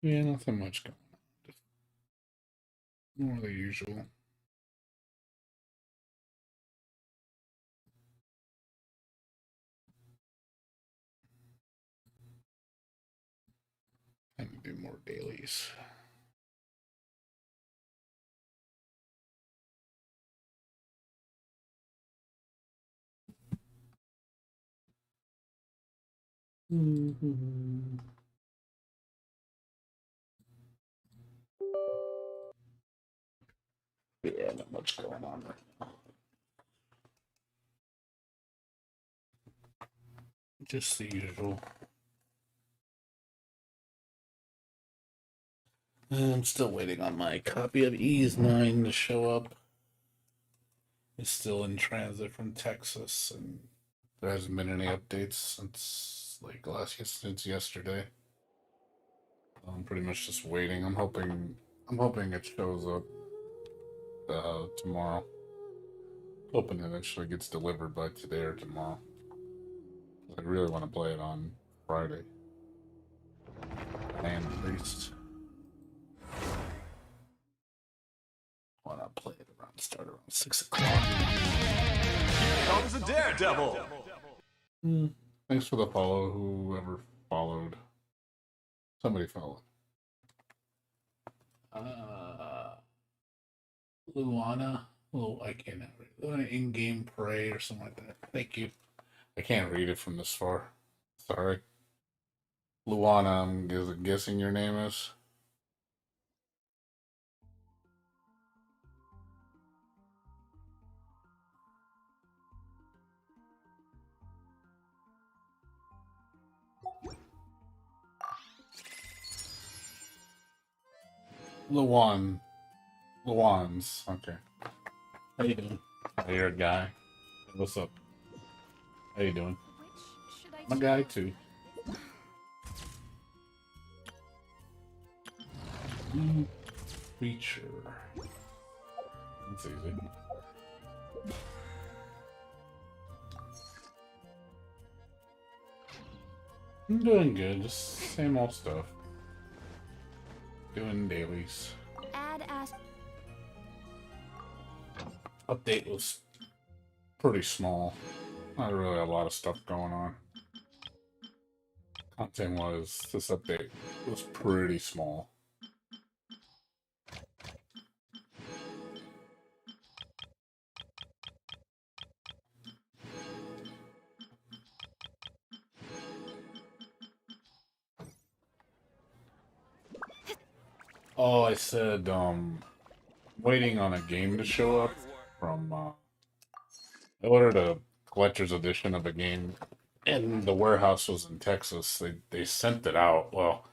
Yeah, nothing much going on. Just more of the usual. And do more dailies. Mm-hmm. Yeah, not much going on right now. Just the usual. I'm still waiting on my copy of Ease 9 to show up. It's still in transit from Texas, and there hasn't been any updates since yesterday. I'm pretty much just waiting. I'm hoping it shows up tomorrow. Hoping it actually gets delivered by today or tomorrow. I really want to play it on Friday. And at least why not play it start around 6 o'clock. Comes a daredevil. Thanks for the follow, whoever followed. Somebody followed. Uh, Luana. Oh, I can't read. Luana in-game parade or something like that. Thank you. I can't read it from this far. Sorry. Luana, I'm guessing your name is. Luan. Luans. Okay. How you doing? Oh, you're a guy. What's up? How you doing? I'm a guy too. Creature. That's easy. I'm doing good. Just same old stuff. Doing dailies. Add as Update was pretty small. Not really a lot of stuff going on. Content was this update was pretty small. Oh, I said waiting on a game to show up from I ordered a collector's edition of a game and the warehouse was in Texas. They sent it out. Well,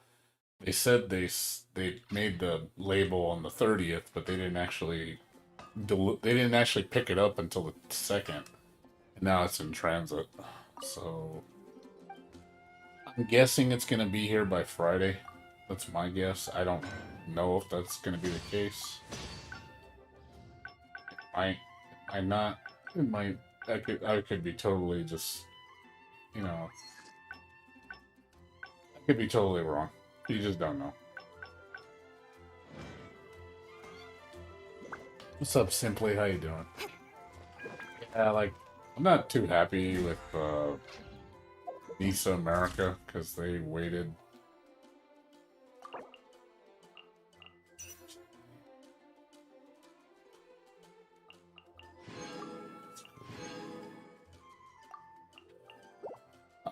they said they made the label on the 30th, but they didn't actually pick it up until the 2nd. And now it's in transit. So I'm guessing it's going to be here by Friday. That's my guess. I don't know if that's going to be the case. I not. It might. I could be totally just. You know. I could be totally wrong. You just don't know. What's up, Simply? How you doing? Yeah, like I'm not too happy with Nisa America because they waited.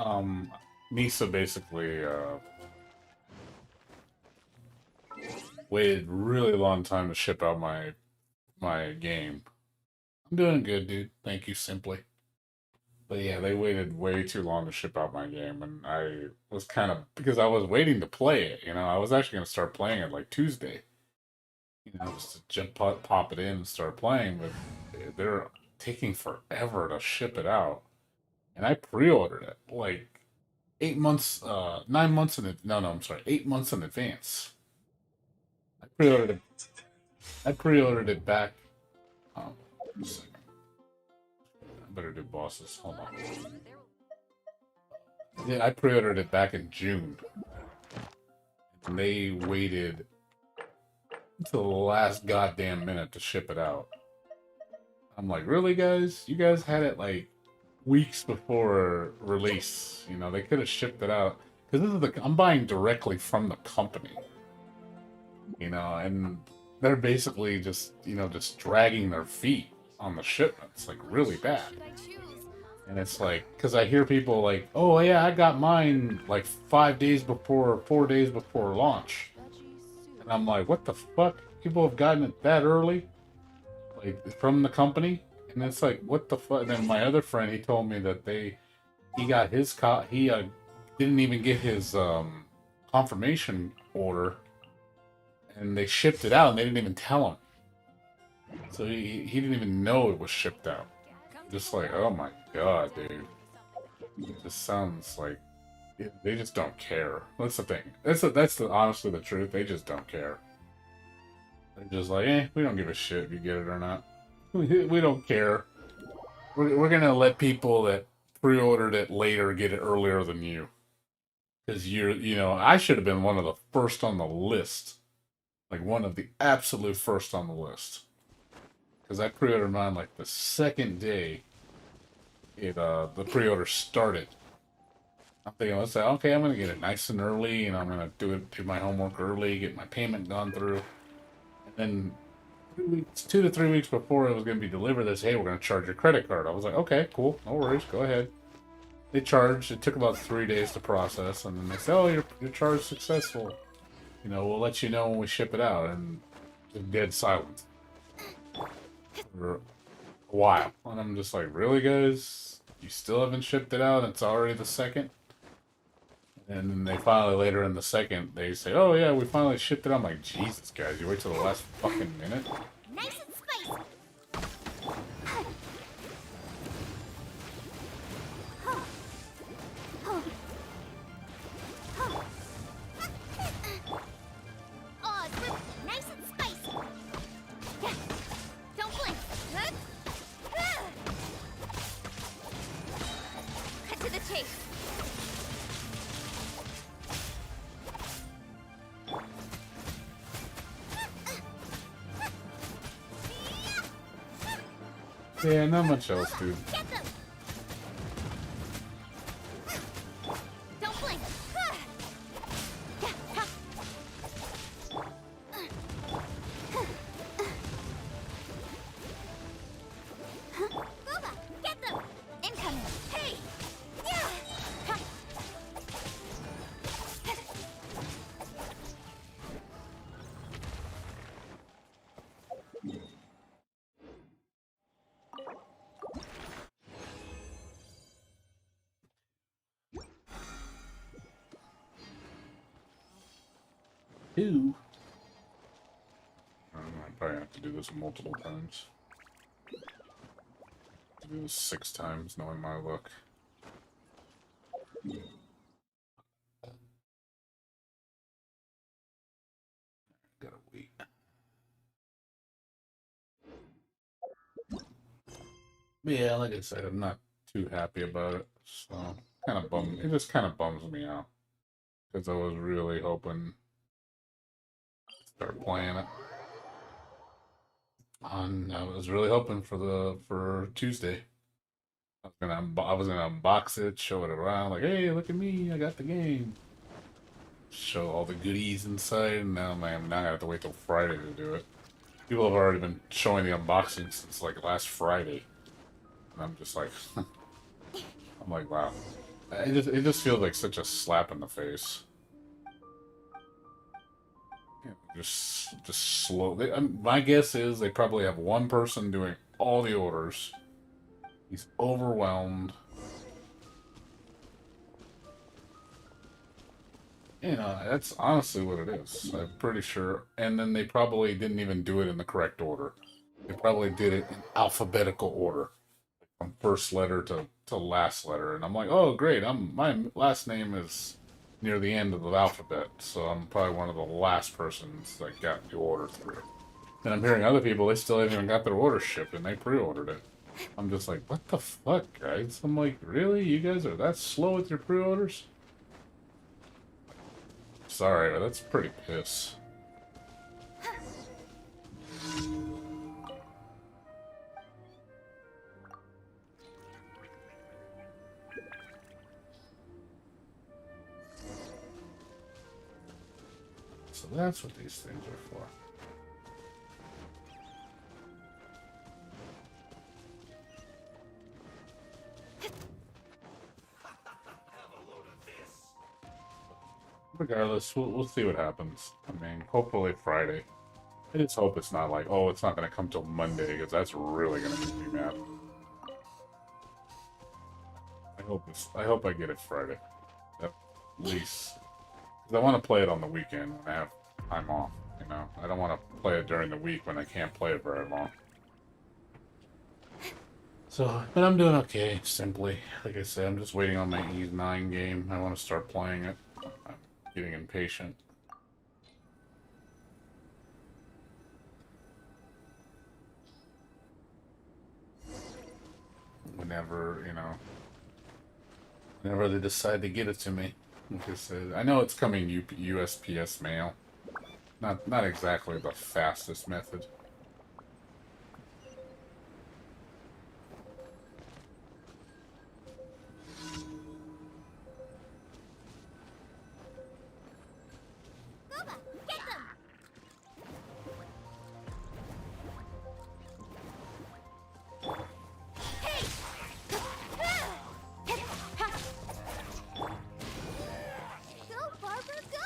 Um, Nisa basically waited really long time to ship out my game. I'm doing good, dude. Thank you, Simply. But yeah, they waited way too long to ship out my game, and I was kind of because I was waiting to play it. I was actually gonna start playing it like Tuesday. Just to pop it in and start playing, but they're taking forever to ship it out. And I pre-ordered it like 8 months, 9 months no, I'm sorry, 8 months in advance. I pre-ordered it. I pre-ordered it back. A second. I better do bosses. Hold on. Yeah, I pre-ordered it back in June. and they waited until the last goddamn minute to ship it out. I'm like, really, guys? You guys had it like weeks before release. You know, they could have shipped it out because this is I'm buying directly from the company. You know, and they're basically just just dragging their feet on the shipments like really bad. And it's like, because I hear people like, oh yeah, I got mine like 5 days before, 4 days before launch. And I'm like, what the fuck? People have gotten it that early? Like, from the company? And it's like, what the fuck? And then my other friend, he told me that he got his, he didn't even get his confirmation order. And they shipped it out and they didn't even tell him. So he didn't even know it was shipped out. Just like, oh my god, dude. It just sounds like they just don't care. That's the thing. That's honestly the truth. They just don't care. They're just like, we don't give a shit if you get it or not. We don't care. We're gonna let people that pre-ordered it later get it earlier than you. Because I should have been one of the first on the list. Like one of the absolute first on the list. Because I pre-ordered mine like the second day the pre-order started. I'm thinking, let's say, okay, I'm gonna get it nice and early, and I'm gonna do my homework early, get my payment gone through, and then 2 to 3 weeks before it was gonna be delivered, they say, hey, we're gonna charge your credit card. I was like, okay, cool, no worries, go ahead. They charged. It took about 3 days to process, and then they said, oh, your charge is successful. We'll let you know when we ship it out, and just dead silence for a while. And I'm just like, really, guys? You still haven't shipped it out? It's already the 2nd? And then they finally, later in the 2nd, they say, oh yeah, we finally shipped it out. I'm like, Jesus, guys, you wait till the last fucking minute? Nice and spicy. Oh, it's really nice and spicy. Don't blink. Cut to the chase. Yeah, not much else, dude. Get them. Don't blink. Booba, get them. Incoming. Hey. Two. I probably have to do this multiple times. Do this 6 times, knowing my luck. Gotta wait. But yeah, like I said, I'm not too happy about it. So it just kind of bums me out. Because I was really hoping to start playing it. I was really hoping for Tuesday. I was gonna unbox it, show it around, like, hey, look at me, I got the game. Show all the goodies inside, and now I have to wait till Friday to do it. People have already been showing the unboxing since like last Friday, and I'm just like, I'm like, wow, it just feels like such a slap in the face. Just slowly. My guess is they probably have one person doing all the orders. He's overwhelmed. That's honestly what it is. I'm pretty sure. And then they probably didn't even do it in the correct order. They probably did it in alphabetical order, from first letter to last letter. And I'm like, oh, great. My last name is near the end of the alphabet, so I'm probably one of the last persons that got the order through. And I'm hearing other people, they still haven't even got their order shipped, and they pre-ordered it. I'm just like, what the fuck, guys? I'm like, really? You guys are that slow with your pre-orders? sorry, but that's pretty piss. So that's what these things are for. Regardless, we'll see what happens. I mean, hopefully Friday. I just hope it's not like, oh, it's not going to come till Monday, because that's really going to make me mad. I hope I get it Friday. At least. Because I want to play it on the weekend when I have time off, you know? I don't want to play it during the week when I can't play it very long. So, but I'm doing okay, simply. Like I said, I'm just waiting on my E9 game. I want to start playing it. I'm getting impatient. Whenever, you know, whenever they decide to get it to me. Like I said, I know it's coming USPS mail. Not exactly the fastest method. Booba, get them! Hey! Go, Barbara, go!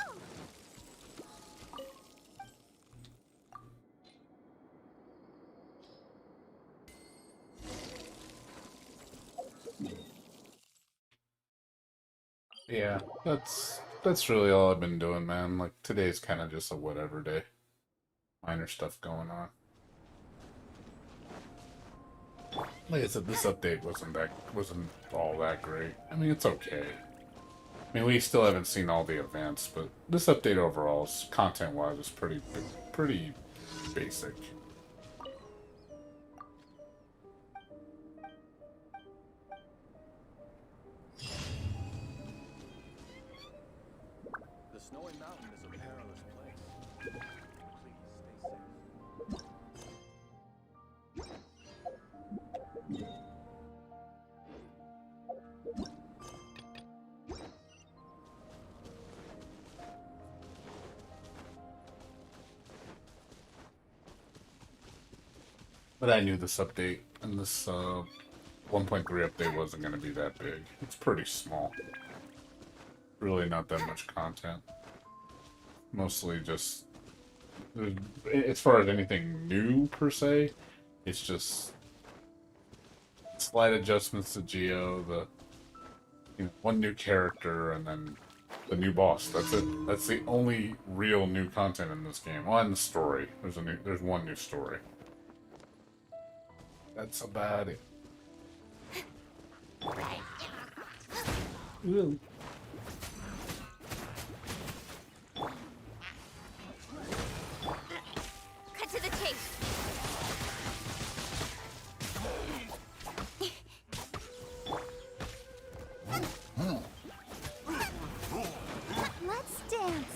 Yeah, that's really all I've been doing, man. Like today's kind of just a whatever day. Minor stuff going on. Like I said, this update wasn't all that great. I mean, it's okay. I mean, we still haven't seen all the events, but this update overall, content-wise, is pretty basic. The snowy mountain is a perilous place. Please stay safe. But I knew this update and this 1.3 update wasn't going to be that big. It's pretty small. Really not that much content. Mostly just, as far as anything new per se, it's just slight adjustments to Geo, one new character, and then the new boss. That's it. That's the only real new content in this game. Well, and the story. There's one new story. That's about it. Ooh. Cut to the chase! Let's dance!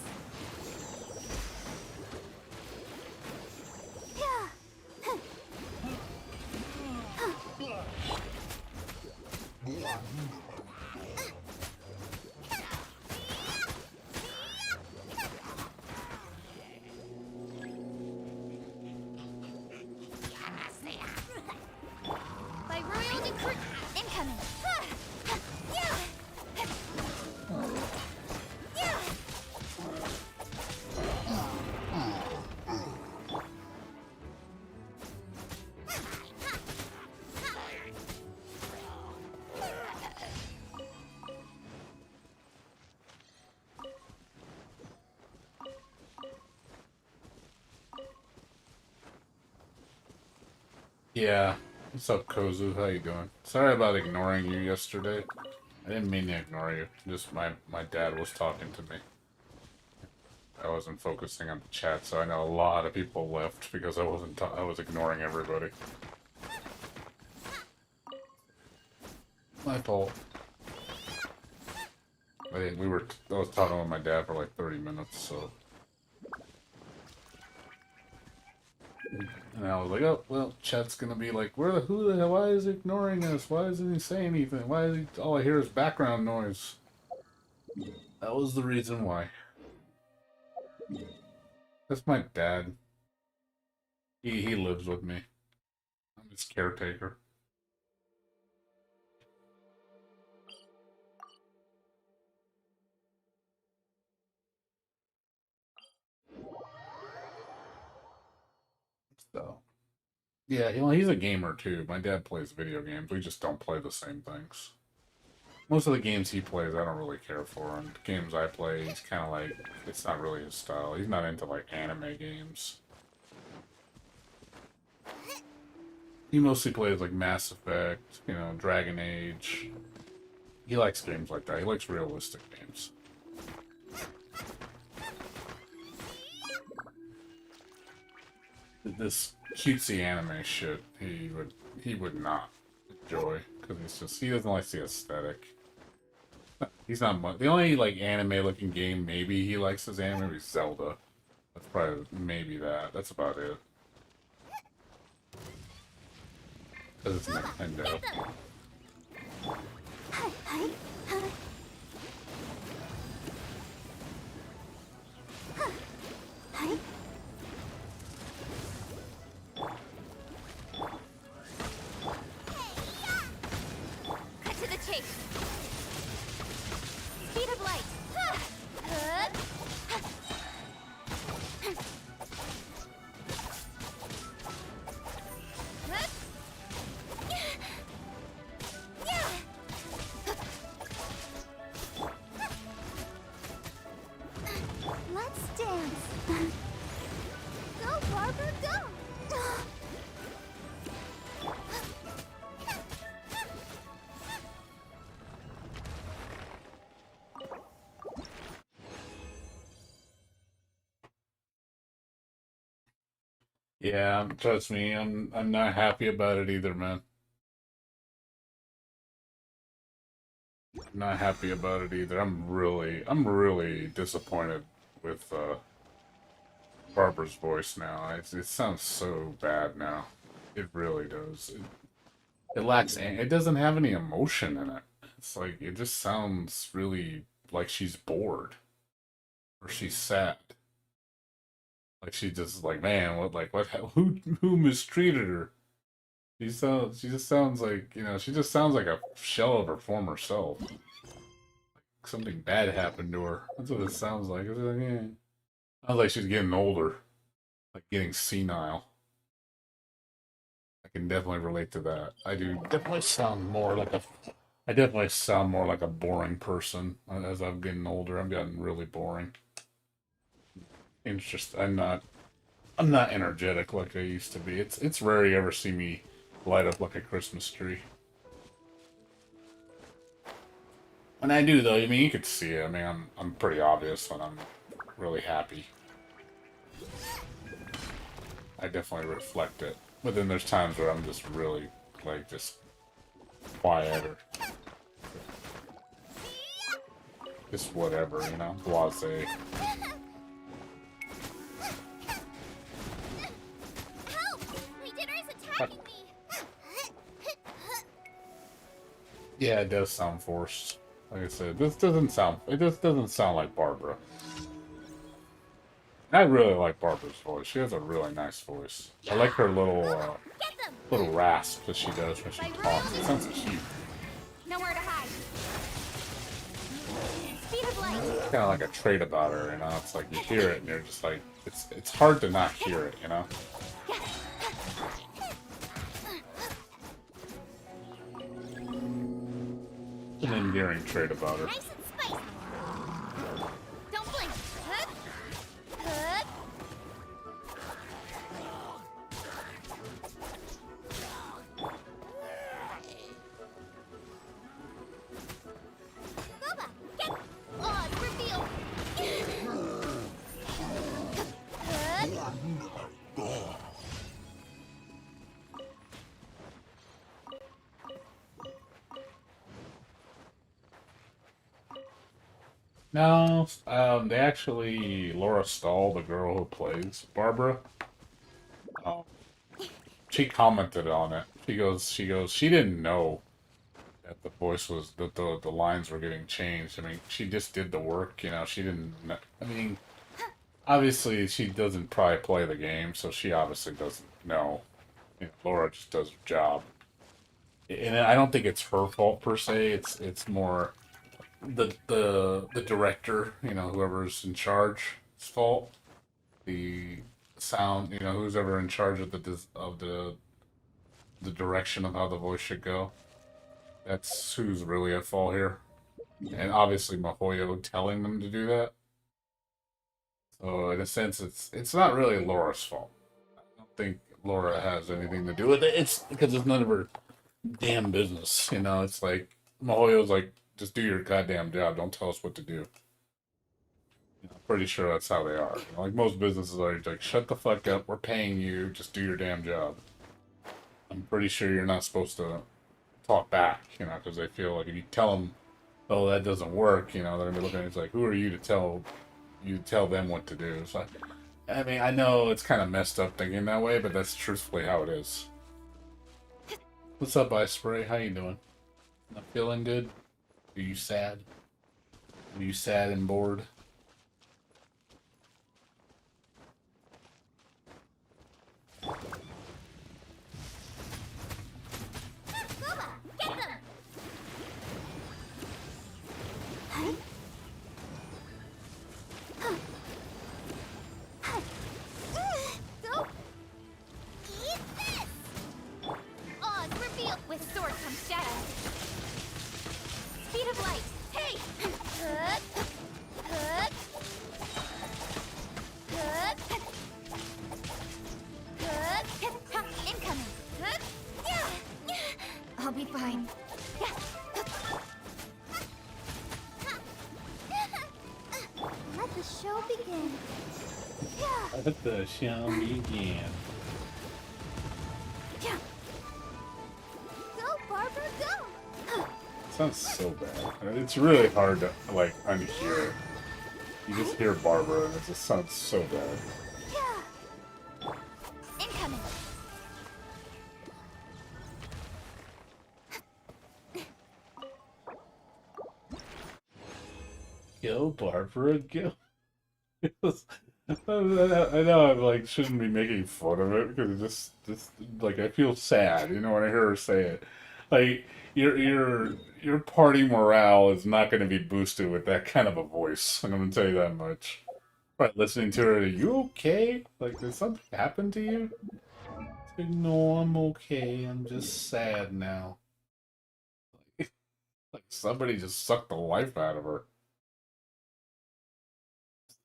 By royal decree, incoming! Yeah. What's up, Kozu? How you doing? Sorry about ignoring you yesterday. I didn't mean to ignore you. Just my dad was talking to me. I wasn't focusing on the chat, so I know a lot of people left because I was ignoring everybody. My fault. I was talking with my dad for like 30 minutes, so. And I was like, oh, well, chat's gonna be like, who the hell, why is he ignoring us? Why doesn't he say anything? Why is he, all I hear is background noise? That was the reason why. That's my dad. He lives with me. I'm his caretaker. So, yeah, he's a gamer too. My dad plays video games. We just don't play the same things. Most of the games he plays, I don't really care for. And the games I play, he's kind of like, it's not really his style. He's not into like anime games. He mostly plays like Mass Effect, Dragon Age. He likes games like that. He likes realistic games. This cutesy anime shit, he would not enjoy because he doesn't like the aesthetic. He's not much. The only like anime looking game maybe he likes is anime is Zelda. That's probably maybe that. That's about it. Because it's Nintendo. Cut to the chase. Speed of light. Let's dance. Go, Barbara, go. Yeah, trust me, I'm not happy about it either, man. I'm not happy about it either. I'm really disappointed with Barbara's voice now. It sounds so bad now. It really does. It lacks. It doesn't have any emotion in it. It's like it just sounds really like she's bored or she's sad. Like she just like, man, what who mistreated her? She just sounds like she just sounds like a shell of her former self. Something bad happened to her. That's what it sounds like. It's like, yeah. Sounds like she's getting older, like getting senile. I can definitely relate to that. I definitely sound more like a boring person as I'm getting older. I'm getting really boring. Interest. I'm not energetic like I used to be. It's rare you ever see me light up like a Christmas tree. When I do though, I mean you could see it. I mean I'm pretty obvious when I'm really happy. I definitely reflect it. But then there's times where I'm just really like just quiet or just whatever, blase. Help! My dinner is attacking me. Yeah, it does sound forced. Like I said, it just doesn't sound like Barbara. I really like Barbara's voice. She has a really nice voice. I like her little rasp that she does when she talks. It sounds cute. Nowhere to hide. Speed of light. It's kind of like a trait about her, It's like you hear it and you're just like, it's hard to not hear it, It's an endearing trait about her. Nice and spicy. Don't blink. Hook. Hook. Boba, get Oz reveal. Hook. No, they actually Laura Stahl, the girl who plays Barbara, um, she commented on it. She didn't know that the voice was that the lines were getting changed. I mean, she just did the work, you know. She didn't. I mean, obviously, she doesn't probably play the game, so she obviously doesn't know. You know, Laura just does her job, and I don't think it's her fault per se. It's more the director, you know, whoever's in charge's fault. The sound, you know, who's ever in charge of the direction of how the voice should go. That's who's really at fault here. And obviously Mahoyo telling them to do that. So in a sense, it's not really Laura's fault. I don't think Laura has anything to do with it. It's because it's none of her damn business. You know, it's like Mahoyo's like, just do your goddamn job. Don't tell us what to do. You know, I'm pretty sure that's how they are. You know, like most businesses are like, shut the fuck up. We're paying you. Just do your damn job. I'm pretty sure you're not supposed to talk back. You know, because they feel like if you tell them, oh, that doesn't work. You know, they're gonna be looking at it like, who are you to tell them what to do? So, I mean, I know it's kind of messed up thinking that way, but that's truthfully how it is. What's up, Ice Spray? How you doing? Not feeling good? Are you sad? Are you sad and bored? Booba, get them! Go! Eat this! Oz, reveal! With sword comes shadow. Speed of light. Hey! Good. Good. Good. Good. Ha, incoming. Good. Yeah. I'll be fine. Yeah. Let the show begin. Yeah. Let the show begin. Yeah. Go, Barbara, go. Sounds so bad. It's really hard to like unhear. You just hear Barbara, and it just sounds so bad. Yeah. Incoming. Go, Barbara, go. I know I like shouldn't be making fun of it because it just like I feel sad, you know, when I hear her say it. Like your party morale is not going to be boosted with that kind of a voice. I'm going to tell you that much. Right, listening to her, are you okay? Like, did something happen to you? It's like, no, I'm okay. I'm just sad now. Like somebody just sucked the life out of her.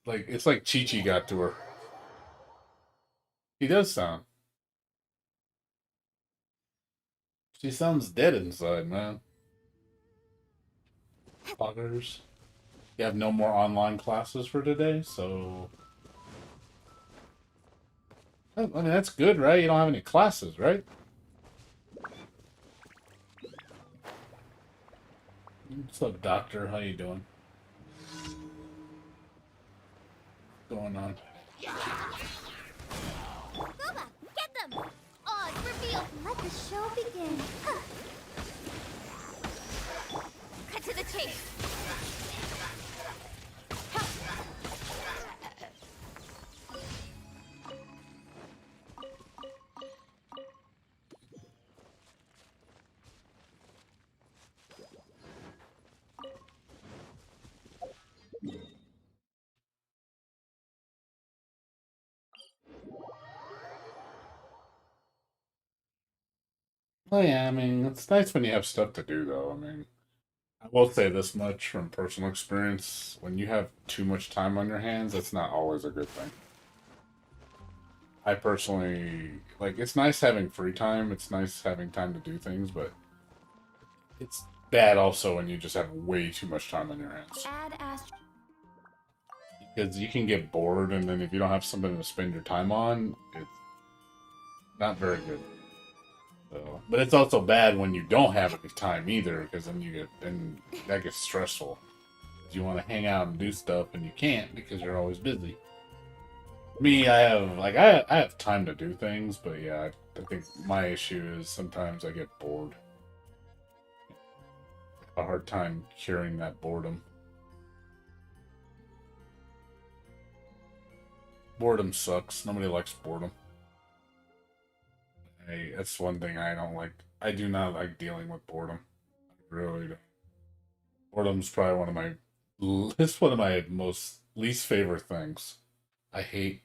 Like it's like Chi Chi got to her. He does sound. She sounds dead inside, man. Buggers. You have no more online classes for today, so I mean that's good, right? You don't have any classes, right? What's up, doctor? How you doing? What's going on? Booba, get them. Oz, reveal. Let the show begin. Cut to the chase. Oh yeah, I mean it's nice when you have stuff to do, though. I mean, I will say this much from personal experience: when you have too much time on your hands, that's not always a good thing. I personally like it's nice having free time. It's nice having time to do things, but it's bad also when you just have way too much time on your hands. Add Ast. Because you can get bored, and then if you don't have something to spend your time on, it's not very good. So, but it's also bad when you don't have any time either, because then that gets stressful. You want to hang out and do stuff, and you can't because you're always busy. Me, I have time to do things, but yeah, I think my issue is sometimes I get bored. A hard time curing that boredom. Boredom sucks. Nobody likes boredom. That's one thing I don't like. I do not like dealing with boredom. I really don't. Boredom's probably one of my. It's one of my most least favorite things. I hate.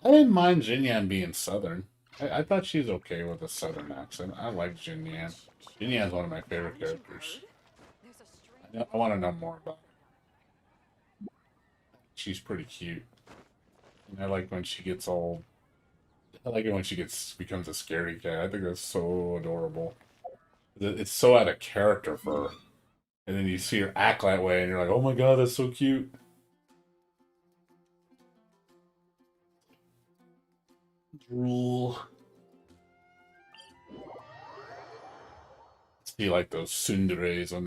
I didn't mind Jinyan being southern. I thought she's okay with a southern accent. I like Jinyan. Jinyan's one of my favorite characters. I want to know more about her. She's pretty cute. And I like when she gets all. I like it when she becomes a scaredy cat. I think that's so adorable. It's so out of character for her. And then you see her act that way, and you're like, oh my god, that's so cute. Drool. See, like those tsunderes when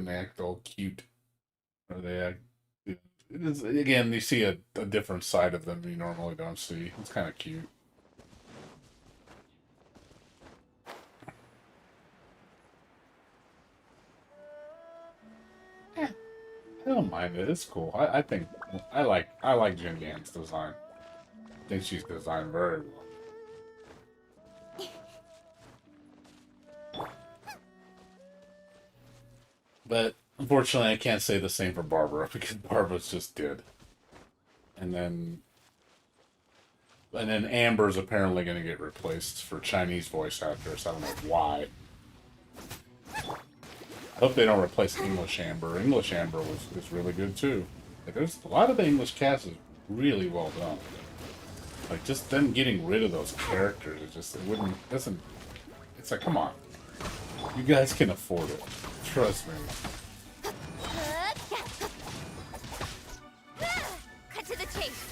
they act all cute, or they act. It is, again, you see a different side of them you normally don't see. It's kind of cute. Yeah, I don't mind it. It's cool. I think I like Jin Yan's design. I think she's designed very well. But unfortunately, I can't say the same for Barbara because Barbara's just dead. And then Amber's apparently going to get replaced for Chinese voice actress. I don't know why. I hope they don't replace English Amber. English Amber is really good too. Like, there's a lot of the English cast is really well done. Like, just them getting rid of those characters, it doesn't. It's like, come on, you guys can afford it. Trust me. Cut to the chase.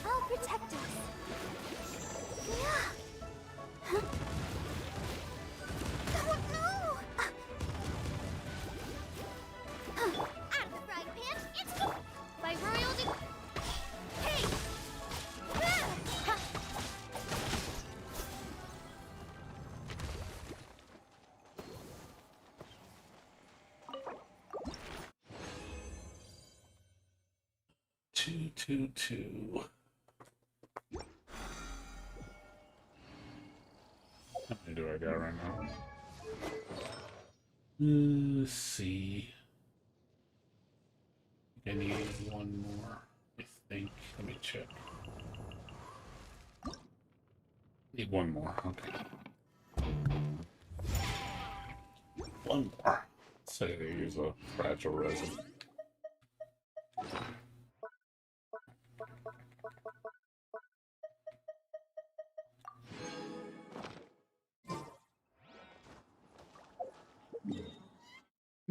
I'll protect us. Oh no! Out of the frying pan, it's by royal Hey! Two. How many do I got right now? Let's see. I need one more, I think. Let me check. Need one more, okay. One more. Say they use a fragile resin.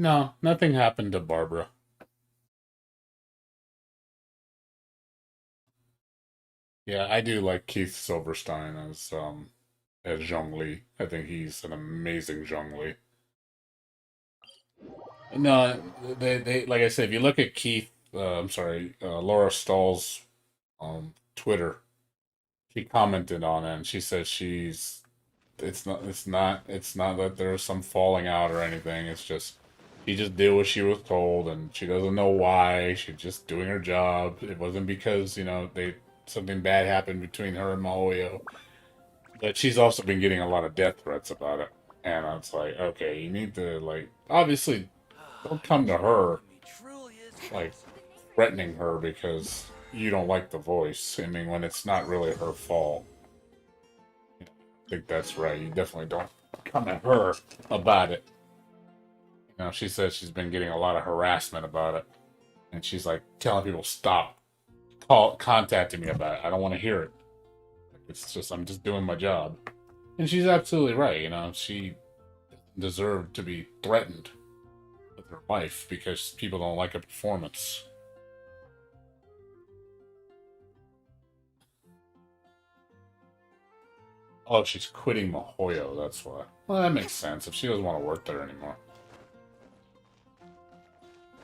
No, nothing happened to Barbara. Yeah, I do like Keith Silverstein as Zhongli. I think he's an amazing Zhongli. No, they like I said, if you look at Laura Stahl's Twitter, she commented on it and she says it's not that there's some falling out or anything. It's just she just did what she was told and she doesn't know why. She's just doing her job. It wasn't because, something bad happened between her and Maoyo. But she's also been getting a lot of death threats about it. And I was like, okay, you need to obviously don't come to her like threatening her because you don't like the voice. I mean, when it's not really her fault. I think that's right. You definitely don't come at her about it. She says she's been getting a lot of harassment about it. And she's like telling people stop contacting me about it. I don't want to hear it. It's just I'm just doing my job. And she's absolutely right, she deserved to be threatened with her life because people don't like a performance. Oh, she's quitting Mahoyo, that's why. Well, that makes sense if she doesn't want to work there anymore.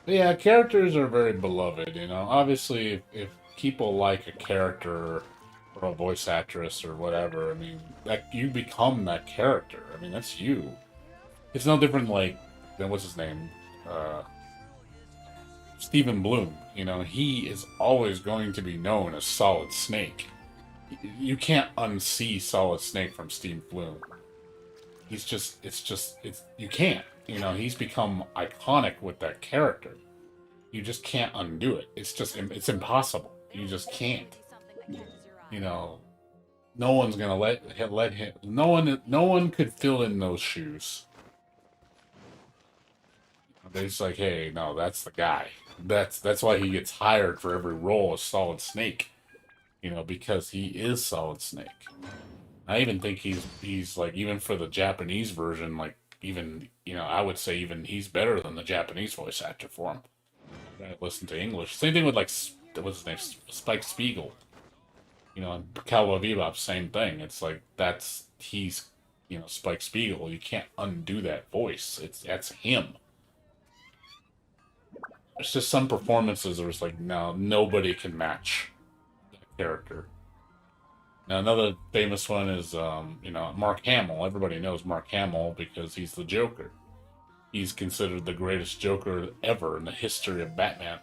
But yeah, characters are very beloved, you know. Obviously, if people like a character or a voice actress or whatever, I mean, that you become that character. I mean, that's you. It's no different like than what's his name, uh, Stephen Bloom. You know, he is always going to be known as Solid Snake. You can't unsee Solid Snake from Steve Bloom. It's you can't. You know, he's become iconic with that character. You just can't undo it. It's impossible. You just can't. You know, no one's gonna let him. No one could fill in those shoes. They're just like, hey, no, that's the guy. That's why he gets hired for every role as Solid Snake. You know, because he is Solid Snake. I even think he's like even for the Japanese version, like even I would say even he's better than the Japanese voice actor for him. I listen to English. Same thing with like what's his name, Spike Spiegel. You know, and Cowboy Bebop, same thing. It's like he's Spike Spiegel. You can't undo that voice. That's him. It's just some performances where it's like no, nobody can match that character. Now another famous one is Mark Hamill. Everybody knows Mark Hamill because he's the Joker. He's considered the greatest Joker ever in the history of Batman.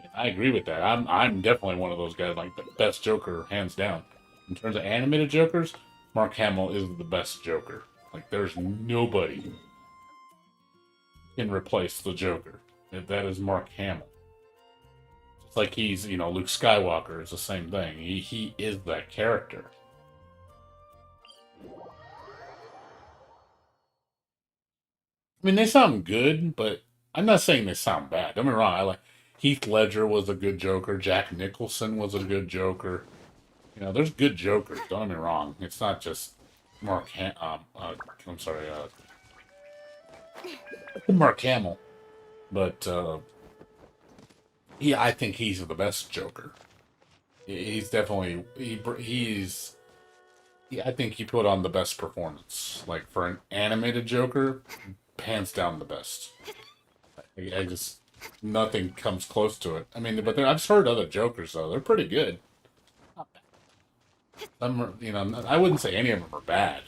And I agree with that. I'm definitely one of those guys, like the best Joker, hands down. In terms of animated Jokers, Mark Hamill is the best Joker. Like there's nobody can replace the Joker. That is Mark Hamill. It's like he's, Luke Skywalker is the same thing. He is that character. I mean, they sound good, but I'm not saying they sound bad. Don't get me wrong. I like Heath Ledger was a good Joker. Jack Nicholson was a good Joker. You know, there's good Jokers. Don't get me wrong. It's not just I'm sorry, Mark Hamill, but I think he's the best Joker. He's definitely he's. Yeah, I think he put on the best performance. Like for an animated Joker, hands down the best. I just nothing comes close to it. I mean, but I've heard other Jokers though; they're pretty good. Some, I wouldn't say any of them are bad.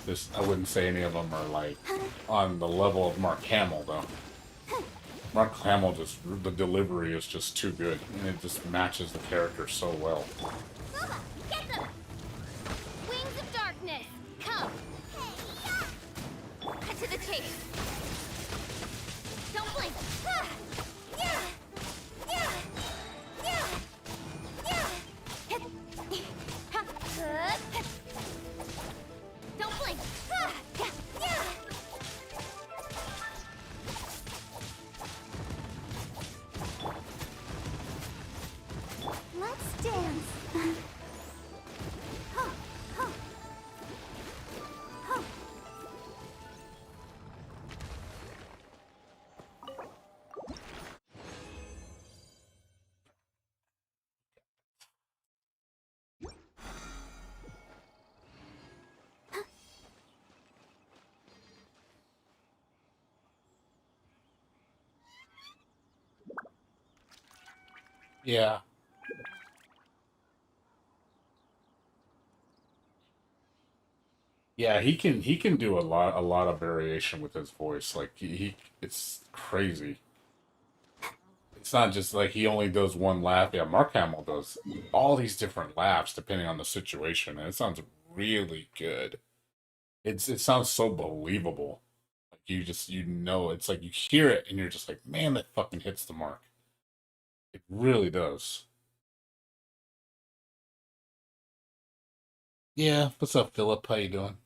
Just I wouldn't say any of them are like on the level of Mark Hamill though. Mark Hamill the delivery is just too good, and it just matches the character so well. Soma, get them! Wings of darkness, come! Cut to the chase. Don't blink. Yeah. Yeah. Yeah. Yeah. Don't blink. Yeah. Let's dance. Yeah, yeah, he can do a lot of variation with his voice. Like it's crazy. It's not just like he only does one laugh. Yeah, Mark Hamill does all these different laughs depending on the situation, and it sounds really good. It sounds so believable. Like it's like you hear it and you're just like, man, that fucking hits the mark. It really does. Yeah, what's up, Philip? How you doing?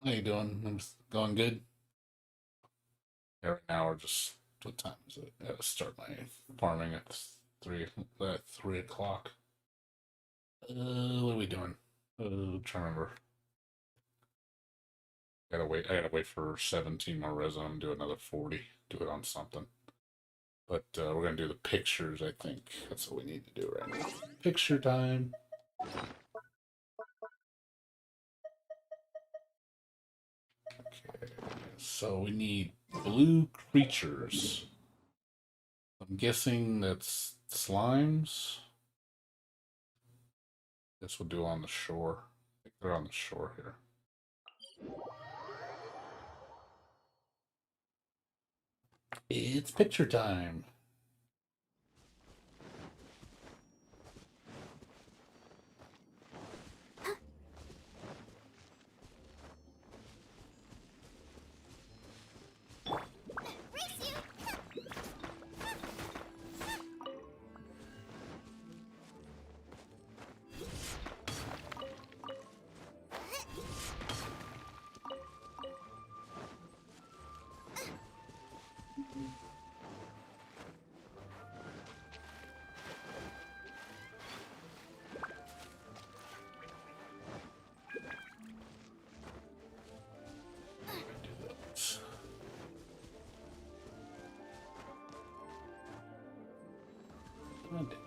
How you doing? I'm just going good. Yeah, right now we're just what time is it? I gotta start my farming at 3 o'clock. What are we doing? Trying to remember. Gotta wait. I gotta wait for 17 more resin and do another 40. Do it on something. But we're gonna do the pictures. I think that's what we need to do right now. Picture time. Okay, so we need blue creatures. I'm guessing that's slimes. This will do on the shore. I think they're on the shore here. It's picture time. Race you! Do those. Come on, Dave.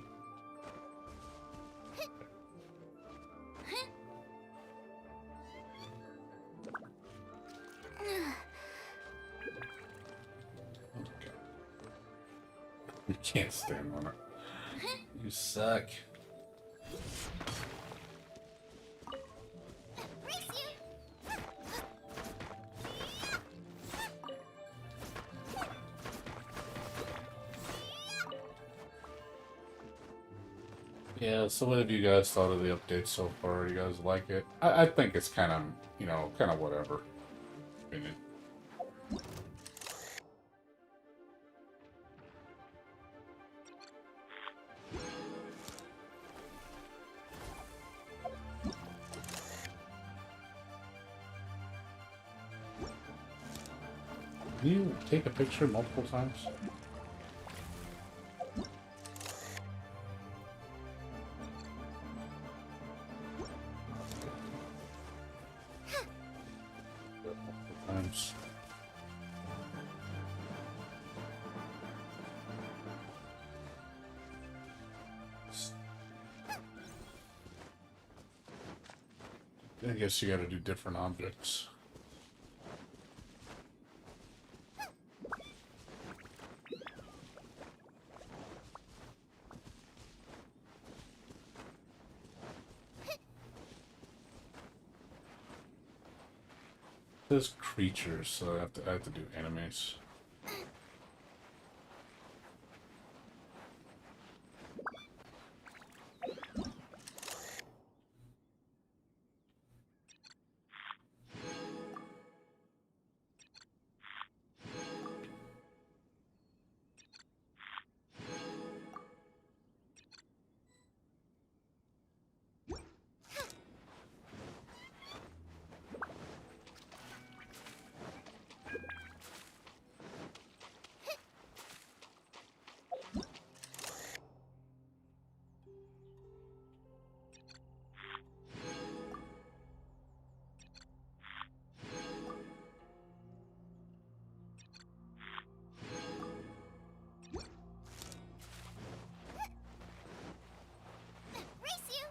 Okay. You can't stand on it. You suck. Race you! Yeah, so what have you guys thought of the update so far? You guys like it? I think it's kind of, kind of whatever. Opinion. Can you take a picture multiple times? Multiple times. I guess you gotta do different objects. There's creatures, so I have to do enemies. Race you!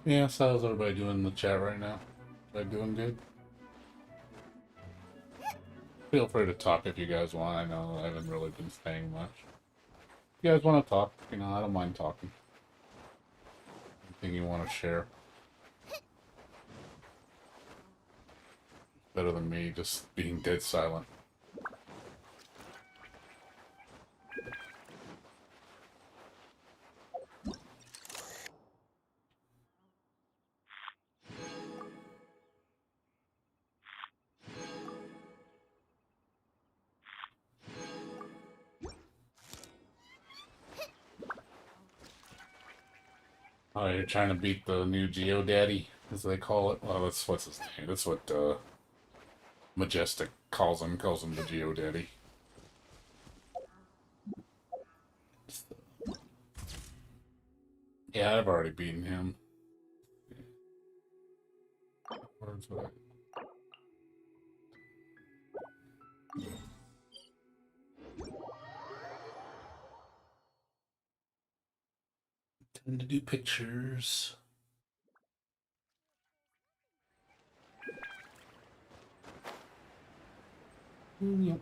Yeah, so how's everybody doing in the chat right now? Everybody doing good? Feel free to talk if you guys want. I know I haven't really been saying much. If you guys want to talk, I don't mind talking. Anything you want to share. Better than me just being dead silent. Oh, you're trying to beat the new GeoDaddy, as they call it. Well, that's what's his name. That's what Majestic calls him. Calls him the GeoDaddy. Yeah, I've already beaten him. Where's that? Time to do pictures. Yep.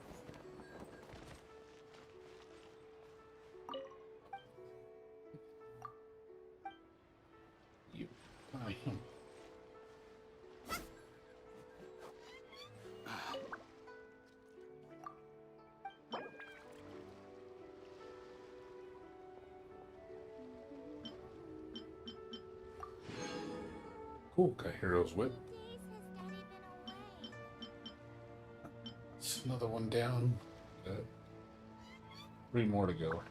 You buy him. Cool, got Hero's Whip. Days has Daddy been away? It's another one down. Uh, 3 more to go.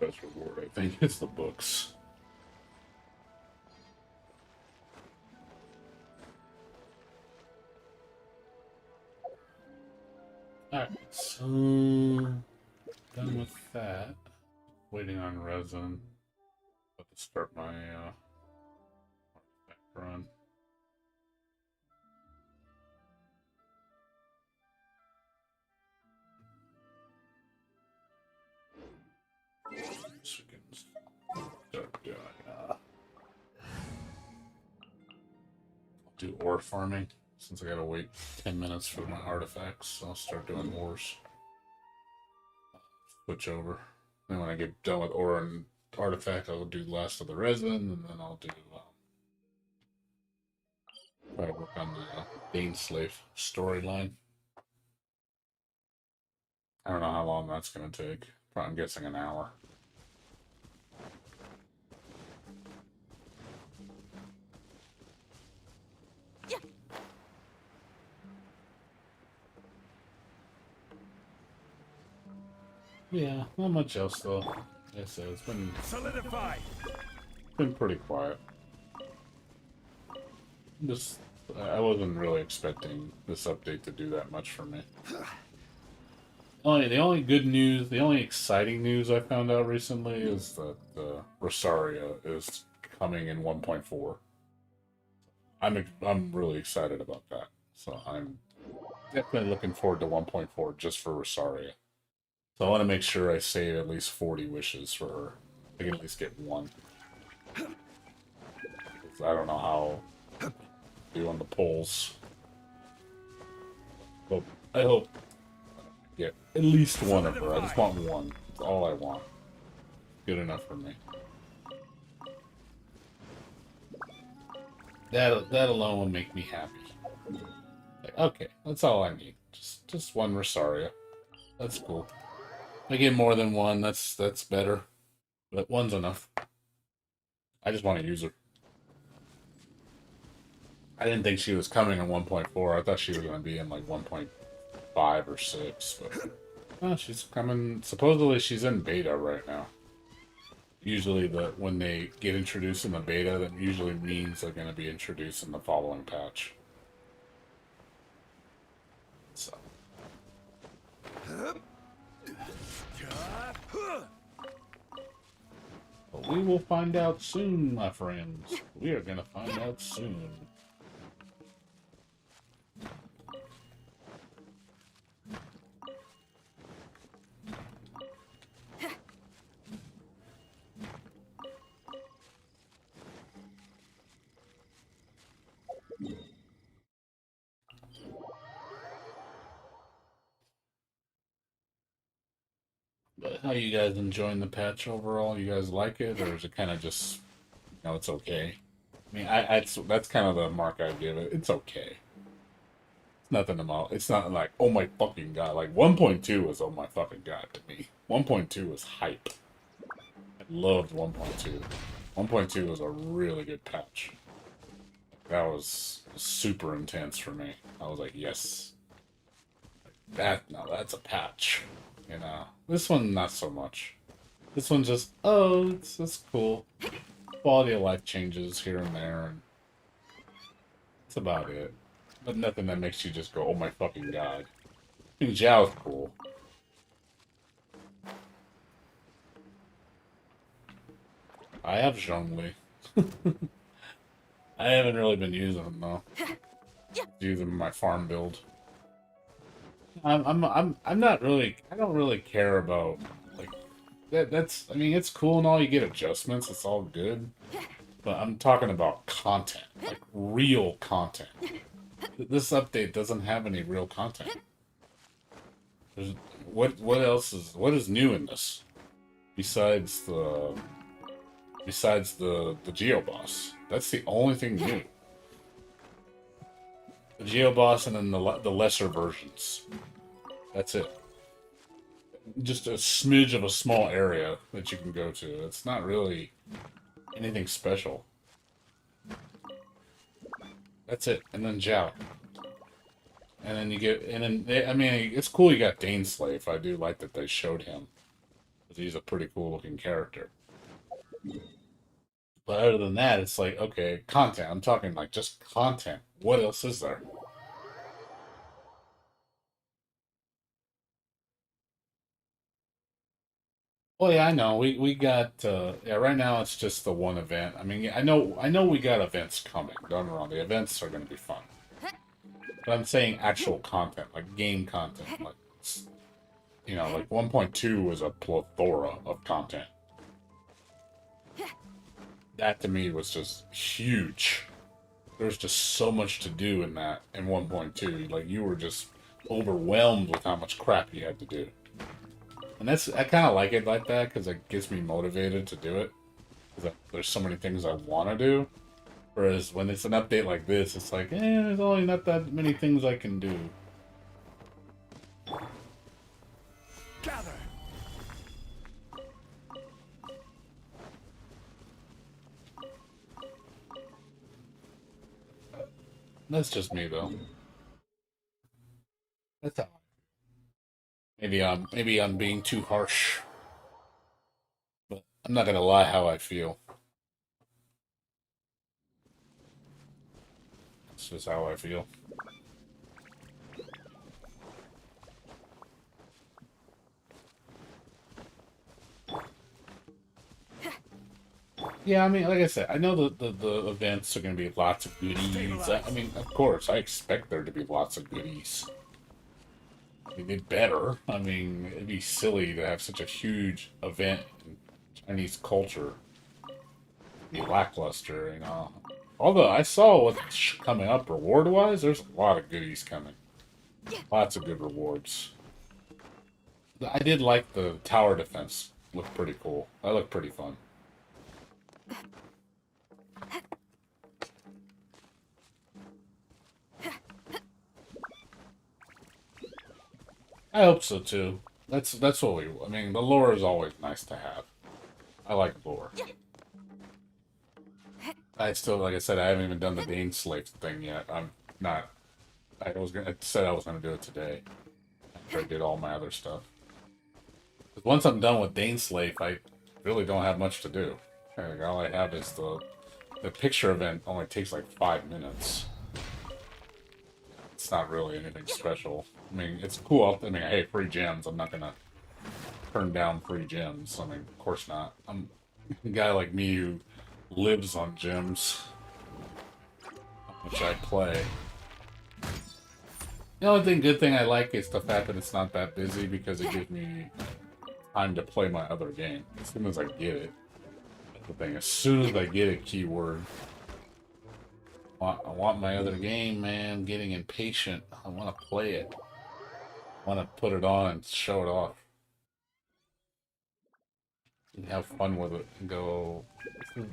Best reward, I think, it's the books. Alright, so done with that. Waiting on resin. About to start my back run. So we can start doing, I'll do ore farming since I gotta wait 10 minutes for my artifacts. So I'll start doing ores. Switch over. Then when I get done with ore and artifact, I'll do the last of the resin, and then I'll do probably work on the Bane Slave storyline. I don't know how long that's gonna take. Probably, I'm guessing an hour. Yeah, not much else though. Like I said, it's been pretty quiet. Just I wasn't really expecting this update to do that much for me. The only good news, the only exciting news I found out recently is that Rosaria is coming in 1.4. I'm really excited about that. So I'm definitely looking forward to 1.4 just for Rosaria. So I want to make sure I save at least 40 wishes for her. I can at least get one. 'Cause I don't know how to do on the polls. But I hope I get at least one of her. I just want one. That's all I want. Good enough for me. That alone will make me happy. Like, okay, that's all I need. Just one Rosaria. That's cool. If I get more than one, that's better. But one's enough. I just want to use her. I didn't think she was coming in 1.4. I thought she was going to be in like 1.5 or 6. But she's coming. Supposedly she's in beta right now. Usually when they get introduced in the beta, that usually means they're going to be introduced in the following patch. So. But we will find out soon, my friends. We are gonna find out soon. But how you guys enjoying the patch overall? You guys like it, or is it kind of just, it's okay? I mean, that's kind of the mark I give it. It's okay. It's nothing about. It's not like, oh my fucking god. Like 1.2 was oh my fucking god to me. 1.2 was hype. I loved 1.2. 1.2 was a really good patch. That was super intense for me. I was like, yes. Now that's a patch. This one, not so much. This one just, oh, it's cool. Quality of life changes here and there, and that's about it. But nothing that makes you just go, oh my fucking god. I mean, Zhao's cool. I have Zhongli. I haven't really been using them though. Using them in my farm build. I'm not really. I don't really care about like that. That's. I mean, it's cool and all. You get adjustments. It's all good. But I'm talking about content, like real content. This update doesn't have any real content. There's, what is new in this besides the Geo Boss? That's the only thing new. The Geo Boss and then the lesser versions. That's it. Just a smidge of a small area that you can go to. It's not really anything special. That's it. And then Zhao. And then you get, and then, I mean, it's cool you got Daneslave. I do like that they showed him. He's a pretty cool looking character. But other than that, it's like, okay, content. I'm talking like just content. What else is there? Well, yeah, I know. We got yeah, right now it's just the one event. I mean, I know we got events coming. Don't get me wrong, the events are going to be fun. But I'm saying actual content, like game content, like like 1.2 was a plethora of content. That to me was just huge. There's just so much to do in that in 1.2. Like you were just overwhelmed with how much crap you had to do. And I kind of like it like that because it gets me motivated to do it. Because there's so many things I want to do. Whereas when it's an update like this, it's like, there's only not that many things I can do. Gather. That's just me though. That's how. Maybe I'm being too harsh, but I'm not gonna lie how I feel. It's just how I feel. Yeah, I mean, like I said, I know the events are going to be lots of goodies. I mean, of course, I expect there to be lots of goodies. I mean, it better. I mean, it'd be silly to have such a huge event in Chinese culture be lackluster, Although I saw what's coming up reward-wise, there's a lot of goodies coming. Lots of good rewards. I did like the tower defense. Looked pretty cool. That looked pretty fun. I hope so too. That's what we. I mean, the lore is always nice to have. I like lore. I still, like I said, I haven't even done the Dane Slave thing yet. I'm not. I said I was gonna do it today. After I did all my other stuff. 'Cause once I'm done with Dane Slave, I really don't have much to do. Like, all I have is the picture event. Only takes like 5 minutes. It's not really anything special. I mean, it's cool. I mean, hey, free gems. I'm not gonna turn down free gems. I mean, of course not. I'm a guy like me who lives on gems, which I play. The only good thing I like is the fact that it's not that busy because it gives me time to play my other game as soon as I get it. That's the thing. As soon as I get a keyword. I want my other game, man. I'm getting impatient. I want to play it. I want to put it on and show it off. And have fun with it. And go,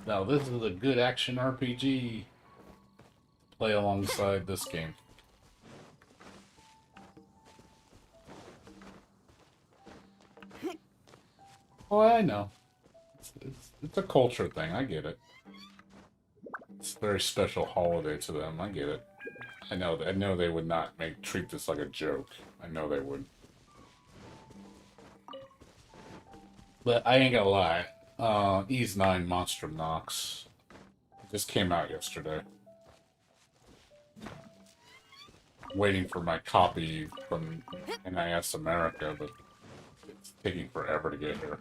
now this is a good action RPG. Play alongside this game. Oh, I know. It's a culture thing. I get it. It's a very special holiday to them. I get it. I know they would not treat this like a joke. I know they would. But I ain't gonna lie. Ease 9 Monster Nox. This came out yesterday. Waiting for my copy from NIS America, but it's taking forever to get here.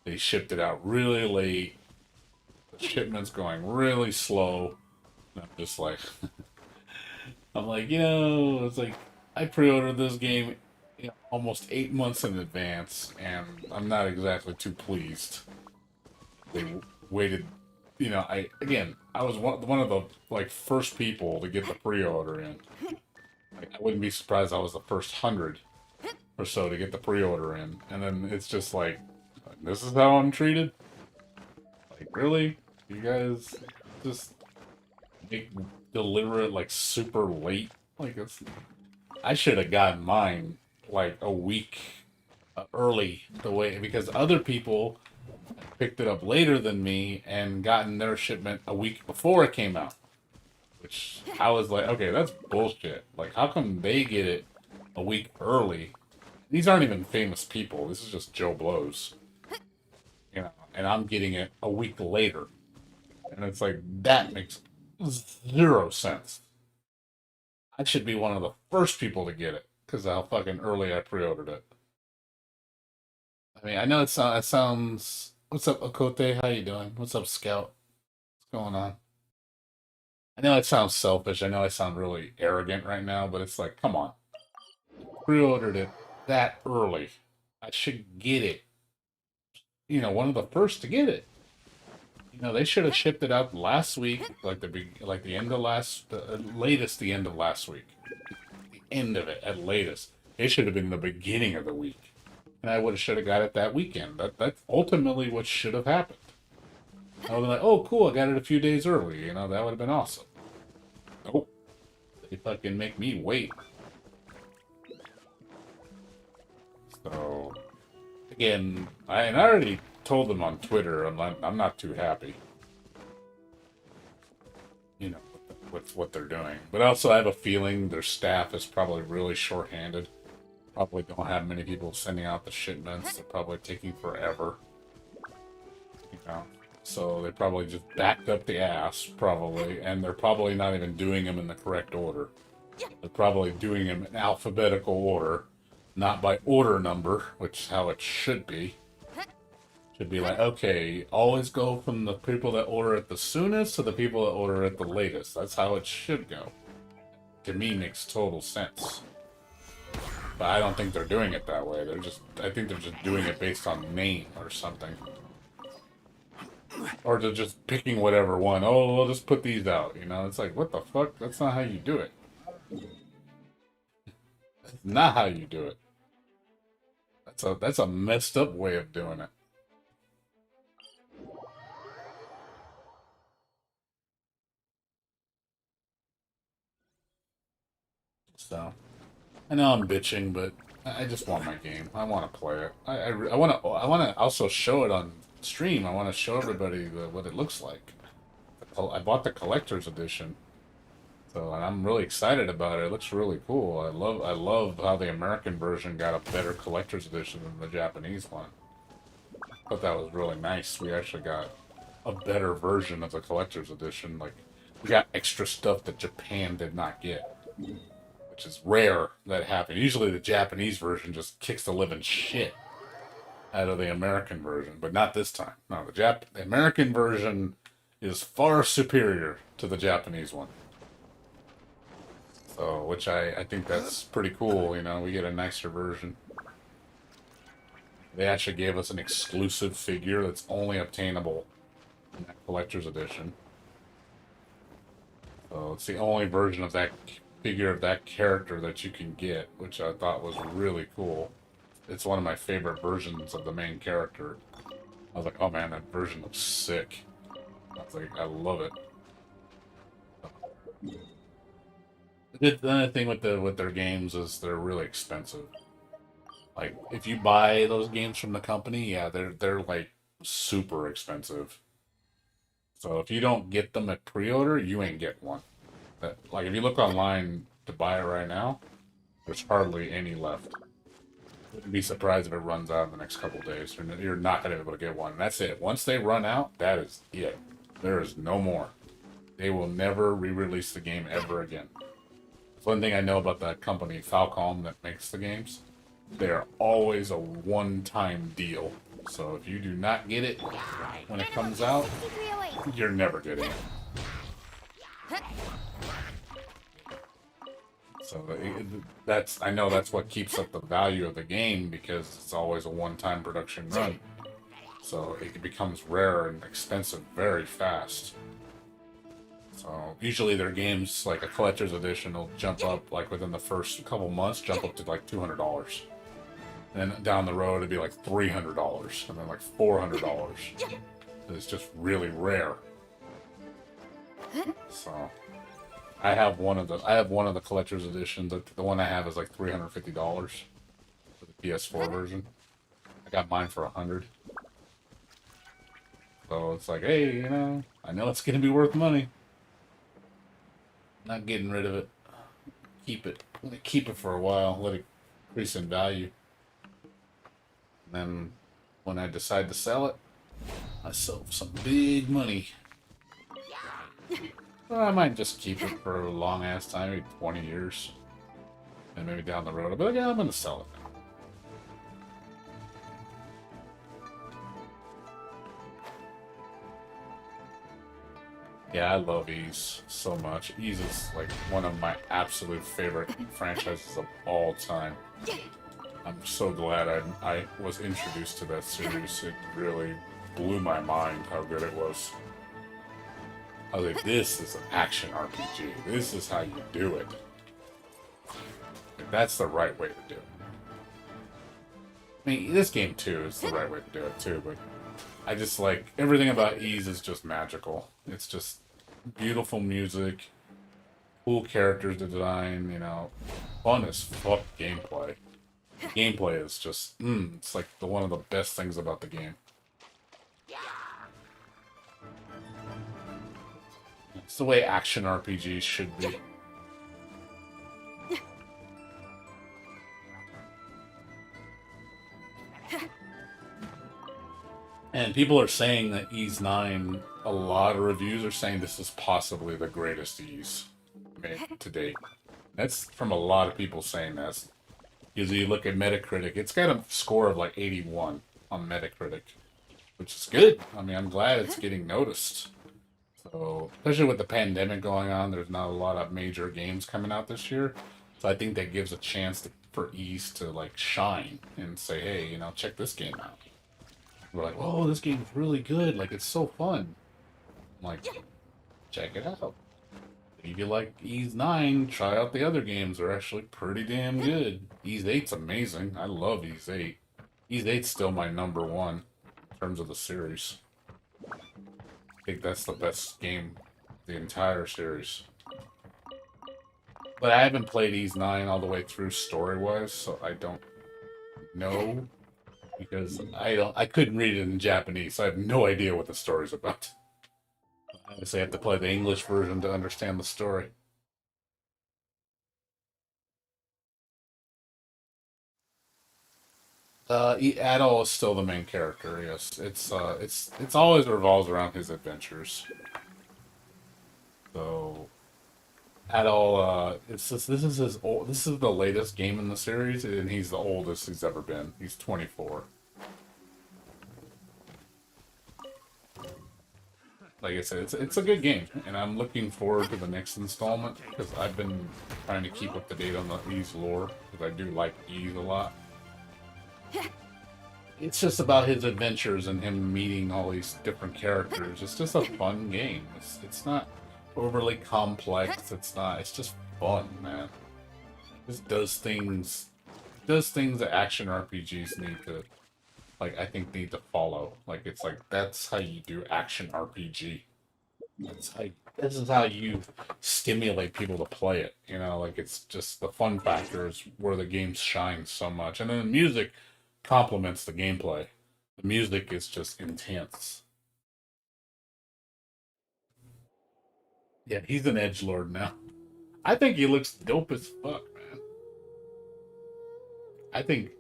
They shipped it out really late. The shipment's going really slow. I'm just like, I'm like, it's like I pre-ordered this game, almost 8 months in advance, and I'm not exactly too pleased. They waited, I was one of the like first people to get the pre-order in. Like, I wouldn't be surprised I was the first 100 or so to get the pre-order in, and then it's just like, this is how I'm treated. Like, really? You guys just make deliver it like super late? Like, I should have gotten mine like a week early the way because other people picked it up later than me and gotten their shipment a week before it came out. Which I was like, okay, that's bullshit. Like, how come they get it a week early? These aren't even famous people. This is just Joe Blows. And I'm getting it a week later. And it's like, that makes zero sense. I should be one of the first people to get it because of how fucking early I pre-ordered it. I mean, I know it sounds. What's up, Okote? How you doing? What's up, Scout? What's going on? I know it sounds selfish. I know I sound really arrogant right now, but it's like, come on. Pre-ordered it that early. I should get it. One of the first to get it. They should have shipped it out last week, like the end of the end of last week. The end of it at latest. It should have been the beginning of the week, and I should have got it that weekend. That's ultimately what should have happened. I would have been like, oh, cool, I got it a few days early. That would have been awesome. Nope. They fucking make me wait. So, again, I already told them on Twitter, I'm not too happy. With what they're doing. But also, I have a feeling their staff is probably really short-handed. Probably don't have many people sending out the shipments. They're probably taking forever. So they probably just backed up the ass, probably, and they're probably not even doing them in the correct order. They're probably doing them in alphabetical order, not by order number, which is how it should be. Should be like, okay, always go from the people that order it the soonest to the people that order it the latest. That's how it should go. To me, makes total sense. But I don't think they're doing it that way. I think they're just doing it based on name or something. Or they're just picking whatever one. Oh, we'll just put these out. It's like, what the fuck? That's not how you do it. That's not how you do it. That's a messed up way of doing it. So, I know I'm bitching, but I just want my game. I want to play it. I want to also show it on stream. I want to show everybody what it looks like. I bought the collector's edition, so and I'm really excited about it. It looks really cool. I love how the American version got a better collector's edition than the Japanese one. I thought that was really nice. We actually got a better version of the collector's edition. Like, we got extra stuff that Japan did not get. Which is rare that happens. Usually the Japanese version just kicks the living shit out of the American version, but not this time. No, the American version is far superior to the Japanese one. So, which I think that's pretty cool, we get a nicer version. They actually gave us an exclusive figure that's only obtainable in that collector's edition. So it's the only version of that figure of that character that you can get, which I thought was really cool. It's one of my favorite versions of the main character. I was like, oh man, that version looks sick. I was like, I love it. The other thing with their games is they're really expensive. Like, if you buy those games from the company, yeah, they're like super expensive. So if you don't get them at pre-order, you ain't get one. Like, if you look online to buy it right now, there's hardly any left. Wouldn't be surprised if it runs out in the next couple days. You're not going to be able to get one. That's it. Once they run out, that is it. There is no more. They will never re-release the game ever again. One thing I know about that company, Falcom, that makes the games, they're always a one-time deal. So if you do not get it when it comes out, you're never getting it. So that's, I know that's what keeps up the value of the game, because it's always a one-time production run. So it becomes rare and expensive very fast. So usually their games, like a collector's edition, will jump up like within the first couple months, jump up to like $200. And then down the road it'd be like $300, and then like $400. It's just really rare. So I have one of the collector's editions. The one I have is like $350 for the PS4 version. I got mine for $100. So it's like, hey, you know, I know it's gonna be worth money. Not getting rid of it. Keep it. I'm gonna keep it for a while. Let it increase in value. And then when I decide to sell it, I sell for some big money. Well, I might just keep it for a long ass time, maybe 20 years. And maybe down the road I'll be like, yeah, I'm gonna sell it now. Yeah, I love Ys so much. Ys is like one of my absolute favorite franchises of all time. I'm so glad I was introduced to that series. It really blew my mind how good it was. I was like, this is an action RPG. This is how you do it. Like, that's the right way to do it. I mean, this game too is the right way to do it too, but I just like, everything about Ys is just magical. It's just beautiful music, cool character design, you know, fun as fuck gameplay. Gameplay is just, it's like one of the best things about the game. It's the way action RPGs should be. And people are saying that Ys 9, a lot of reviews are saying this is possibly the greatest Ys made to date. That's from a lot of people saying that. Because you look at Metacritic, it's got a score of like 81 on Metacritic, which is good. I mean, I'm glad it's getting noticed. So, especially with the pandemic going on, there's not a lot of major games coming out this year. So I think that gives a chance for Ys to like shine and say, hey, you know, check this game out. We're like, oh, this game's really good. Like, it's so fun. I'm like, check it out. If you like Ys 9, try out the other games. They're actually pretty damn good. Ys 8's amazing. I love Ys 8. Ys 8's still my number one in terms of the series. I think that's the best game the entire series. But I haven't played Ys 9 all the way through story-wise, so I don't know. Because I couldn't read it in Japanese, so I have no idea what the story's about. Obviously, I have to play the English version to understand the story. Adol is still the main character. Yes, it's always revolves around his adventures. So, Adol, this is his old. This is the latest game in the series, and he's the oldest he's ever been. He's 24. Like I said, it's a good game, and I'm looking forward to the next installment, because I've been trying to keep up to date on the Ys lore, because I do like Ys a lot. It's just about his adventures and him meeting all these different characters. It's just a fun game. It's not overly complex. It's just fun, man. It just does things that action RPGs need to, like, I think need to follow. Like, it's like, that's how you do action RPG. This is how you stimulate people to play it. You know, like, it's just the fun factor is where the game shines so much. And then the music complements the gameplay. The music is just intense. Yeah, he's an edgelord now. I think he looks dope as fuck, man. I think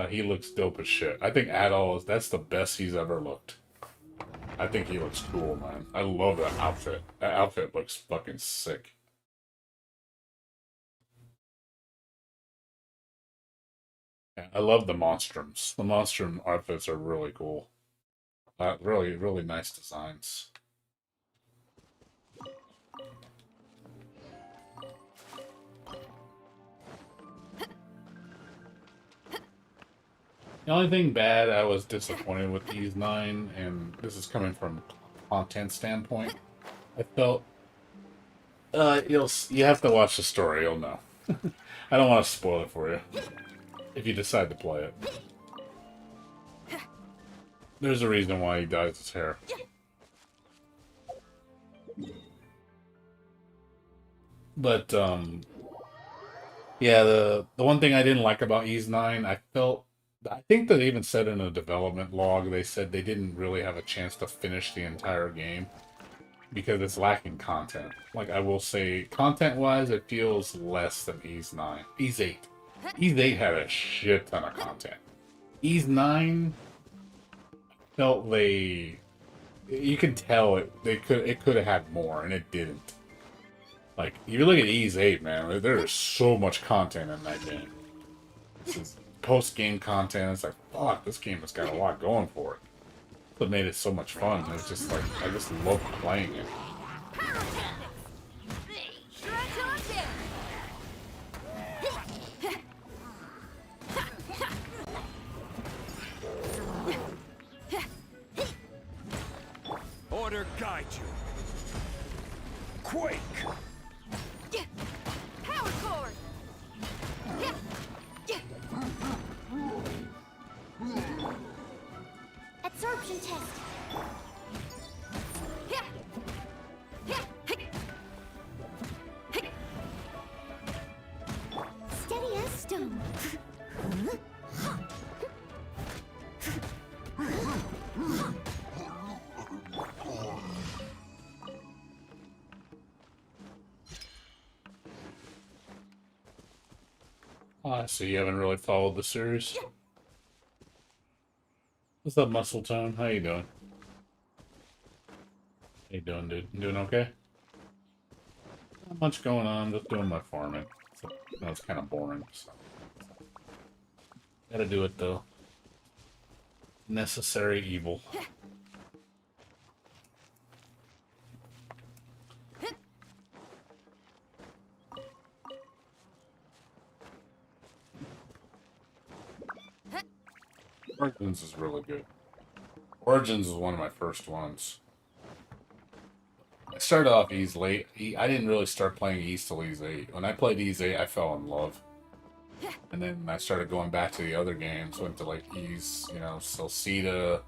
he looks dope as shit. I think that's the best he's ever looked. I think he looks cool, man. I love that outfit. That outfit looks fucking sick. Yeah, I love the monstrums. The monstrum outfits are really cool. Really, really nice designs. The only thing bad I was disappointed with Ys 9, and this is coming from content standpoint, I felt you have to watch the story, you'll know. I don't want to spoil it for you if you decide to play it. There's a reason why he dyes his hair. But yeah, the one thing I didn't like about Ys 9, I think they even said in a development log, they said they didn't really have a chance to finish the entire game because it's lacking content. Like, I will say, content-wise, it feels less than Ys 9. Ys 8. Ys 8 had a shit ton of content. Ys 9 felt you can tell it could have had more, and it didn't. Like, you look at Ys 8, man, there is so much content in that game. This is post-game content. It's like, fuck, this game has got a lot going for it. What made it so much fun. It's just like, I just love playing it. Order guide you. Quake! Power cord. Absorption test. Steady as stone. So you haven't really followed the series? What's up, Muscle Tone? How you doing? How you doing, dude? You doing okay? Not much going on, just doing my farming. So, it's kind of boring, so. Gotta do it, though. Necessary evil. Origins is really good. Origins is one of my first ones. I started off Ys late. I didn't really start playing Ys till Ys 8. When I played Ys 8, I fell in love. And then I started going back to the other games. Went to like Ys, Solcita,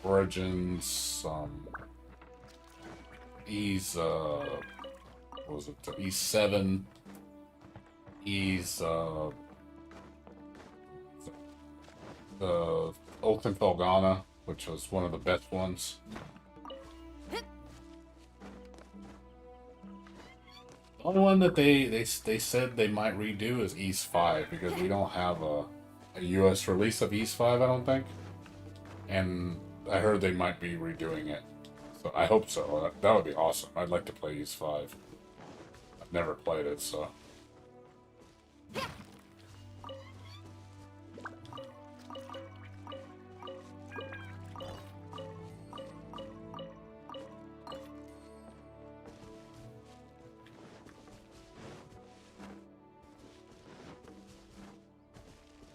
Origins, Ys, what was it? Ys 7, Ys, the Oath and Felghana, which was one of the best ones. The only one that they said they might redo is Ys 5 because we don't have a US release of Ys 5, I don't think. And I heard they might be redoing it. So I hope so. That would be awesome. I'd like to play Ys 5. I've never played it, so.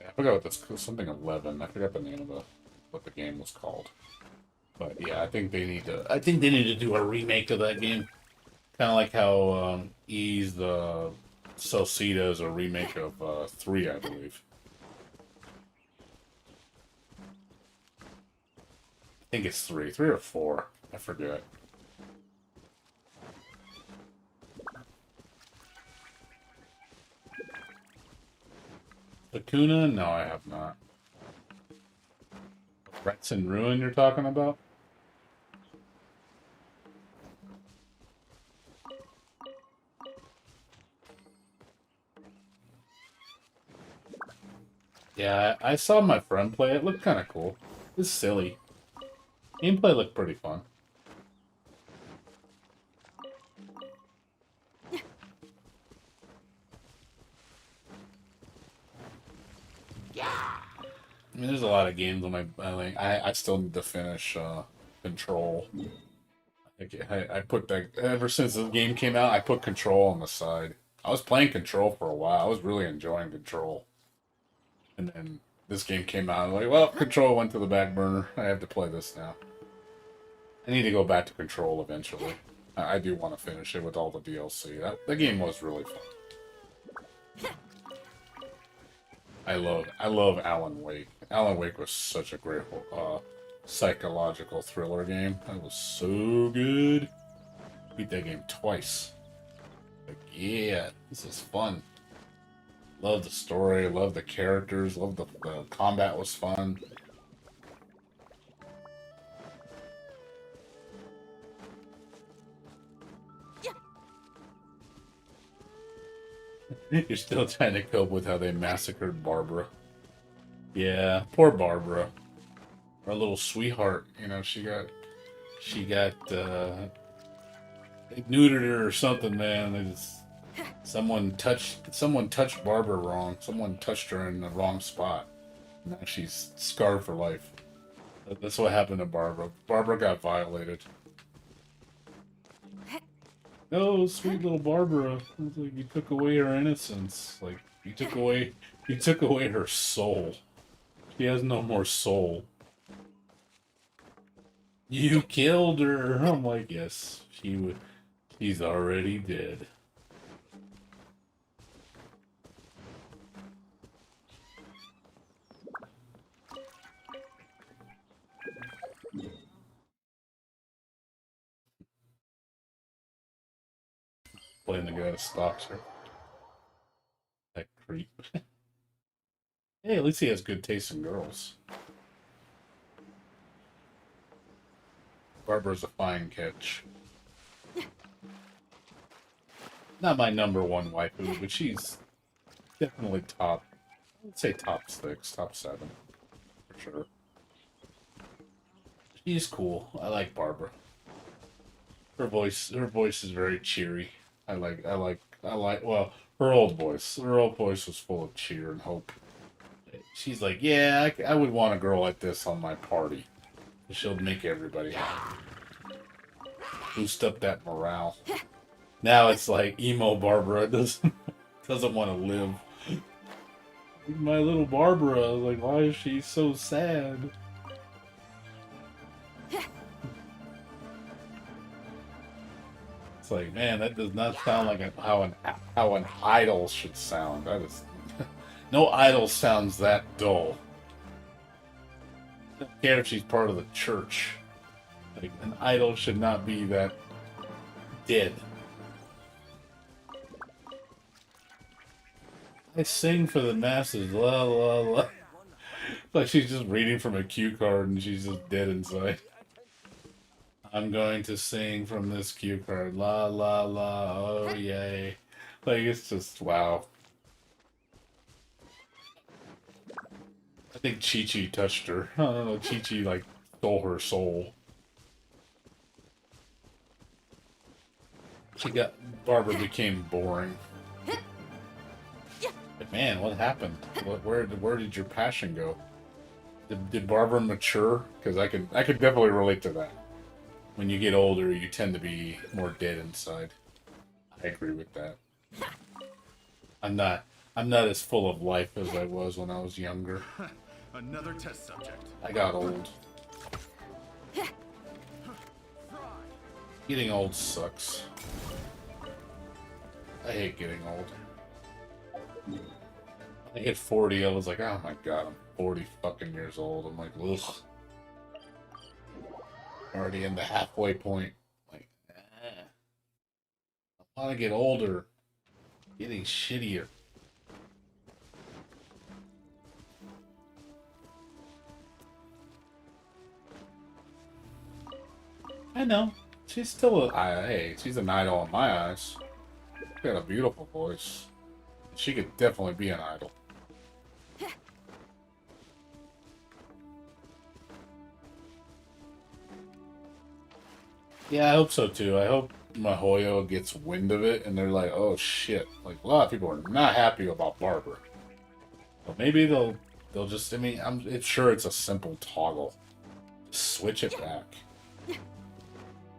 I forgot what this something 11. I forgot the name of what the game was called. But yeah, I think they need to do a remake of that game. Kind of like how Ys the Solcita is a remake of 3, I believe. I think it's 3 or 4. I forget. Lacuna? No, I have not. Rats in Ruin you're talking about? Yeah, I saw my friend play it. It looked kind of cool. It's silly. Gameplay looked pretty fun. I mean, there's a lot of games on I still need to finish Control. I put that ever since the game came out. I put Control on the side. I was playing Control for a while. I was really enjoying Control, and then this game came out. I'm like, well, Control went to the back burner. I have to play this now. I need to go back to Control eventually. I do want to finish it with all the DLC. The game was really fun. I love Alan Wake. Alan Wake was such a great psychological thriller game. That was so good. Beat that game twice. Like, yeah, this is fun. Love the story, love the characters, love the combat was fun. You're still trying to cope with how they massacred Barbara. Yeah, poor Barbara. Our little sweetheart, you know, she got they neutered her or something, man. They just someone touched Barbara wrong. Someone touched her in the wrong spot. Now she's scarred for life. That's what happened to Barbara. Barbara got violated. No, sweet little Barbara. It's like you took away her innocence. Like you took away her soul. She has no more soul. You killed her. I'm like, yes, she's already dead. Playing the guy that stalks her. That creep. Hey, at least he has good taste in girls. Barbara's a fine catch. Not my number one waifu, but she's definitely top. I'd say top 6, top 7, for sure. She's cool. I like Barbara. Her voice is very cheery. Well, her old voice. Her old voice was full of cheer and hope. She's like, yeah, I would want a girl like this on my party. She'll make everybody happy. Boost up that morale. Now it's like emo Barbara doesn't want to live. My little Barbara, like, why is she so sad? It's like, man, that does not sound like how an idol should sound. That is, no idol sounds that dull. I don't care if she's part of the church. Like, an idol should not be that dead. I sing for the masses, la la la. Like she's just reading from a cue card and she's just dead inside. I'm going to sing from this cue card, la la la, oh yay. Like it's just, wow. I think Chi-Chi touched her. I don't know, Chi-Chi like stole her soul. Barbara became boring. But man, what happened? Where did your passion go? Did Barbara mature? Because I could definitely relate to that. When you get older, you tend to be more dead inside. I agree with that. I'm not as full of life as I was when I was younger. Another test subject. I got old. Getting old sucks. I hate getting old. When I hit 40, I was like, oh my god, I'm 40 fucking years old. I'm like, ugh. Already in the halfway point. Like, I want to get older. Getting shittier. I know. She's still hey, she's an idol in my eyes. She got a beautiful voice. She could definitely be an idol. Yeah, I hope so too. I hope MiHoYo gets wind of it and they're like, oh shit. Like, a lot of people are not happy about Barbara. But maybe they'll just, I mean, it's sure it's a simple toggle. Just switch it back.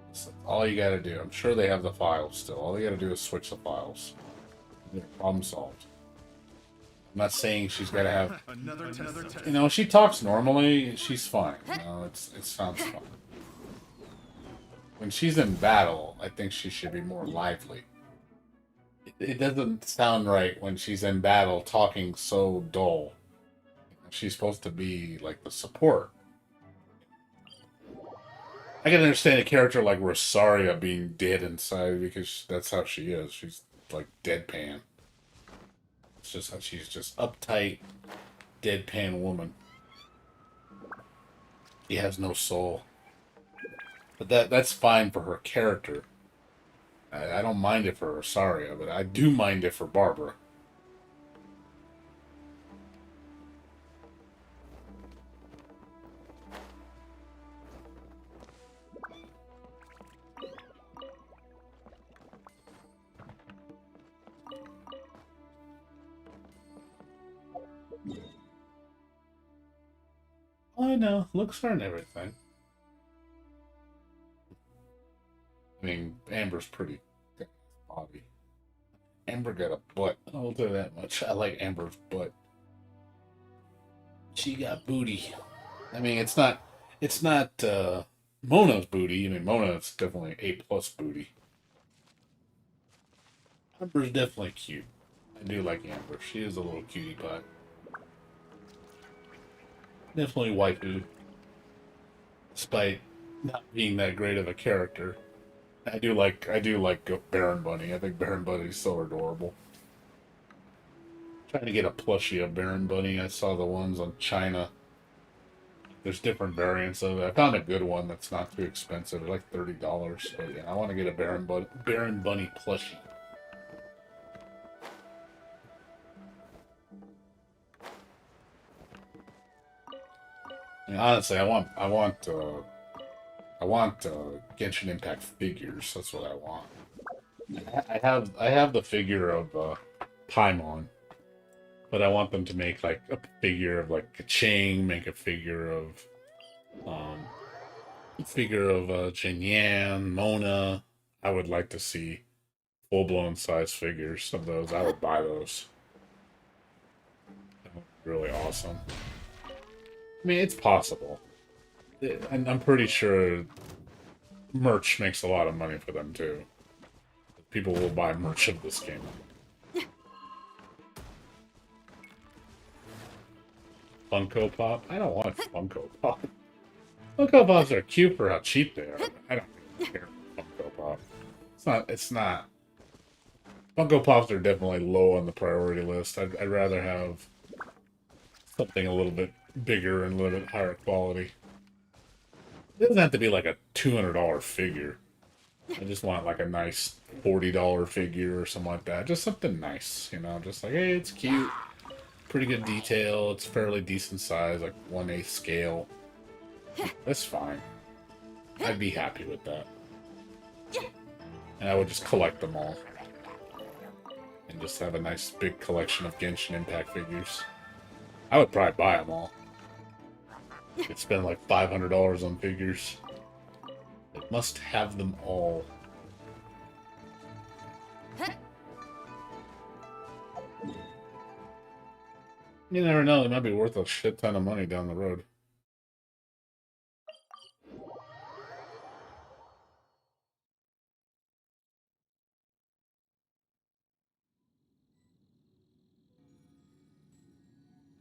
That's all you gotta do. I'm sure they have the files still. All you gotta do is switch the files. Problem solved. I'm not saying she's got to have. Another test. You know, she talks normally. She's fine. You know, it sounds fun. When she's in battle, I think she should be more lively. It doesn't sound right when she's in battle talking so dull. She's supposed to be like the support. I can understand a character like Rosaria being dead inside because that's how she is. She's like deadpan. It's just how she's just uptight, deadpan woman. She has no soul. But that's fine for her character. I don't mind it for Rosaria, but I do mind it for Barbara. I know, looks aren't everything. I mean, Amber's pretty body. Amber got a butt. I'll tell you that much. I like Amber's butt. She got booty. I mean, it's not Mona's booty. I mean, Mona's definitely A+ booty. Amber's definitely cute. I do like Amber. She is a little cutie pie. Definitely waifu, despite not being that great of a character. I do like Baron Bunny. I think Baron Bunny's so adorable. Trying to get a plushie of Baron Bunny. I saw the ones on China. There's different variants of it. I found a good one that's not too expensive. They're like $30. But yeah, I want to get a Baron Bunny plushie. I mean, honestly, I want Genshin Impact figures. That's what I want. I have the figure of Paimon, but I want them to make like a figure of like Kaching, make um a figure of Jinyan, Mona. I would like to see full blown size figures of those. I would buy those. That would be really awesome. I mean, it's possible. I'm pretty sure merch makes a lot of money for them too. People will buy merch of this game. Funko Pop? I don't want Funko Pop. Funko Pops are cute for how cheap they are. But I don't really care for Funko Pop. It's not. Funko Pops are definitely low on the priority list. I'd rather have something a little bit bigger and a little bit higher quality. It doesn't have to be like a $200 figure. I just want like a nice $40 figure or something like that. Just something nice, you know? Just like, hey, it's cute. Pretty good detail. It's fairly decent size, like 1/8 scale. That's fine. I'd be happy with that. And I would just collect them all. And just have a nice big collection of Genshin Impact figures. I would probably buy them all. Could spend like $500 on figures. I must have them all. You never know, they might be worth a shit ton of money down the road.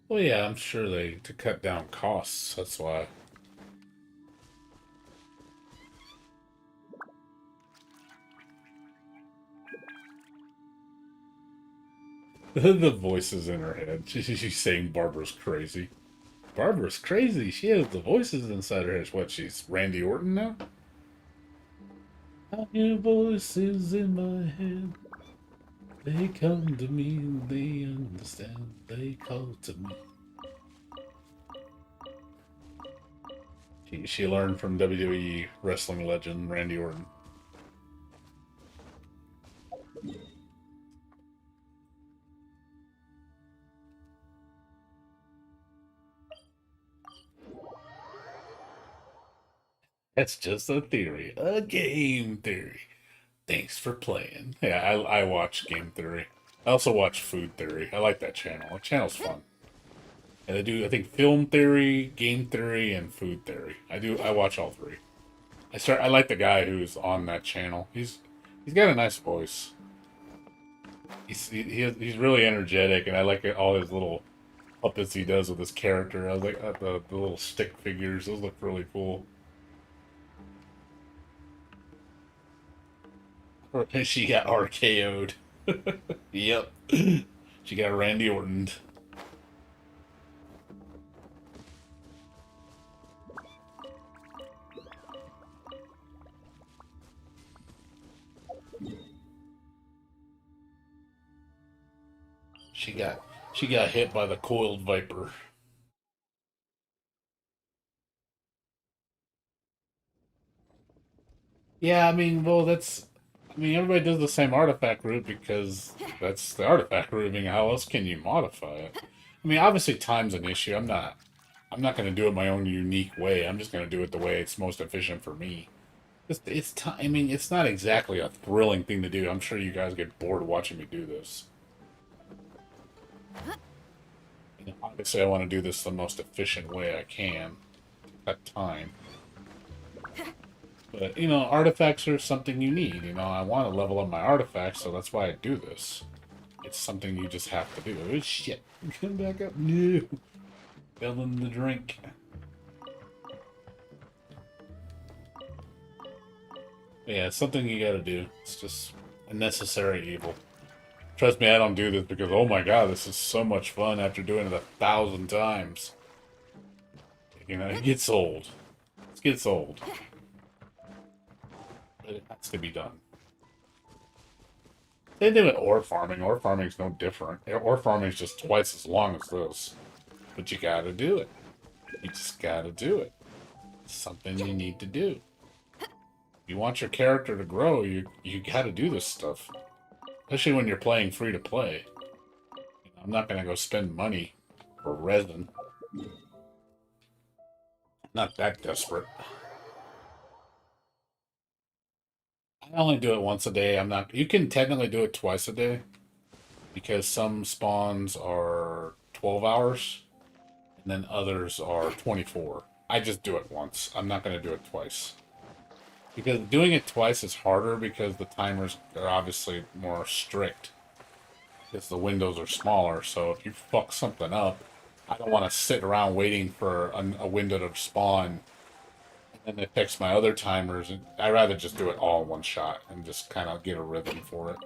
Well, yeah, I'm sure to cut down costs, that's why. The voices in her head. She's saying Barbara's crazy. Barbara's crazy. She has the voices inside her head. What, she's Randy Orton now? I hear voices in my head. They come to me and they understand. They call to me. She learned from WWE wrestling legend Randy Orton. That's just a theory. A game theory. Thanks for playing. Yeah, I watch Game Theory. I also watch Food Theory. I like that channel. That channel's fun. And they do, I think, film theory, game theory, and food theory. I watch all three. I like the guy who's on that channel. He's got a nice voice. He's really energetic, and I like all his little puppets he does with his character. I was like, the little stick figures. Those look really cool. She got RKO'd. Yep. She got Randy Orton. She got hit by the coiled viper. Yeah, I mean, well, I mean, everybody does the same artifact route because that's the artifact route. I mean, how else can you modify it? I mean, obviously, time's an issue. I'm not going to do it my own unique way. I'm just going to do it the way it's most efficient for me. It's time. I mean, it's not exactly a thrilling thing to do. I'm sure you guys get bored watching me do this. You know, obviously, I want to do this the most efficient way I can. Cut time. But, you know, artifacts are something you need. You know, I want to level up my artifacts, so that's why I do this. It's something you just have to do. Oh, shit. Come back up. No. Filling the drink. Yeah, it's something you gotta do. It's just a necessary evil. Trust me, I don't do this because, oh my god, this is so much fun after doing it 1,000 times. You know, it gets old. It gets old. But it has to be done. Same thing with ore farming. Ore farming is no different. Ore farming is just twice as long as this. But you gotta do it. You just gotta do it. It's something you need to do. If you want your character to grow, you gotta do this stuff. Especially when you're playing free to play. I'm not gonna go spend money for resin. Not that desperate. I only do it once a day. I'm not. You can technically do it twice a day because some spawns are 12 hours and then others are 24. I just do it once. I'm not going to do it twice. Because doing it twice is harder because the timers are obviously more strict. Because the windows are smaller, so if you fuck something up, I don't want to sit around waiting for a window to spawn and it affects my other timers. I'd rather just do it all in one shot and just kind of get a rhythm for it.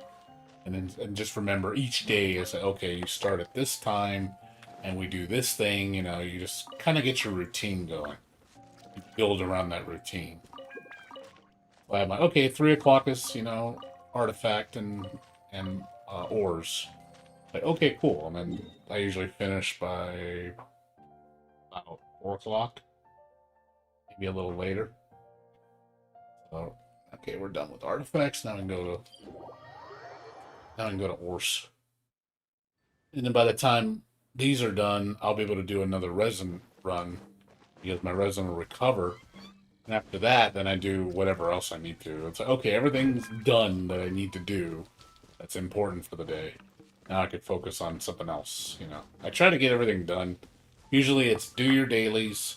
And just remember each day is okay, you start at this time and we do this thing, you know, you just kind of get your routine going. You build around that routine. So I'm like, okay, 3 o'clock is, you know, artifact and ores. Like, okay, cool. And then I usually finish by about 4 o'clock. Maybe a little later. So, okay, we're done with artifacts. Now I can go to ores. And then by the time these are done, I'll be able to do another resin run because my resin will recover. And after that, then I do whatever else I need to. It's like, okay, everything's done that I need to do that's important for the day. Now I could focus on something else, you know. I try to get everything done. Usually it's do your dailies.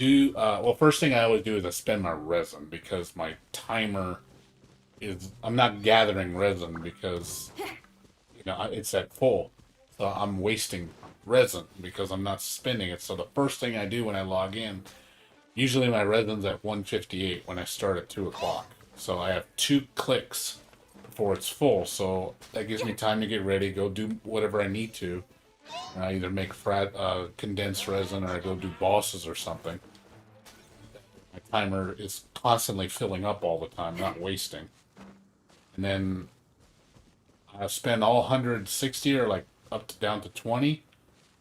Well, first thing I always do is I spend my resin because my timer is, I'm not gathering resin because, you know, it's at full. So I'm wasting resin because I'm not spending it. So the first thing I do when I log in, usually my resin's at 158 when I start at 2 o'clock. So I have 2 clicks before it's full. So that gives me time to get ready, go do whatever I need to. And I either make condensed resin or I go do bosses or something. My timer is constantly filling up all the time, not wasting. And then I spend all 160 or like up to down to 20.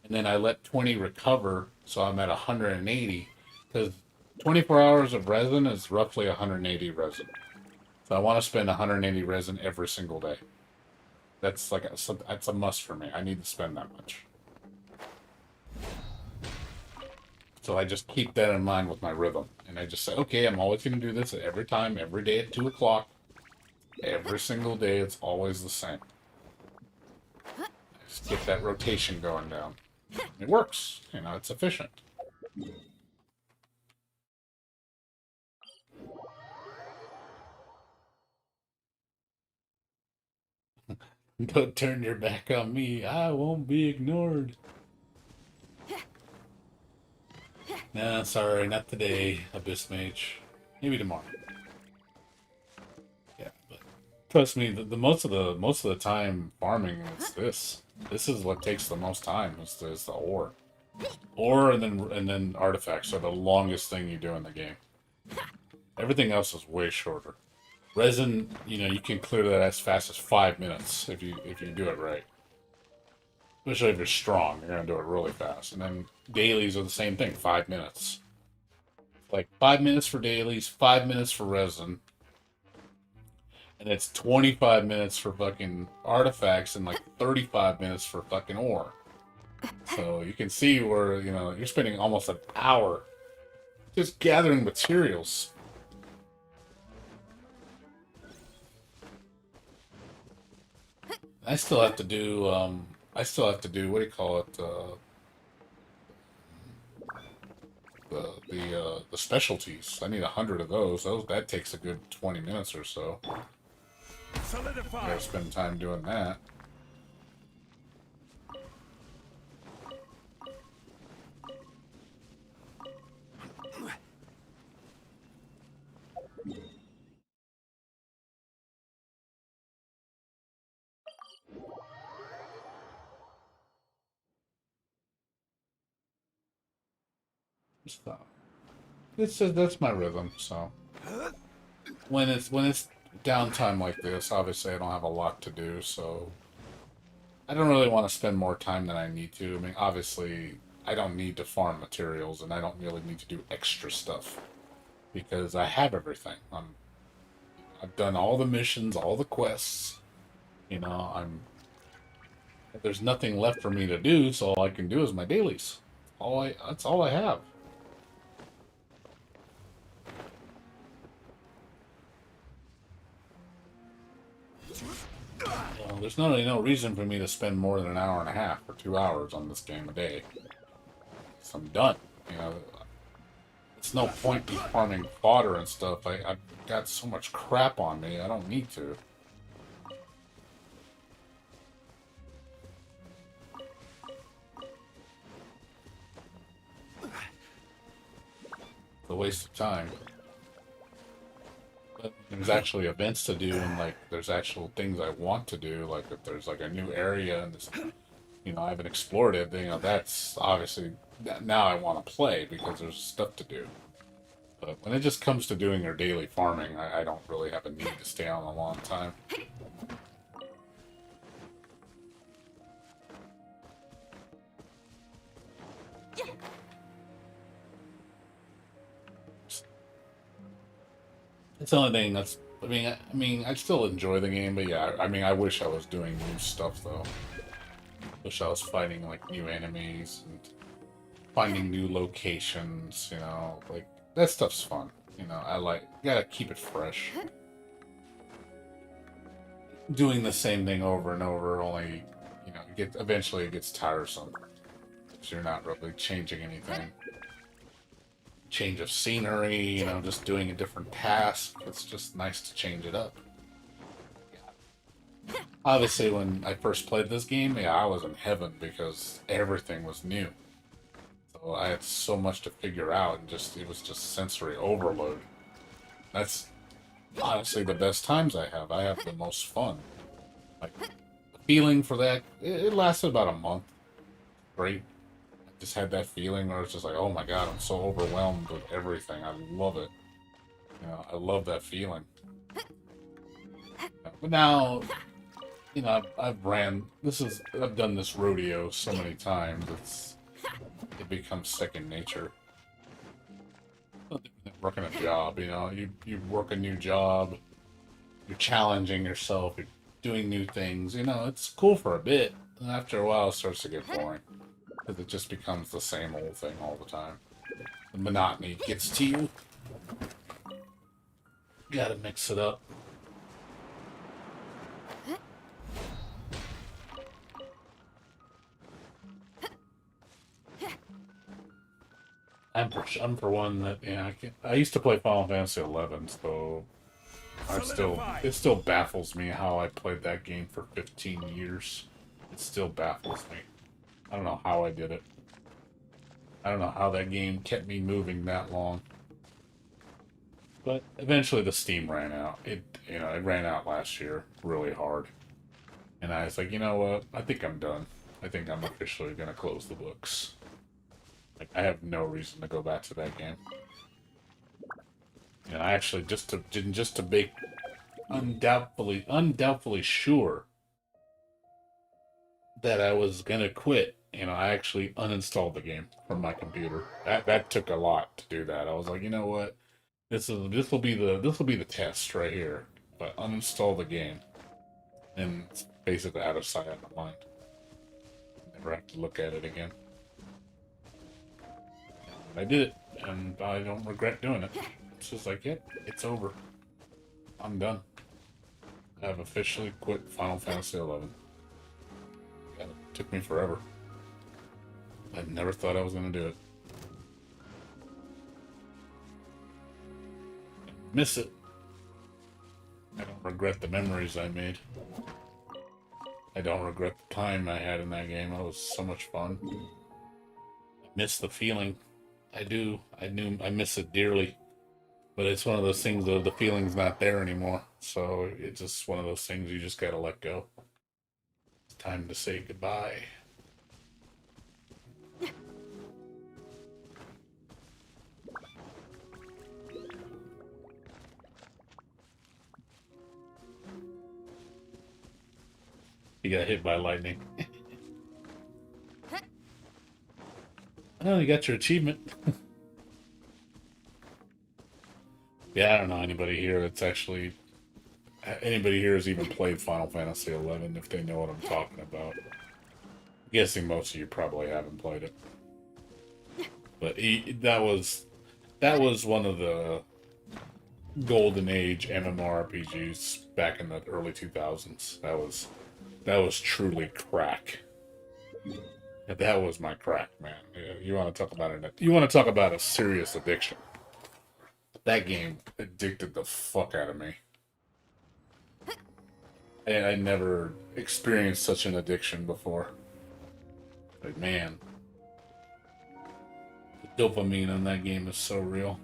And then I let 20 recover, so I'm at 180. Because 24 hours of resin is roughly 180 resin. So I want to spend 180 resin every single day. That's like that's a must for me. I need to spend that much. So I just keep that in mind with my rhythm. And I just say, okay, I'm always going to do this every time, every day at 2 o'clock. Every single day, it's always the same. Just get that rotation going down. It works. You know, it's efficient. Don't turn your back on me. I won't be ignored. Nah, sorry, not today, Abyss Mage. Maybe tomorrow. Yeah, but trust me, the most of the time farming is this. This is what takes the most time. Is the ore, and then artifacts are the longest thing you do in the game. Everything else is way shorter. Resin, you know, you can clear that as fast as 5 minutes if you do it right. Especially if you're strong, you're gonna do it really fast. And then dailies are the same thing, 5 minutes. Like 5 minutes for dailies, 5 minutes for resin, and it's 25 minutes for fucking artifacts and like 35 minutes for fucking ore. So you can see where, you know, you're spending almost an hour just gathering materials. I still have to do, what do you call it, the specialties. I need 100 of those. That takes a good 20 minutes or so. Solidify. Gotta spend time doing that. So, it's just, that's my rhythm. So when it's downtime like this, obviously I don't have a lot to do, so I don't really want to spend more time than I need to. I mean, obviously I don't need to farm materials, and I don't really need to do extra stuff because I have everything. I've done all the missions, all the quests. You know, there's nothing left for me to do, so all I can do is my dailies. That's all I have. There's not really no reason for me to spend more than an hour and a half or 2 hours on this game a day. So I'm done. You know, it's no point in farming fodder and stuff. I've got so much crap on me. I don't need to. It's a waste of time. But there's actually events to do, and like there's actual things I want to do. Like if there's like a new area and this, you know, I haven't explored it. You know, that's obviously now I want to play because there's stuff to do. But when it just comes to doing your daily farming, I don't really have a need to stay on a long time. It's the only thing that's. I mean, I still enjoy the game, but yeah, I mean, I wish I was doing new stuff though. Wish I was fighting like new enemies and finding new locations. You know, like that stuff's fun. You know, gotta keep it fresh. Doing the same thing over and over, only you know, eventually it gets tiresome. Because you're not really changing anything. Change of scenery, you know, just doing a different task. It's just nice to change it up. Obviously, when I first played this game, yeah, I was in heaven because everything was new. So I had so much to figure out, and it was just sensory overload. That's honestly the best times I have. I have the most fun. Like the feeling for that, it lasted about a month. Great. Just had that feeling where it's just like, oh my god, I'm so overwhelmed with everything. I love it. You know, I love that feeling. But now, you know, I've done this rodeo so many times. It becomes second nature. Working a job, you know, you work a new job. You're challenging yourself. You're doing new things. You know, it's cool for a bit, and after a while, it starts to get boring. Because it just becomes the same old thing all the time. The monotony gets to you. Gotta mix it up. I'm for one that I used to play Final Fantasy 11, so Solidify. it still baffles me how I played that game for 15 years. It still baffles me. I don't know how I did it. I don't know how that game kept me moving that long. But eventually the steam ran out. It ran out last year really hard. And I was like, you know what? I think I'm done. I think I'm officially gonna close the books. Like, I have no reason to go back to that game. And I actually just to be undoubtedly sure that I was gonna quit. I actually uninstalled the game from my computer. That took a lot to do that. I was like, you know what? This will be the test right here. But uninstall the game, and it's basically out of sight, out of mind. Never have to look at it again. And I did it, and I don't regret doing it. It's just like, yep, it's over. I'm done. I've officially quit Final Fantasy 11. Yeah, it took me forever. I never thought I was gonna do it. Miss it. I don't regret the memories I made. I don't regret the time I had in that game. It was so much fun. I miss the feeling. I do. I miss it dearly. But it's one of those things that the feeling's not there anymore. So it's just one of those things you just gotta let go. It's time to say goodbye. You got hit by lightning. Oh, you got your achievement. Yeah, I don't know anybody here that's actually... Anybody here has even played Final Fantasy 11, if they know what I'm talking about. I'm guessing most of you probably haven't played it. But that was one of the golden age MMORPGs back in the early 2000s. That was truly crack. That was my crack, man. You want to talk about it? You want to talk about a serious addiction? That game addicted the fuck out of me. And I never experienced such an addiction before. But man, the dopamine on that game is so real.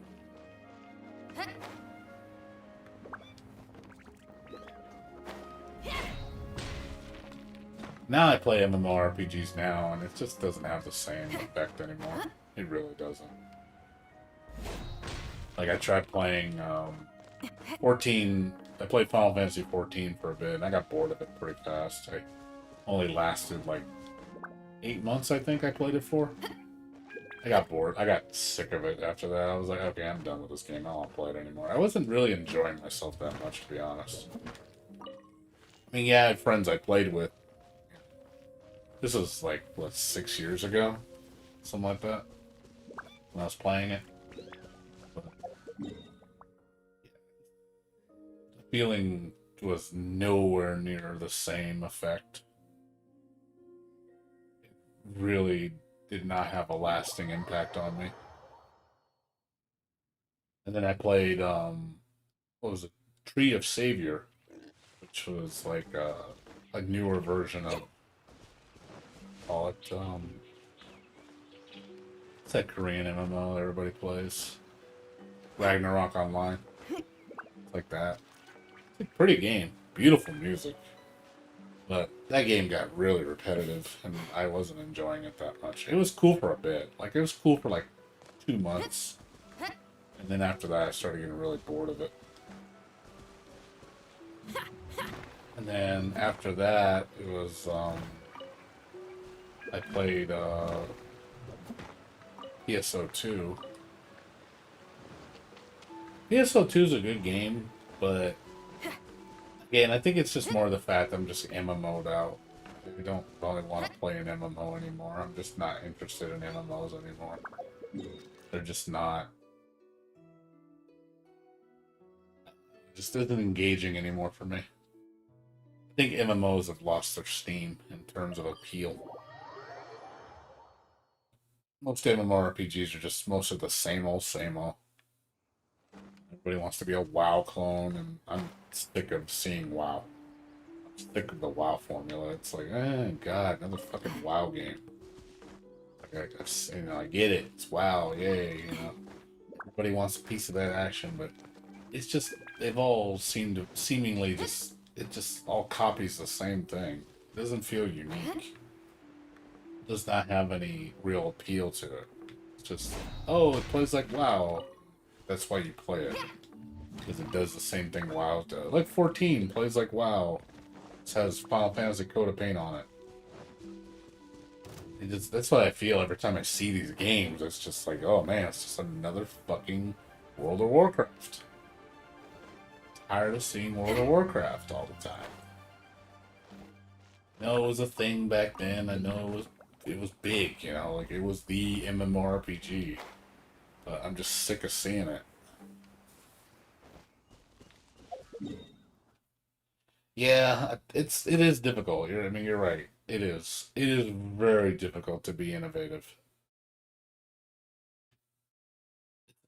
Now I play MMORPGs now, and it just doesn't have the same effect anymore. It really doesn't. Like, I tried playing 14. I played Final Fantasy 14 for a bit, and I got bored of it pretty fast. I only lasted like 8 months, I think I played it for. I got bored. I got sick of it after that. I was like, okay, I'm done with this game. I don't want to play it anymore. I wasn't really enjoying myself that much, to be honest. I mean, yeah, I had friends I played with. This was like, what, 6 years ago? Something like that. When I was playing it. But the feeling was nowhere near the same effect. It really did not have a lasting impact on me. And then I played, what was it? Tree of Savior, which was like a newer version of, call it, it's that Korean MMO everybody plays. Ragnarok Online. It's like that. It's a pretty game. Beautiful music. But that game got really repetitive, and I wasn't enjoying it that much. It was cool for a bit. Like, it was cool for like 2 months. And then after that, I started getting really bored of it. And then after that, it was, I played, PSO2. PSO2 is a good game, but again, I think it's just more the fact I'm just MMO'd out. I don't really want to play an MMO anymore. I'm just not interested in MMOs anymore. They're just not. It just isn't engaging anymore for me. I think MMOs have lost their steam in terms of appeal. Most MMORPGs are just most of the same old, same old. Everybody wants to be a WoW clone, and I'm sick of seeing WoW. I'm sick of the WoW formula. It's like, God, another fucking WoW game. Like, I get it. It's WoW, yay, Everybody wants a piece of that action, but it's just they've all seemed to seemingly just it just all copies the same thing. It doesn't feel unique. It does not have any real appeal to it. It's just, oh, it plays like WoW. That's why you play it. Because it does the same thing WoW does. Like 14 plays like WoW. It has Final Fantasy Coat of Paint on it. That's what I feel every time I see these games. It's just like, oh man, it's just another fucking World of Warcraft. Tired of seeing World of Warcraft all the time. No, it was a thing back then. I know it was big, like it was the MMORPG. But I'm just sick of seeing it. Yeah, it is difficult. I mean, you're right. It is. It is very difficult to be innovative.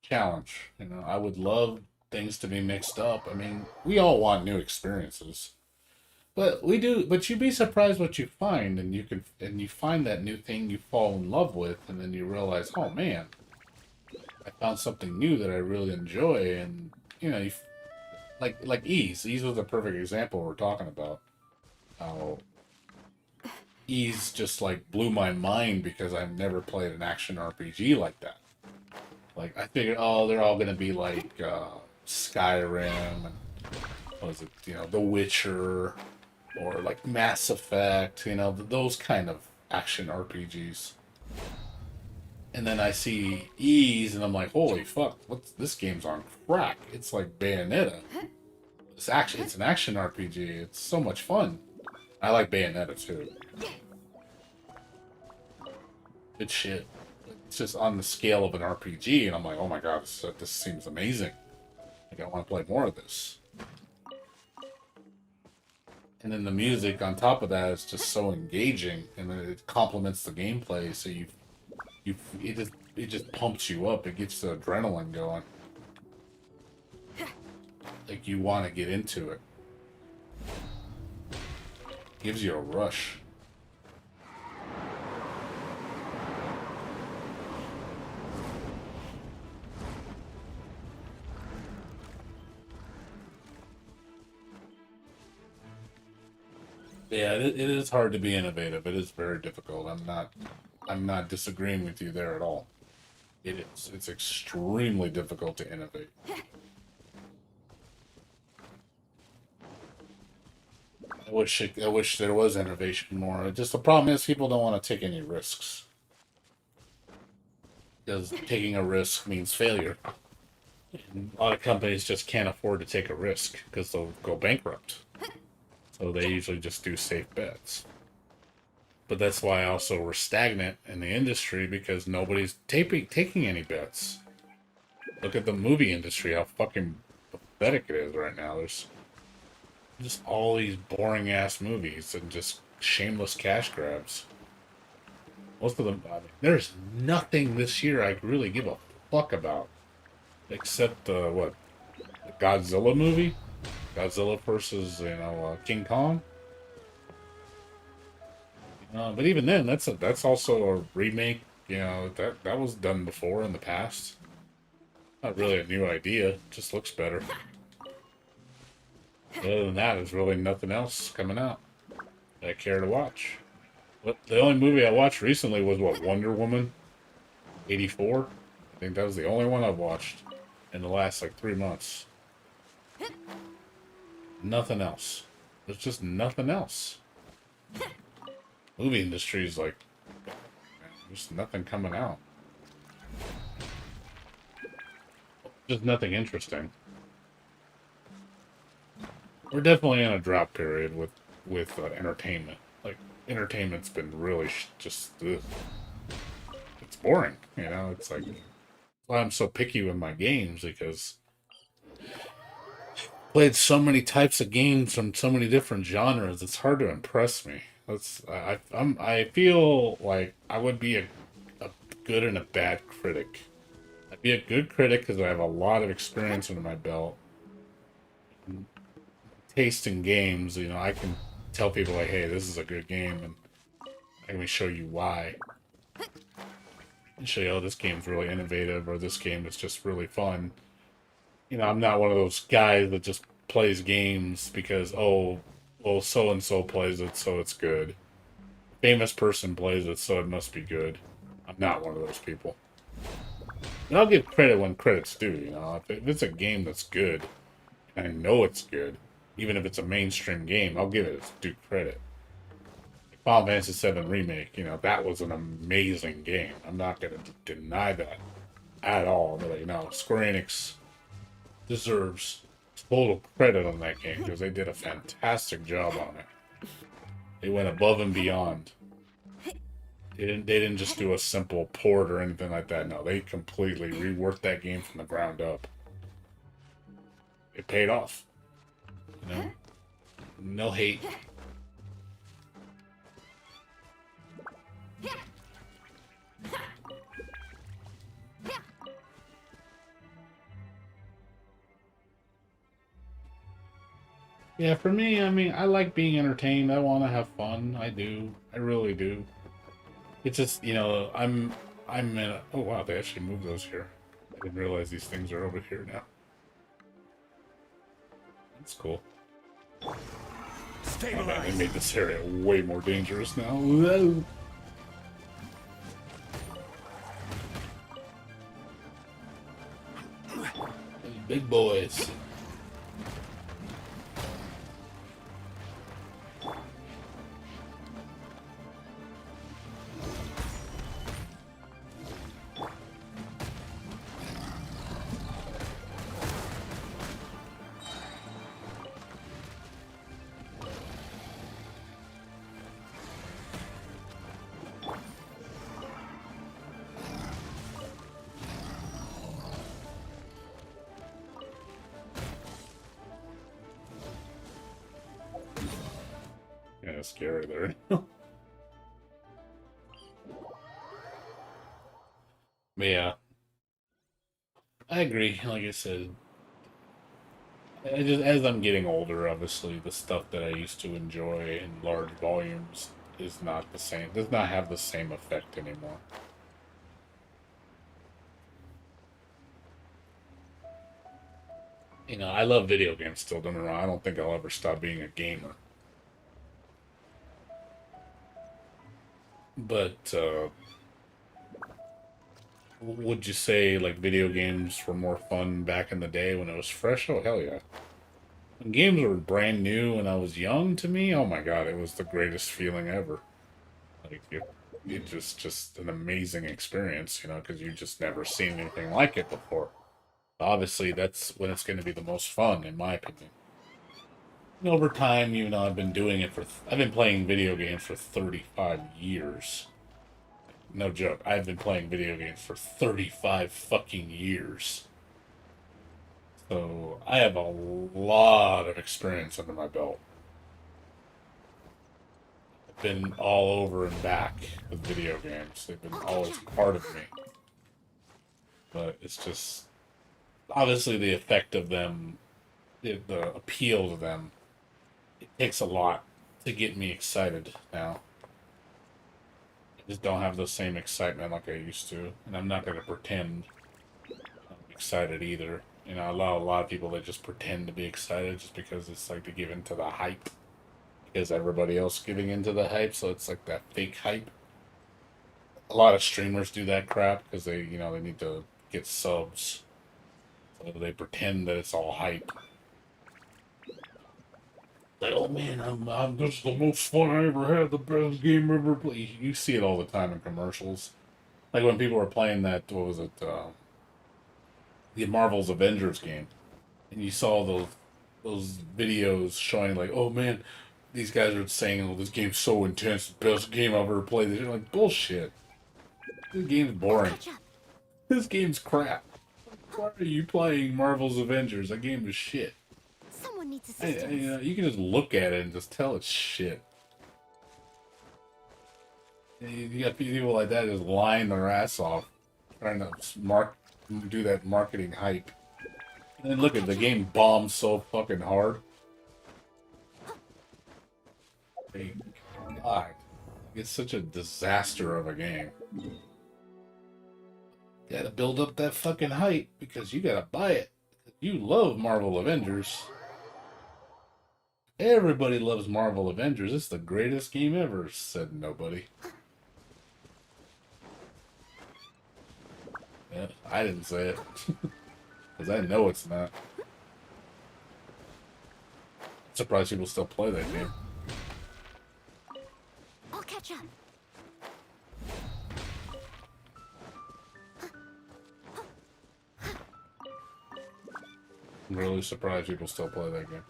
Challenge. I would love things to be mixed up. I mean, we all want new experiences. But we do, but you'd be surprised what you find, and you find that new thing you fall in love with, and then you realize, oh man, I found something new that I really enjoy, and like Ease. Ease was a perfect example we're talking about. How Ease just like blew my mind because I've never played an action RPG like that. Like I figured, oh, they're all gonna be like Skyrim and what was it, The Witcher or like Mass Effect, those kind of action RPGs. And then I see Ease and I'm like, holy fuck, this game's on crack. It's like Bayonetta. It's an action RPG. It's so much fun. I like Bayonetta too. Good shit. It's just on the scale of an RPG, and I'm like, oh my god, this seems amazing. Like, I want to play more of this. And then the music on top of that is just so engaging, and then it complements the gameplay, so it just pumps you up. It gets the adrenaline going. Like you want to get into it. Gives you a rush. Yeah, it is hard to be innovative. It is very difficult. I'm not disagreeing with you there at all. It is. It's extremely difficult to innovate. I wish there was innovation more. Just the problem is people don't want to take any risks. Because taking a risk means failure. And a lot of companies just can't afford to take a risk because they'll go bankrupt. So they usually just do safe bets. But that's why also we're stagnant in the industry because nobody's taking any bets. Look at the movie industry, how fucking pathetic it is right now. There's just all these boring ass movies and just shameless cash grabs. Most of them, I mean, there's nothing this year I really give a fuck about. Except, the Godzilla movie? Godzilla versus, King Kong? But even then, that's also a remake. That was done before in the past. Not really a new idea. Just looks better. Other than that, there's really nothing else coming out that I care to watch. But the only movie I watched recently was Wonder Woman 84. I think that was the only one I've watched in the last 3 months. Nothing else. There's just nothing else. Movie industry is there's nothing coming out. Just nothing interesting. We're definitely in a drop period with entertainment. Entertainment's been really just ugh. It's boring. It's like why I'm so picky with my games because played so many types of games from so many different genres. It's hard to impress me. I feel like I would be a good and a bad critic. I'd be a good critic because I have a lot of experience under my belt. Taste in games, you know, I can tell people like, hey, this is a good game, and I can show you why. And show you, oh, this game's really innovative, or this game is just really fun. You know, I'm not one of those guys that just plays games because, oh, well, so-and-so plays it, so it's good. Famous person plays it, so it must be good. I'm not one of those people. And I'll give credit when credit's due, you know. If it's a game that's good, and I know it's good, even if it's a mainstream game, I'll give it its due credit. Final Fantasy VII Remake, you know, that was an amazing game. I'm not going to deny that at all. But, you know, Square Enix deserves total credit on that game because they did a fantastic job on it. They went above and beyond. They didn't just do a simple port or anything like that. No, they completely reworked that game from the ground up. It paid off. You know? No hate. Yeah, for me, I mean, I like being entertained. I want to have fun. I do. I really do. It's just, you know, I'm in a... Oh, wow, they actually moved those here. I didn't realize these things are over here now. That's cool. Oh, man, they made this area way more dangerous now. Whoa. Big boys. Kind of scary there. But yeah, I agree. Like I said, I just as I'm getting older, obviously the stuff that I used to enjoy in large volumes is not the same. Does not have the same effect anymore. You know, I love video games still. Don't get me wrong. I don't think I'll ever stop being a gamer. But would you say like video games were more fun back in the day when it was fresh? Oh hell yeah! When games were brand new when I was young, to me, oh my god, it was the greatest feeling ever. Like it just an amazing experience, you know, because you just never seen anything like it before. Obviously, that's when it's going to be the most fun, in my opinion. And over time, you know, I've been doing it for. I've been playing video games for 35 years. No joke. I've been playing video games for 35 fucking years. So I have a lot of experience under my belt. I've been all over and back with video games. They've been always part of me. But it's just obviously the effect of them, the appeal to them. It takes a lot to get me excited now. I just don't have the same excitement like I used to, and I'm not going to pretend I'm excited either. You know, I allow a lot of people that just pretend to be excited just because it's like to give into the hype. Because everybody else giving into the hype, so it's like that fake hype. A lot of streamers do that crap because they, you know, they need to get subs. So they pretend that it's all hype. Like, oh man, this is the most fun I ever had, the best game ever played. You see it all the time in commercials. Like when people were playing that, what was it, the Marvel's Avengers game, and you saw those videos showing like, oh man, these guys are saying, oh, this game's so intense, the best game I've ever played. They're like, bullshit. This game's boring. This game's crap. Why are you playing Marvel's Avengers? That game is shit. Someone needs assistance. You know, you can just look at it and just tell it's shit. You got people like that just lying their ass off, trying to do that marketing hype. And then look at the game bombs so fucking hard. Like, God, it's such a disaster of a game. You gotta build up that fucking hype because you gotta buy it. You love Marvel Avengers. Everybody loves Marvel Avengers. It's the greatest game ever, said nobody. Yeah, I didn't say it. Because I know it's not. I'm surprised people still play that game. I'll catch up. I'm really surprised people still play that game.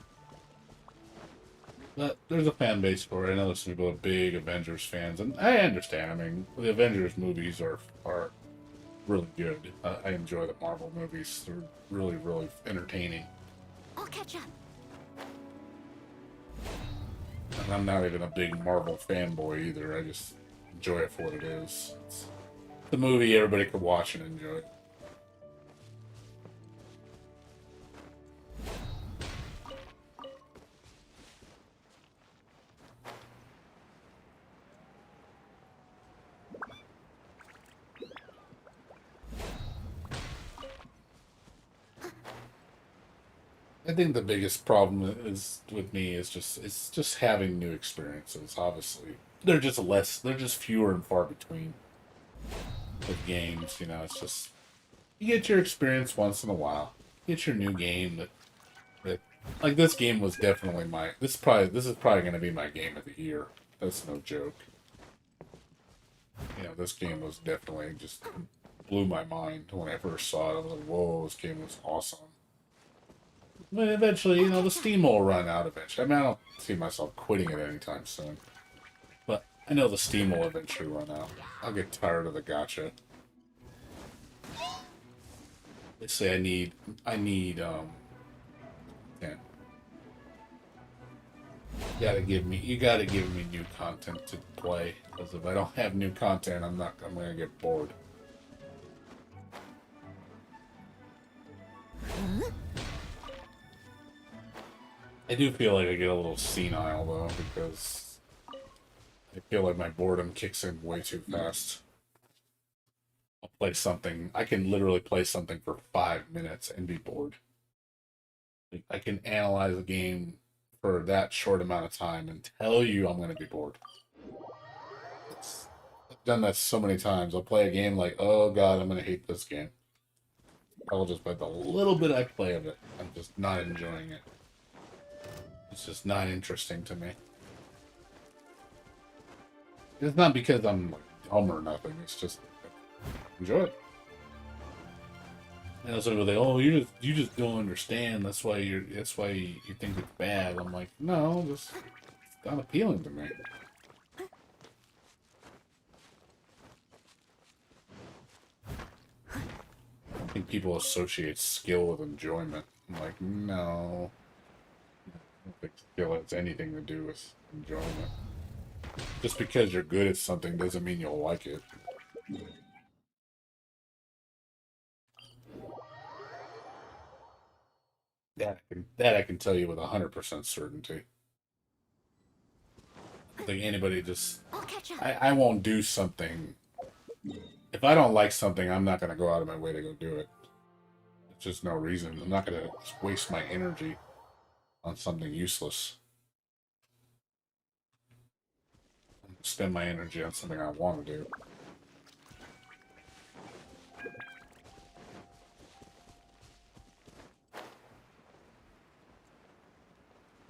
But there's a fan base for it. I know there's some people are big Avengers fans, and I understand. I mean, the Avengers movies are really good. I enjoy the Marvel movies. They're really, really entertaining. I'll catch up. And I'm not even a big Marvel fanboy either. I just enjoy it for what it is. It's the movie everybody could watch and enjoy. I think the biggest problem is with me is just having new experiences. Obviously, they're just less. They're just fewer and far between with games. You know, it's just you get your experience once in a while. Get your new game that like this game was definitely my. This is probably going to be my game of the year. That's no joke. You know, this game was definitely just blew my mind when I first saw it. I was like, whoa, this game was awesome. But eventually, you know, the Steam will run out eventually. I mean, I don't see myself quitting it anytime soon. But I know the Steam will eventually run out. I'll get tired of the gacha. They say yeah. You gotta give me new content to play. Because if I don't have new content, I'm gonna get bored. Huh? I do feel like I get a little senile though, because I feel like my boredom kicks in way too fast. I'll play something. I can literally play something for 5 minutes and be bored. Like, I can analyze a game for that short amount of time and tell you I'm going to be bored. I've done that so many times. I'll play a game like, oh god, I'm going to hate this game. I'll just play the little bit I play of it. I'm just not enjoying it. It's just not interesting to me. It's not because I'm like, dumb or nothing. It's just enjoy it. And some people think, "Oh, you just don't understand. That's why you think it's bad." I'm like, no, just it's not appealing to me. I think people associate skill with enjoyment. I'm like, no. I don't think skill has anything to do with enjoyment. Just because you're good at something doesn't mean you'll like it. That I can tell you with 100% certainty. I think anybody just I'll catch up. I won't do something if I don't like something. I'm not gonna go out of my way to go do it. There's just no reason. I'm not gonna waste my energy on something useless. Spend my energy on something I want to do.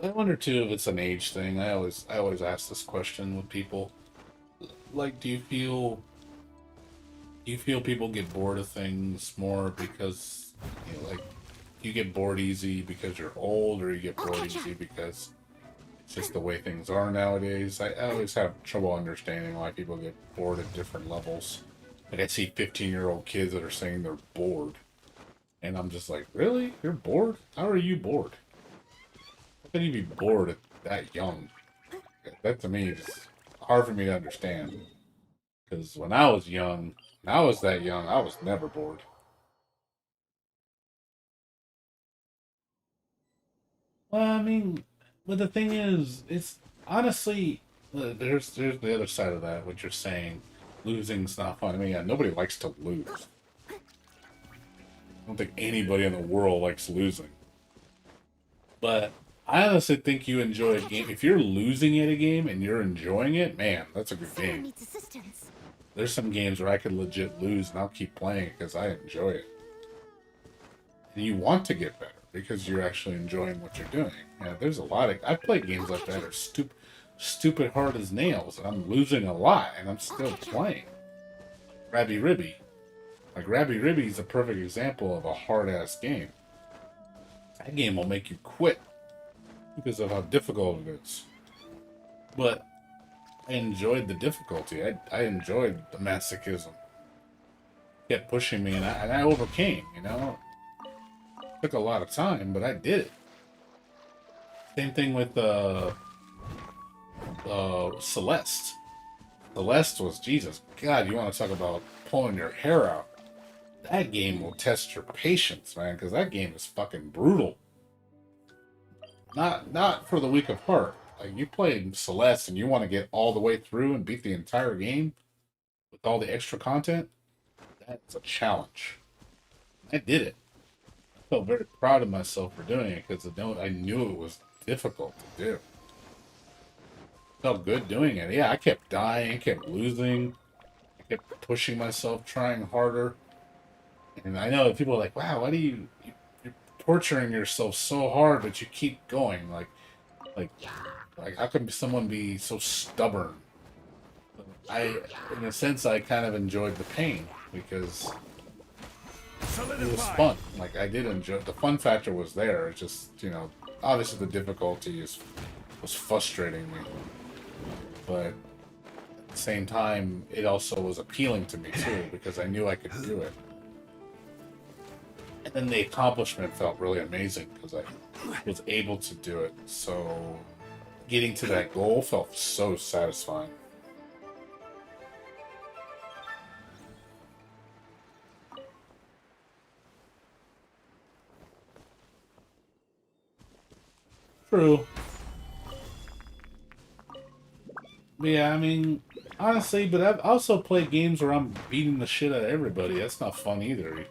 I wonder too if it's an age thing. I always ask this question with people. Like, do you feel people get bored of things more because like you get bored easy because you're old, or you get bored easy because it's just the way things are nowadays? I always have trouble understanding why people get bored at different levels. Like I see 15-year-old kids that are saying they're bored, and I'm just like, really? You're bored? How are you bored? How can you be bored at that young? That to me is hard for me to understand. Because when I was young, when I was that young, I was never bored. Well, I mean, but the thing is, it's honestly there's the other side of that. What you're saying, losing's not fun. I mean, yeah, nobody likes to lose. I don't think anybody in the world likes losing. But I honestly think you enjoy a game. If you're losing at a game and you're enjoying it, man, that's a good Someone game. needs assistance. There's some games where I could legit lose and I'll keep playing it because I enjoy it. And you want to get better because you're actually enjoying what you're doing. Yeah, there's a lot of I play games like that are stupid hard as nails, and I'm losing a lot, and I'm still playing. Rabby Ribby. Like Rabby Ribby is a perfect example of a hard ass game. That game will make you quit because of how difficult it is. But I enjoyed the difficulty. I enjoyed the masochism. It kept pushing me, and I overcame. You know, it took a lot of time, but I did it. Same thing with Celeste. Celeste was Jesus. God, you want to talk about pulling your hair out? That game will test your patience, man, because that game is fucking brutal. Not for the weak of heart. Like you played Celeste and you want to get all the way through and beat the entire game with all the extra content. That's a challenge. I did it. I felt very proud of myself for doing it because I knew it was difficult to do. Felt good doing it. Yeah, I kept dying, kept losing, I kept pushing myself, trying harder. And I know that people are like, "Wow, why do you're torturing yourself so hard, but you keep going?" Like, like how can someone be so stubborn? In a sense, I kind of enjoyed the pain because it was Solidify. fun. Like I did enjoy the fun factor was there. It's just obviously the difficulty was frustrating me, but at the same time, it also was appealing to me too because I knew I could do it. And then the accomplishment felt really amazing because I was able to do it. So getting to that goal felt so satisfying. True. But yeah, I mean, honestly, but I've also played games where I'm beating the shit out of everybody. That's not fun either.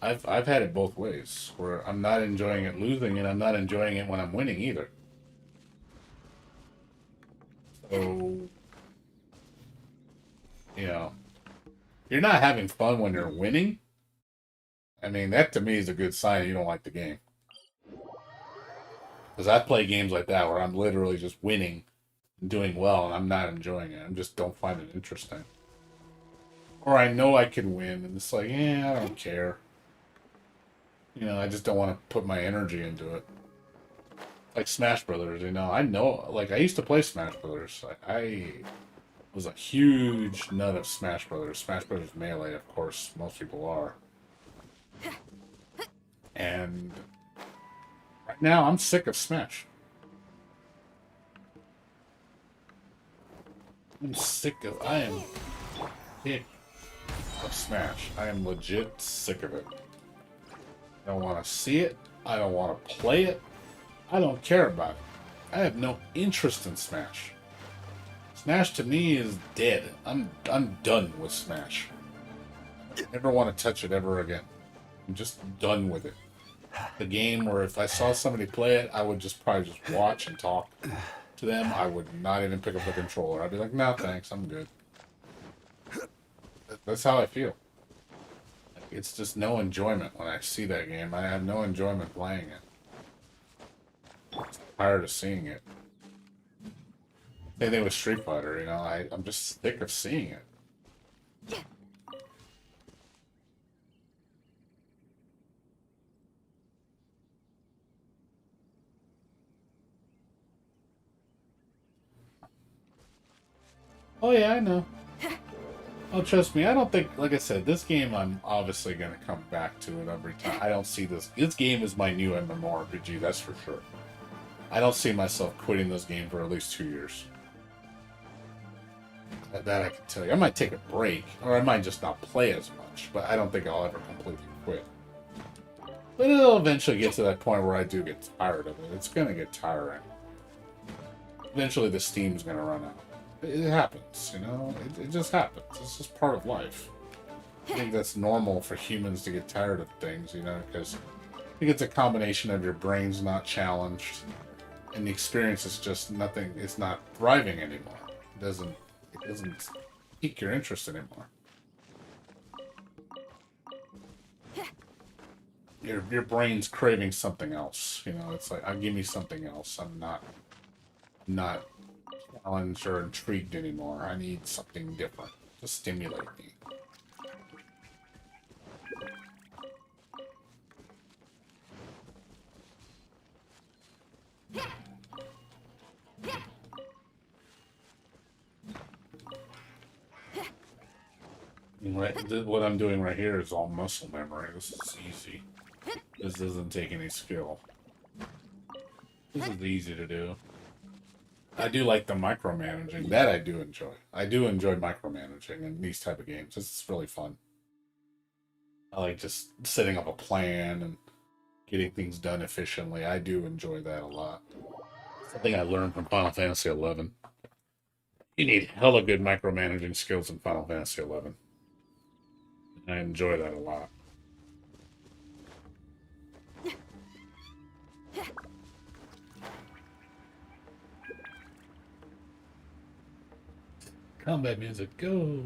I've had it both ways, where I'm not enjoying it losing, and I'm not enjoying it when I'm winning either. So, you know, you're not having fun when you're winning. I mean, that to me is a good sign you don't like the game. Because I play games like that where I'm literally just winning and doing well, and I'm not enjoying it. I just don't find it interesting. Or I know I can win, and it's like, yeah, I don't care. I just don't want to put my energy into it. Like Smash Brothers, I know, like, I used to play Smash Brothers. I was a huge nut of Smash Brothers. Smash Brothers Melee, of course, most people are. And right now, I'm sick of Smash. I am sick of Smash. I am legit sick of it. I don't want to see it. I don't want to play it. I don't care about it. I have no interest in Smash. Smash to me is dead. I'm done with Smash. I never want to touch it ever again. I'm just done with it. The game where if I saw somebody play it, I would probably just watch and talk to them. I would not even pick up the controller. I'd be like, no, thanks, I'm good. That's how I feel. It's just no enjoyment when I see that game. I have no enjoyment playing it. I'm tired of seeing it. Same thing with Street Fighter, I'm just sick of seeing it. Oh yeah, I know. Oh, trust me, I don't think, like I said, this game I'm obviously going to come back to it every time. I don't see this. This game is my new MMORPG, that's for sure. I don't see myself quitting this game for at least 2 years. That I can tell you. I might take a break, or I might just not play as much, but I don't think I'll ever completely quit. But it'll eventually get to that point where I do get tired of it. It's gonna get tiring. Eventually the steam's gonna run out. It happens, you know? It just happens. It's just part of life. I think that's normal for humans to get tired of things, you know, because I think it's a combination of your brain's not challenged, and the experience is just nothing, it's not thriving anymore. It doesn't pique your interest anymore. Your brain's craving something else. You know, it's like, give me something else. I'm not challenged or intrigued anymore. I need something different to stimulate me. What I'm doing right here is all muscle memory. This is easy. This doesn't take any skill. This is easy to do. I do like the micromanaging. That I do enjoy. I do enjoy micromanaging in these type of games. It's really fun. I like just setting up a plan and getting things done efficiently. I do enjoy that a lot. Something I learned from Final Fantasy XI. You need hella good micromanaging skills in Final Fantasy XI. I enjoy that a lot. Combat music, go!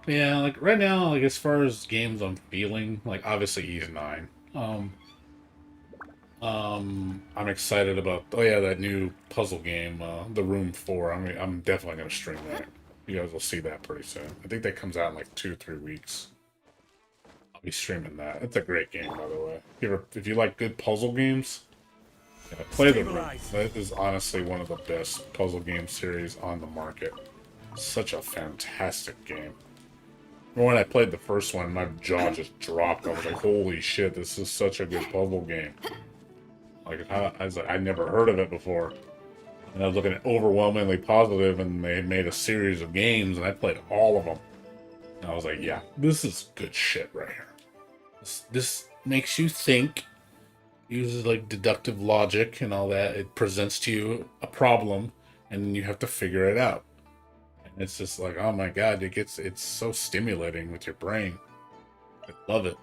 Yeah, like right now, like as far as games I'm feeling, like obviously Ys 9. I'm excited about that new puzzle game, The Room 4. I'm definitely gonna stream that. You guys will see that pretty soon. I think that comes out in like 2-3 weeks. I'll be streaming that. It's a great game, by the way. If you like good puzzle games, yeah, play The Room. That is honestly one of the best puzzle game series on the market. Such a fantastic game. When I played the first one, my jaw just dropped. I was like, holy shit, this is such a good puzzle game. Like, I was like, I never heard of it before. And I was looking at overwhelmingly positive, and they made a series of games, and I played all of them. And I was like, yeah, this is good shit right here. This makes you think, uses like deductive logic and all that. It presents to you a problem, and you have to figure it out. And it's just like, oh my god, it's so stimulating with your brain. I love it.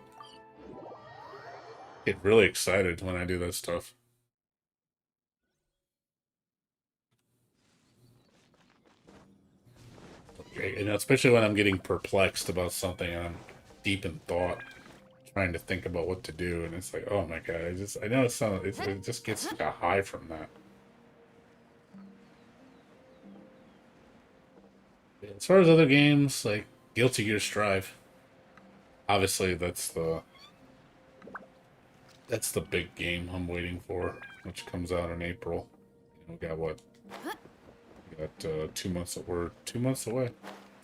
Get really excited when I do that stuff. Okay, and especially when I'm getting perplexed about something and I'm deep in thought, trying to think about what to do, and it's like, oh my god, I know it just gets like a high from that. As far as other games, like Guilty Gear Strive, obviously that's the big game I'm waiting for, which comes out in April. We got what? We got 2 months. We're 2 months away.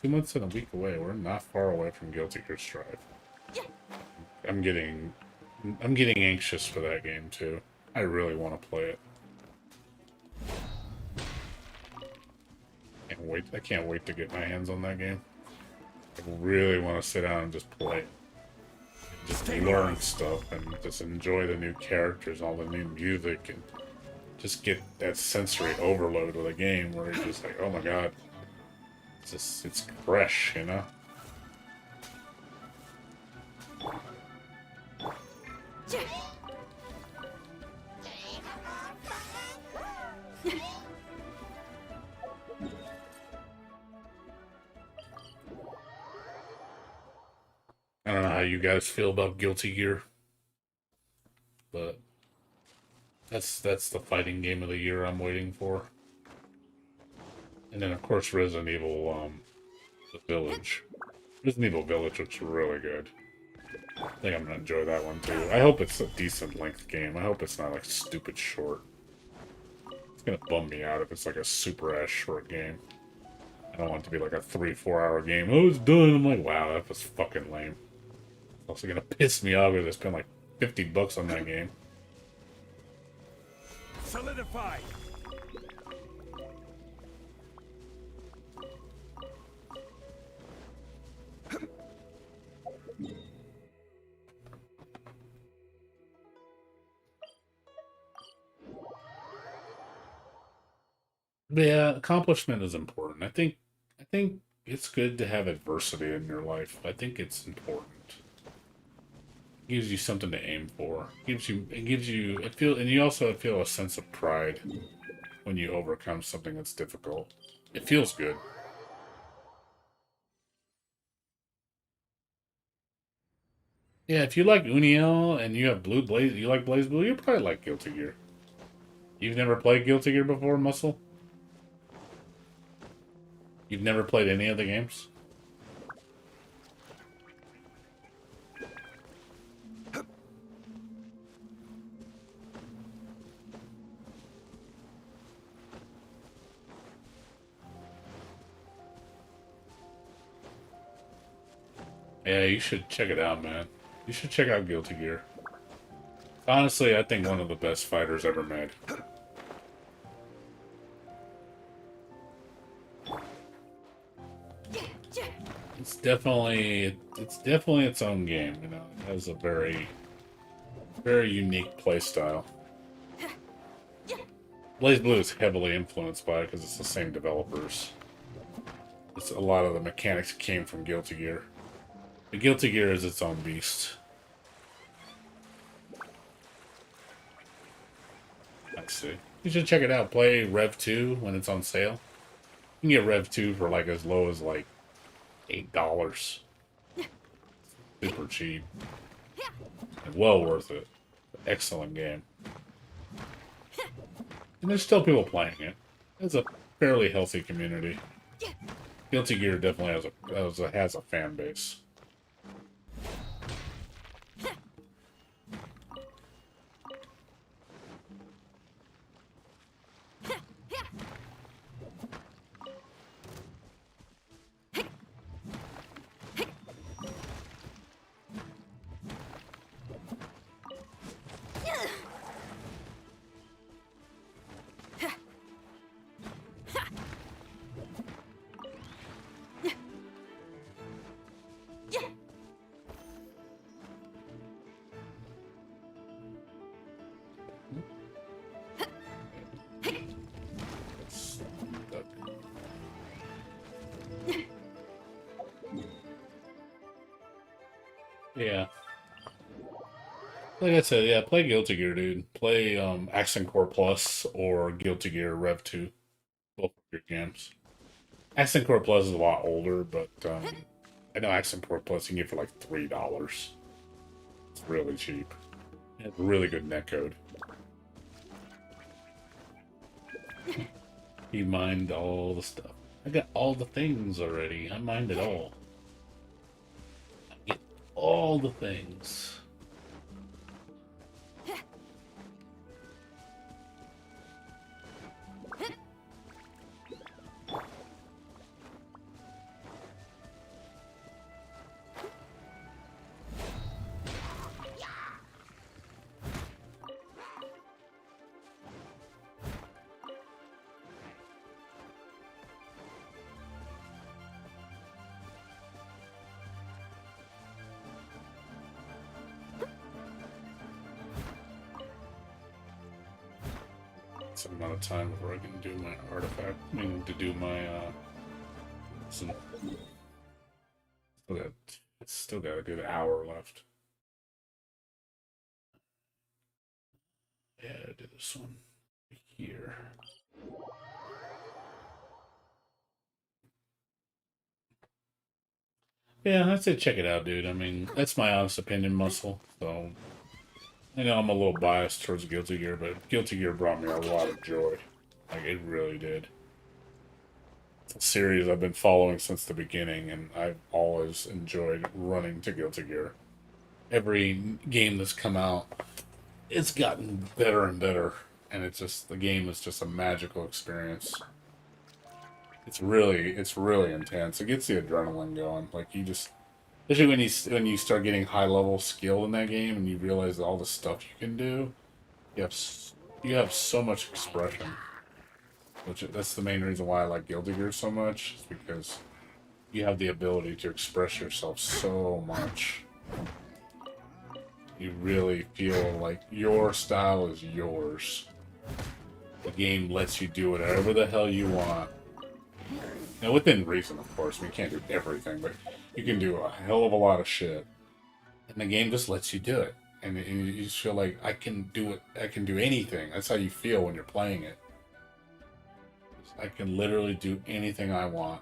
2 months and a week away. We're not far away from Guilty Gear Strive. I'm getting anxious for that game too. I really want to play it. I can't wait to get my hands on that game. I really want to sit down and just play. Just learn stuff and just enjoy the new characters, all the new music, and just get that sensory overload with a game where you're just like, oh my god, it's fresh, you know? I don't know how you guys feel about Guilty Gear, but that's the fighting game of the year I'm waiting for. And then of course Resident Evil, The Village. Resident Evil Village looks really good. I think I'm gonna enjoy that one too. I hope it's a decent length game. I hope it's not like stupid short. It's gonna bum me out if it's like a super ass short game. I don't want it to be like a 3-4 hour game. Oh, it's done. I'm like, wow, that was fucking lame. It's also gonna piss me off because I spent like $50 on that game. Solidified. But yeah, accomplishment is important. I think it's good to have adversity in your life. I think it's important. It gives you something to aim for. And you also feel a sense of pride when you overcome something that's difficult. It feels good. Yeah, if you like Uniel and you have Blue Blaze, you like Blaze Blue, you probably like Guilty Gear. You've never played Guilty Gear before, Muscle? You've never played any of the games? Yeah, you should check it out, man. You should check out Guilty Gear. Honestly, I think one of the best fighters ever made. It's definitely its own game, you know. It has a very unique play style. Blaze Blue is heavily influenced by it because it's the same developers. It's a lot of the mechanics came from Guilty Gear. The Guilty Gear is its own beast. I see. You should check it out. Play Rev 2 when it's on sale. You can get Rev 2 for like as low as like $8. Super cheap. And well worth it. Excellent game. And there's still people playing it. It's a fairly healthy community. Guilty Gear definitely has a fan base. Yeah. Like I said, yeah, play Guilty Gear, dude. Play Accent Core Plus or Guilty Gear Rev 2. Both of your games. Accent Core Plus is a lot older, but I know Accent Core Plus you can get for like $3. It's really cheap. It has really good netcode. You mined all the stuff. I got all the things already. I mined it all. I get all the things. Some amount of time before I can do my artifact. I mean, to do my some. Still got a good hour left. Yeah, I do this one here. Yeah, I'd say check it out, dude. I mean, that's my honest opinion, Muscle. So, I know I'm a little biased towards Guilty Gear, but Guilty Gear brought me a lot of joy. Like, it really did. It's a series I've been following since the beginning, and I've always enjoyed running to Guilty Gear. Every game that's come out, it's gotten better and better, and the game is just a magical experience. It's really intense. It gets the adrenaline going. Like you just, especially when you start getting high level skill in that game, and you realize all the stuff you can do. You have you have so much expression, which that's the main reason why I like Guilty Gear so much, is because you have the ability to express yourself so much. You really feel like your style is yours. The game lets you do whatever the hell you want. Now, within reason, of course. We can't do everything, but you can do a hell of a lot of shit. And the game just lets you do it. And you just feel like, I can do it. I can do anything. That's how you feel when you're playing it. I can literally do anything I want.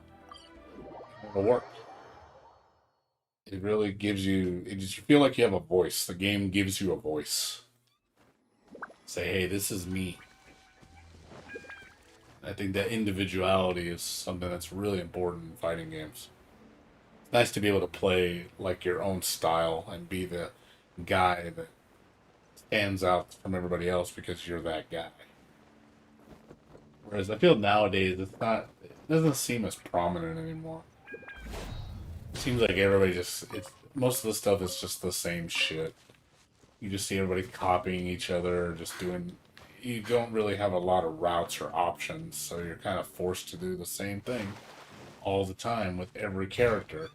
It'll work. It really gives you, you feel like you have a voice. The game gives you a voice. Say, hey, this is me. I think that individuality is something that's really important in fighting games. It's nice to be able to play like your own style and be the guy that stands out from everybody else because you're that guy. Whereas I feel nowadays it doesn't seem as prominent anymore. It seems like everybody most of the stuff is just the same shit. You just see everybody copying each other, just doing. You don't really have a lot of routes or options, so you're kind of forced to do the same thing all the time with every character.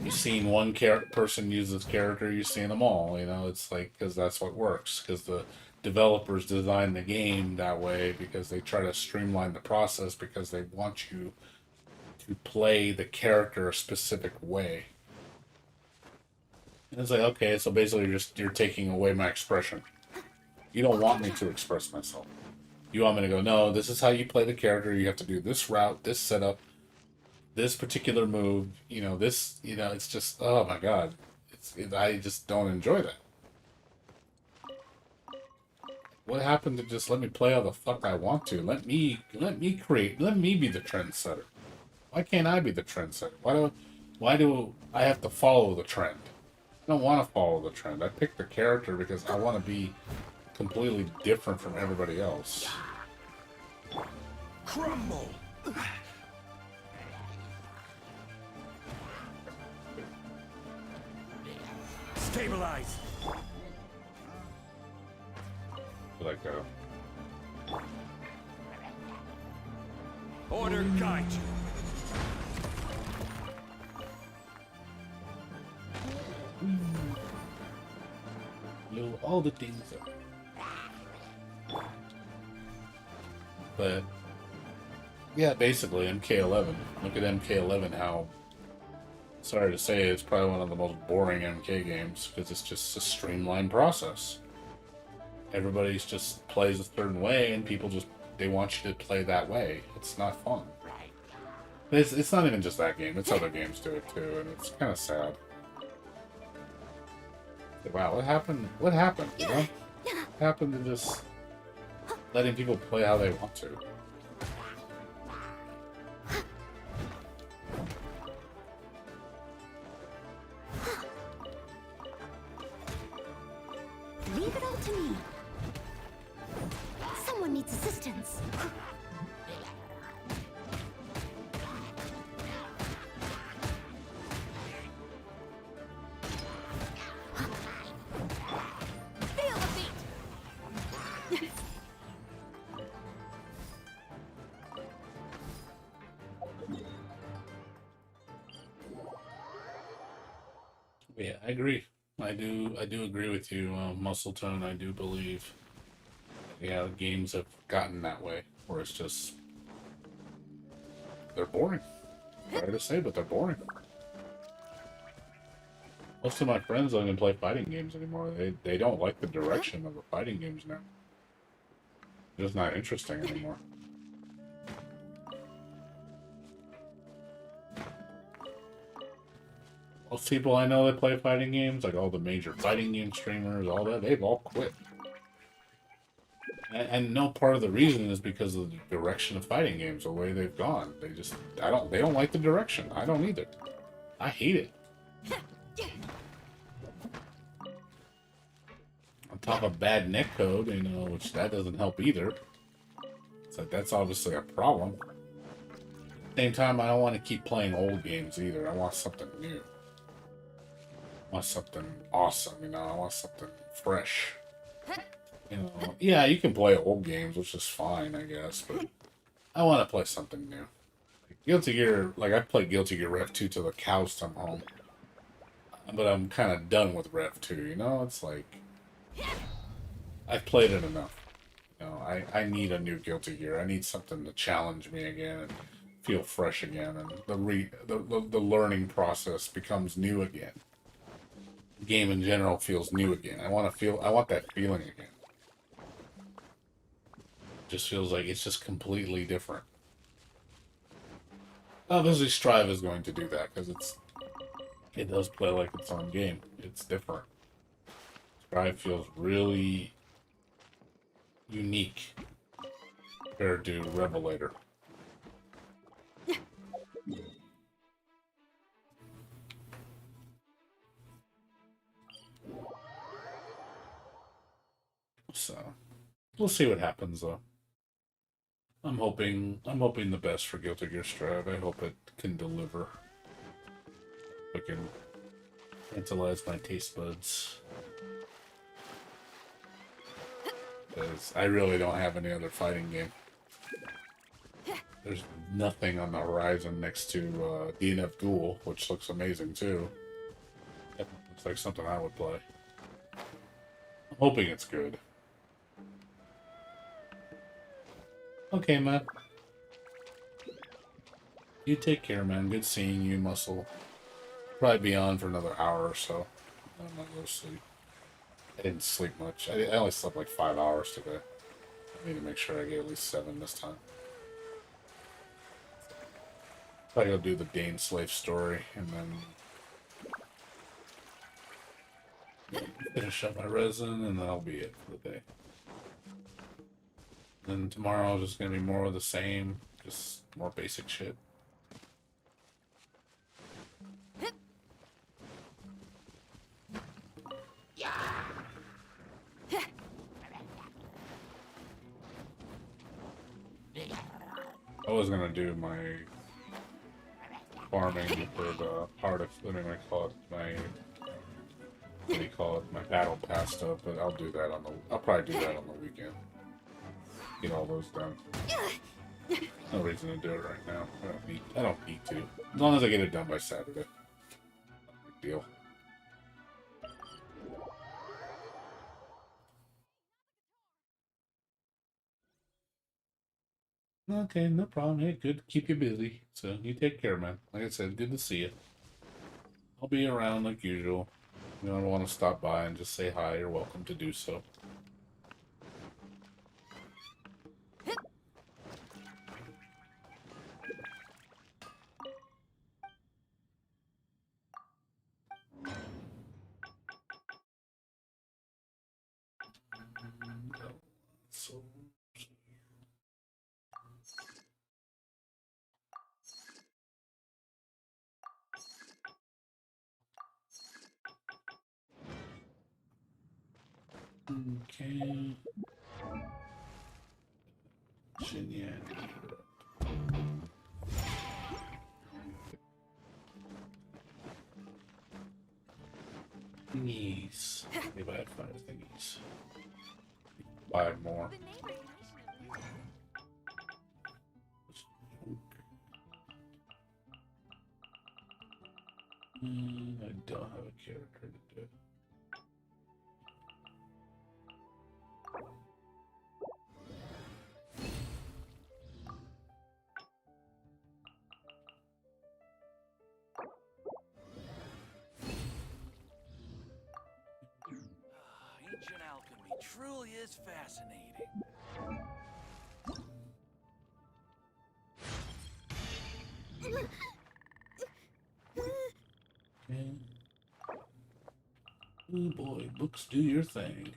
You've seen one person use this character, you've seen them all. You know, it's like, because that's what works. Because the developers design the game that way because they try to streamline the process because they want you to play the character a specific way. And it's like, okay, so basically you're taking away my expression. You don't want me to express myself. You want me to go, no, this is how you play the character. You have to do this route, this setup, this particular move. You know, this, it's just, oh my God. I just don't enjoy that. What happened to just let me play how the fuck I want to? Let me create, let me be the trendsetter. Why can't I be the trendsetter? Why do I have to follow the trend? I don't want to follow the trend. I picked the character because I want to be completely different from everybody else. Crumble. Stabilize. Like Order guide you. all the things. But yeah, basically MK11. Look at MK11. How, sorry to say, it's probably one of the most boring MK games because it's just a streamlined process. Everybody's just plays a certain way, and people they want you to play that way. It's not fun. It's not even just that game. It's other games do it too, and it's kind of sad. Wow, what happened? What happened? You know, what happened to just letting people play how they want to? Leave it all to me. Someone needs assistance. Feel the beat. Yeah, I agree. I do agree with you, Muscle Tone. I do believe, yeah, the games have gotten that way, where it's just they're boring. Sorry to say, but they're boring. Most of my friends don't even play fighting games anymore. They don't like the direction of the fighting games now. It's just not interesting anymore. Most people I know that play fighting games, like all the major fighting game streamers, all that, they've all quit. And no part of the reason is because of the direction of fighting games, the way they've gone. They don't like the direction. I don't either. I hate it. On top of bad netcode, which that doesn't help either. It's like, that's obviously a problem. At the same time, I don't want to keep playing old games either. I want something new. I want something awesome, I want something fresh. You know, yeah, you can play old games, which is fine, I guess, but I want to play something new. Guilty Gear, like I played Guilty Gear Rev 2 till the cows come home, but I'm kind of done with Rev 2. You know, it's like I've played it enough. You know, I need a new Guilty Gear. I need something to challenge me again and feel fresh again, and the learning process becomes new again. The game in general feels new again. I want that feeling again. Just feels like it's just completely different. Obviously, Strive is going to do that because it does play like its own game. It's different. Strive feels really unique compared to Revelator. So we'll see what happens though. I'm hoping the best for Guilty Gear Strive. I hope it can deliver. I can tantalize my taste buds. Because I really don't have any other fighting game. There's nothing on the horizon next to DNF Duel, which looks amazing too. That looks like something I would play. I'm hoping it's good. Okay, man. You take care, man. Good seeing you, Muscle. Probably be on for another hour or so. I'm gonna go sleep. I didn't sleep much. I only slept like 5 hours today. I need to make sure I get at least 7 this time. Probably go do the Dane slave story and then finish up my resin, and that'll be it for the day. Then tomorrow is just gonna be more of the same, just more basic shit. I was gonna do my farming for the part of, what do I call it, my, what do you call it, my battle pass stuff, but I'll do that I'll probably do that on the weekend. Get all those done. No reason to do it right now. I don't need to. As long as I get it done by Saturday. Big deal. Okay, no problem. Hey, good to keep you busy. So you take care, man. Like I said, good to see you. I'll be around like usual. You don't want to stop by and just say hi, you're welcome to do so. So okay. Shinyan. Thingies. Maybe I have 5 thingies. Buy more. I don't have a character to do it. Ancient alchemy truly is fascinating. Okay. Oh boy, books do your thing.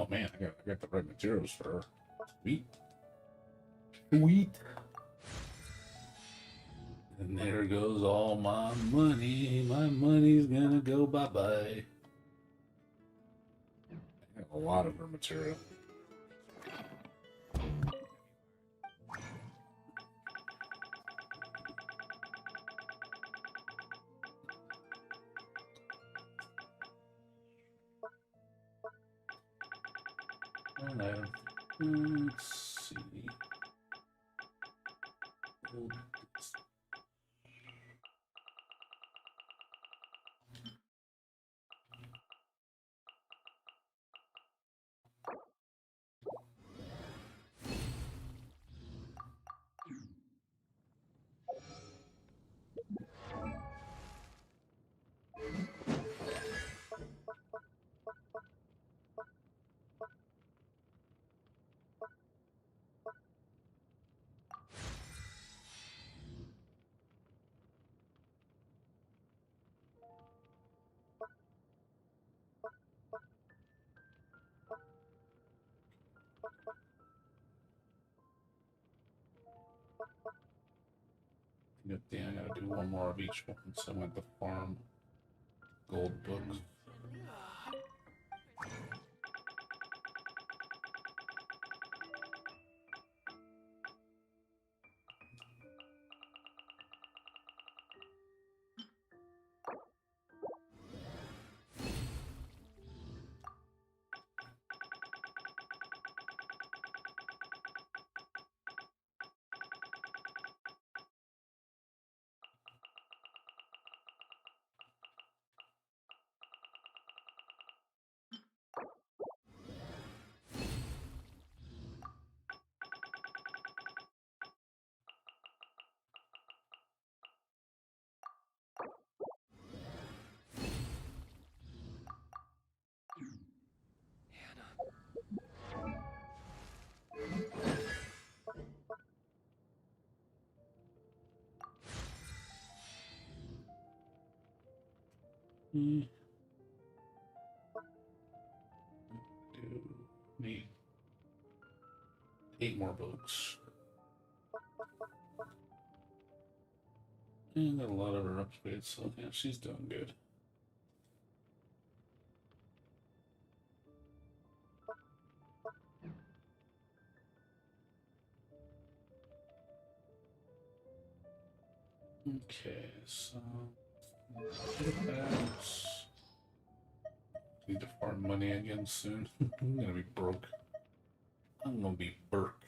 Oh man, I got the right materials for her. Sweet. Sweet. And there goes all my money. My money's gonna go bye-bye. I have a lot of her material. And let's see. Good thing I gotta do one more of each one. So I'm at the farm gold books. Do need 8 more books. And got a lot of her upgrades, so yeah, she's doing good. Okay, so need to farm money again soon. I'm gonna be broke. I'm gonna be Burke.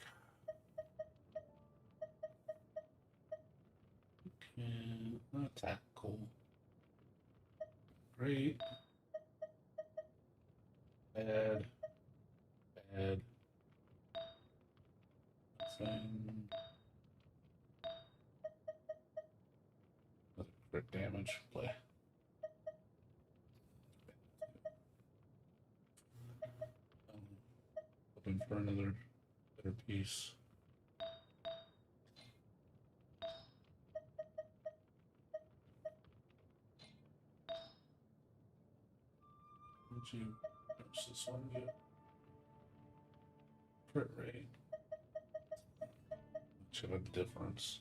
Okay, attack, cool. Great. Bad. Bad. Thing. Another crit damage. Play. Hoping for another better piece. What'd you notice this one get? Crit rate. Much of a difference.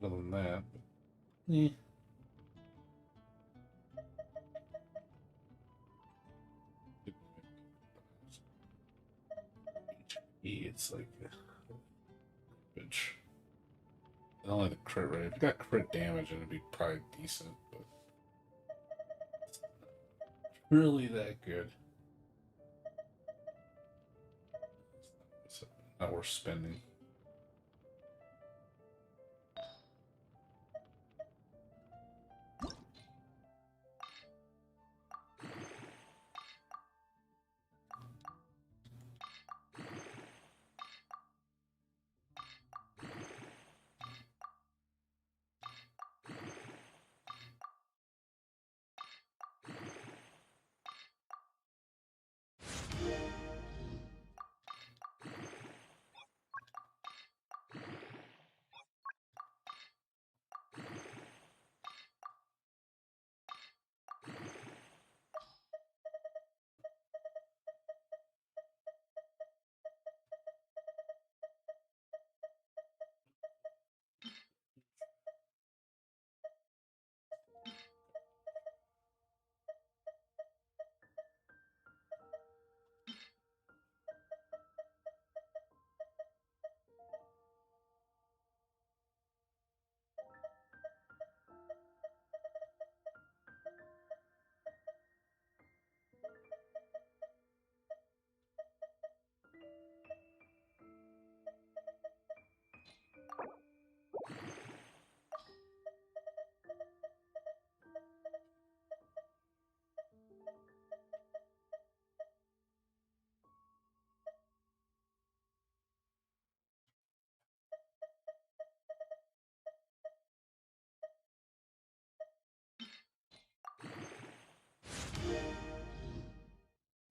Other than that, yeah. It's like bitch. Only the crit rate. If it got crit damage, it'd be probably decent, but really that good. It's not worth spending.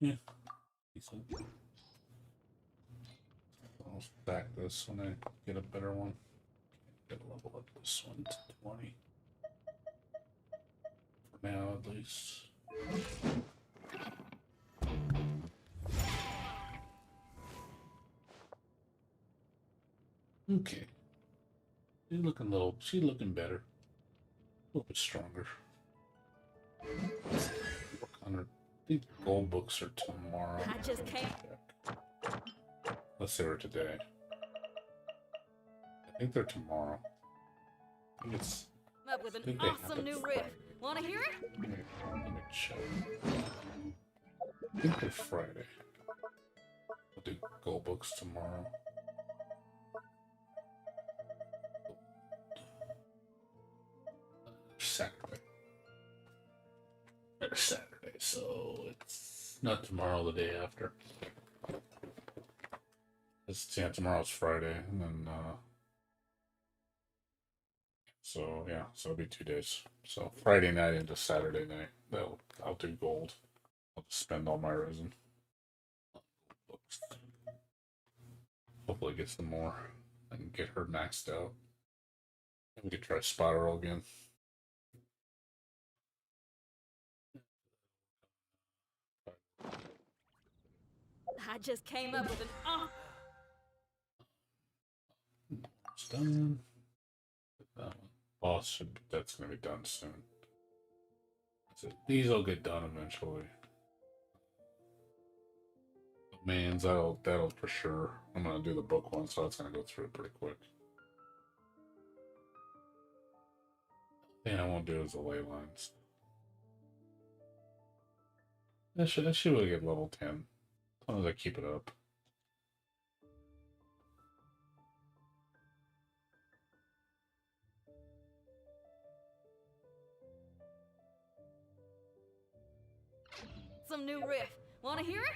Yeah, decent. I'll stack this when I get a better one. Gotta level up this one to 20. For now, at least. Okay. She's looking better. A little bit stronger. Work on her. I think gold books are tomorrow. I just can't. Let's say we're today. I think they're tomorrow. I think it's. Up with I an think they awesome happen new riff. Friday. Wanna hear it? Let me check. I think they're Friday. We'll do gold books tomorrow. Saturday. Or Saturday, so it's not tomorrow, the day after. Yeah, tomorrow's Friday, and then so yeah, so it'll be 2 days. So Friday night into Saturday night, I'll do gold. I'll just spend all my resin. Books. Hopefully get some more and get her maxed out. And we could try Spiral again. I just came up with an It's done. That one. Boss that's gonna be done soon. That's it. These will get done eventually. Man's that'll for sure. I'm gonna do the book one, so it's gonna go through it pretty quick. The thing I won't do is the ley lines. I should really get level 10. As long as I keep it up. some new riff. Wanna hear it?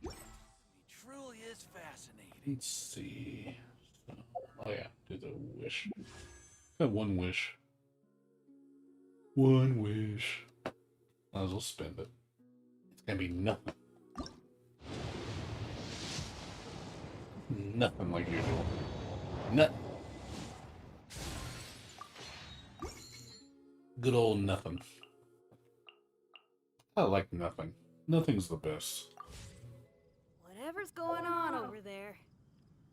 He truly is fascinating. Let's see. So, oh yeah, do the wish. Got one wish. One wish. Might as well spend it. It's gonna be nothing. Nothing like usual. Nothing. Good old nothing. I like nothing. Nothing's the best. Whatever's going on over there.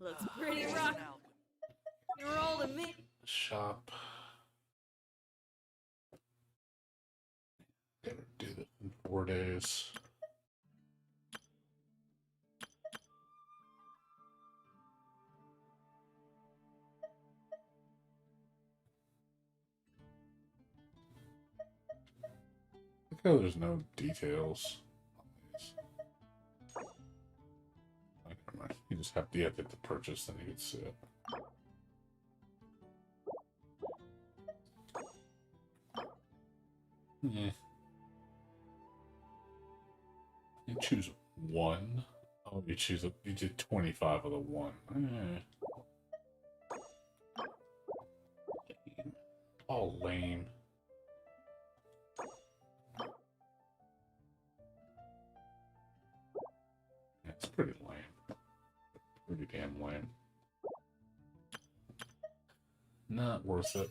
Looks pretty Ancient rough. alchemy. You're older than me. Shop. Gotta do this in 4 days. Look how there's no details on these. Like, never mind. You just have to hit the purchase, then you can see it. Yeah. You choose one. Oh, you choose a. You did 25 of the one. Lame. All lame. Yeah, it's pretty lame. Pretty damn lame. Not worth it.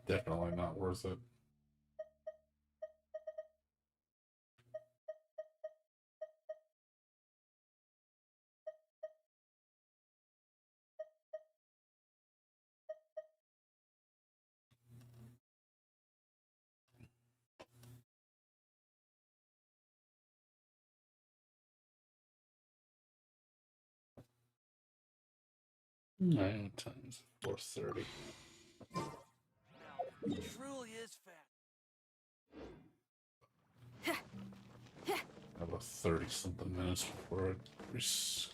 Definitely not worth it. Nine times 430. He truly is I have a 30 something minutes before I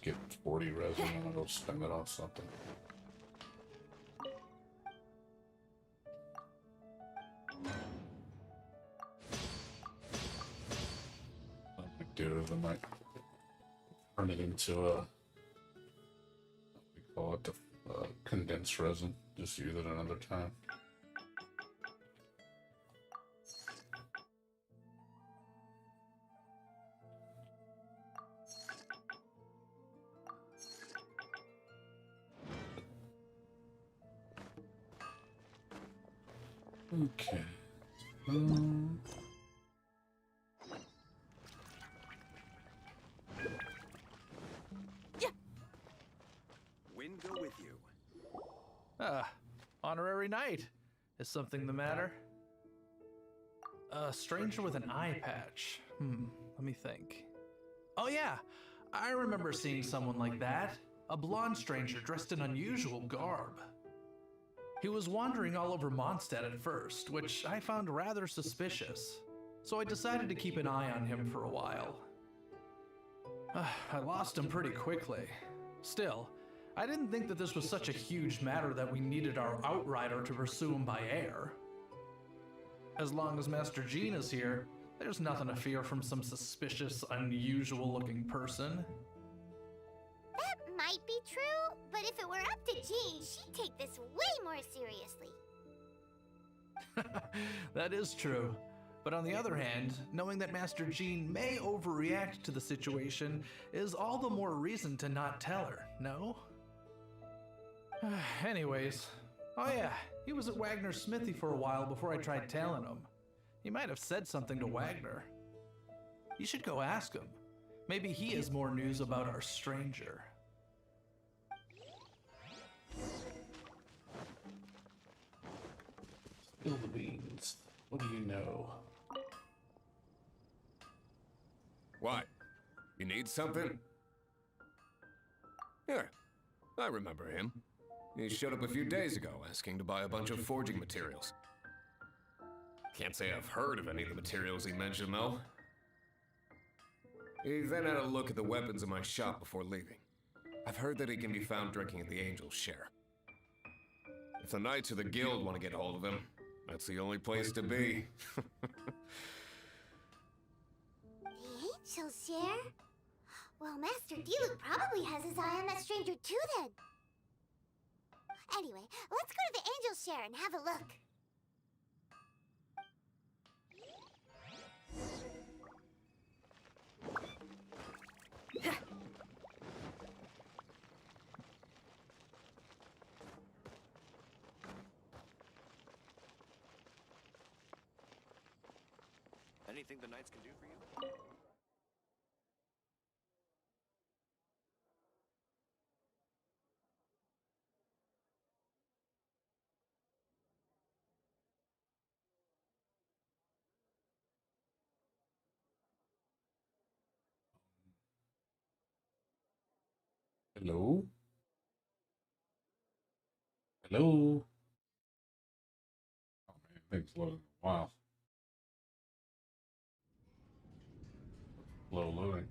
get 40 resin and I'll go spend it on something. potatoes, I might turn it into a, what we call it, the condensed resin. Just use it another time. Okay. Wind go with you. Honorary knight. Is something the matter? A stranger with an eye patch. Let me think. Oh yeah, I remember seeing someone like that. A blonde stranger dressed in unusual garb. He was wandering all over Mondstadt at first, which I found rather suspicious. So I decided to keep an eye on him for a while. I lost him pretty quickly. Still, I didn't think that this was such a huge matter that we needed our outrider to pursue him by air. As long as Master Jean is here, there's nothing to fear from some suspicious, unusual-looking person. That might be true, but if it were up to Jean, she'd take this way more seriously. That is true. But on the other hand, knowing that Master Jean may overreact to the situation is all the more reason to not tell her, no? Anyways, oh yeah, he was at Wagner's smithy for a while before I tried tailing him. He might have said something to Wagner. You should go ask him. Maybe he has more news about our stranger. Spill the beans. What do you know? What? You need something? Here, I remember him. He showed up a few days ago asking to buy a bunch of forging materials. Can't say I've heard of any of the materials he mentioned, though. He then had a look at the weapons in my shop before leaving. I've heard that he can be found drinking at the Angel's Share. If the Knights or the Guild want to get hold of him, that's the only place to be. The Angel's Share? Well, Master Diluc probably has his eye on that stranger too then. Anyway, let's go to the Angel's Share and have a look. Anything the Knights can do for you? Hello? Hello? Oh man, things loading a while. Slow loading.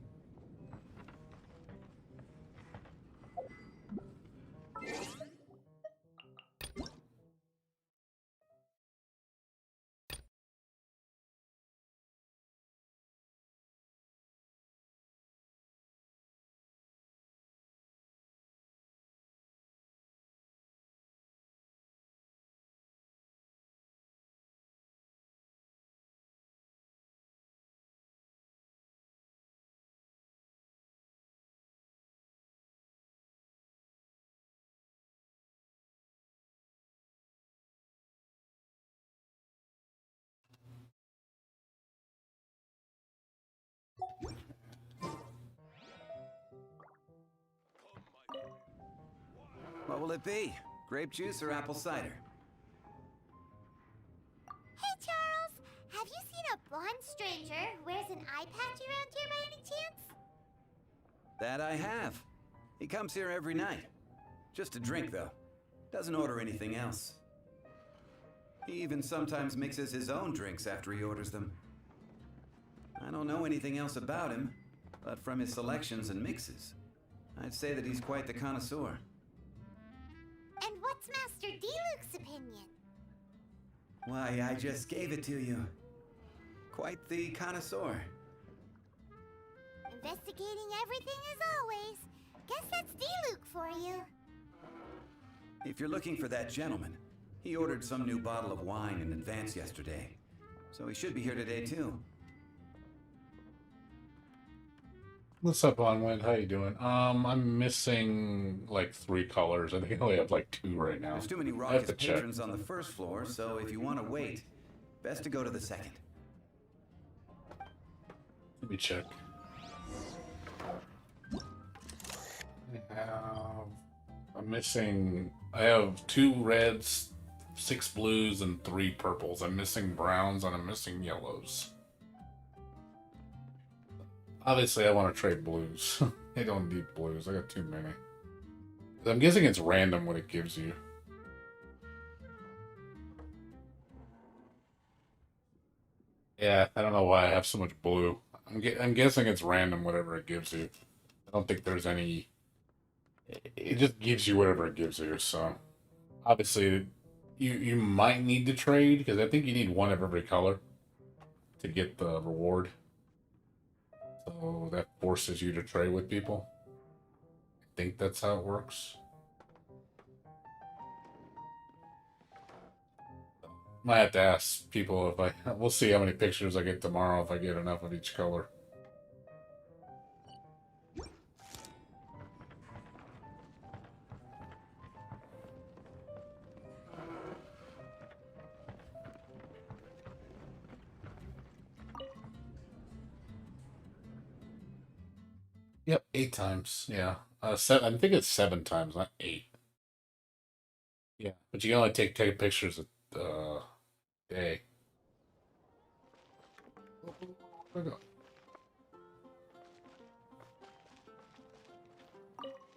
What will it be? Grape juice or apple cider? Hey, Charles! Have you seen a blonde stranger who wears an eye patch around here by any chance? That I have. He comes here every night. Just a drink, though. Doesn't order anything else. He even sometimes mixes his own drinks after he orders them. I don't know anything else about him, but from his selections and mixes, I'd say that he's quite the connoisseur. And what's Master Diluc's opinion? Why, I just gave it to you. Quite the connoisseur. Investigating everything as always. Guess that's D-Luke for you. If you're looking for that gentleman, he ordered some new bottle of wine in advance yesterday. So he should be here today too. What's up, Onwind? How you doing? I'm missing like 3 colors. I think I only have like 2 right now. There's too many I have raucous to check. patrons on the first floor, so if you want to wait, best to go to the second. Let me check. I'm missing. I have 2 reds, 6 blues, and 3 purples. I'm missing browns and I'm missing yellows. Obviously, I want to trade blues. I don't need blues. I got too many. I'm guessing it's random what it gives you. Yeah, I don't know why I have so much blue. I'm guessing it's random whatever it gives you. I don't think there's any. It just gives you whatever it gives you. So obviously, you might need to trade because I think you need 1 of every color to get the reward. So that forces you to trade with people. I think that's how it works. Might have to ask people if I. We'll see how many pictures I get tomorrow if I get enough of each color. Yep, 8 times. Yeah, I think it's 7 times, not 8. Yeah, but you can only take pictures a day. Where'd it go?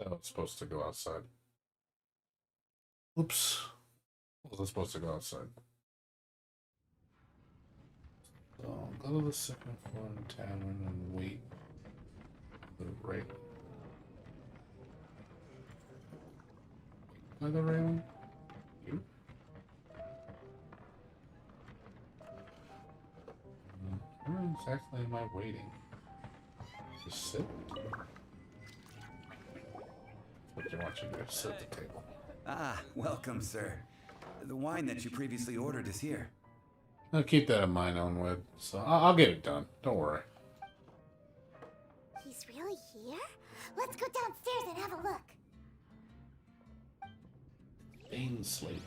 That was supposed to go outside. Oops. Wasn't supposed to go outside. So go to the second floor in tavern and wait. Right. By the railing? You? Where exactly am I waiting? Just sit. What do you want you to do? Sit at the table. Ah, welcome, sir. The wine that you previously ordered is here. I'll keep that in mind, Onwed. So I'll get it done. Don't worry. He's really here? Let's go downstairs and have a look. Bane Slate.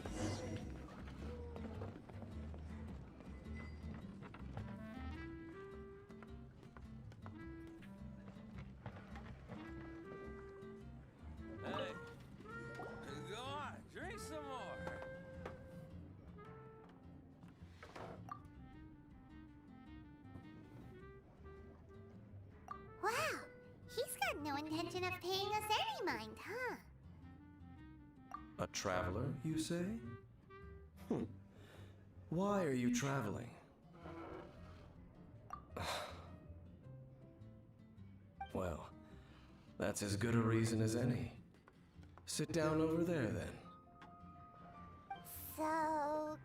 Hey, go on, drink some more. Wow, he's got no intention of paying us any mind, huh? A traveler, you say? Why are you traveling? Well, that's as good a reason as any. Sit down over there, then. So,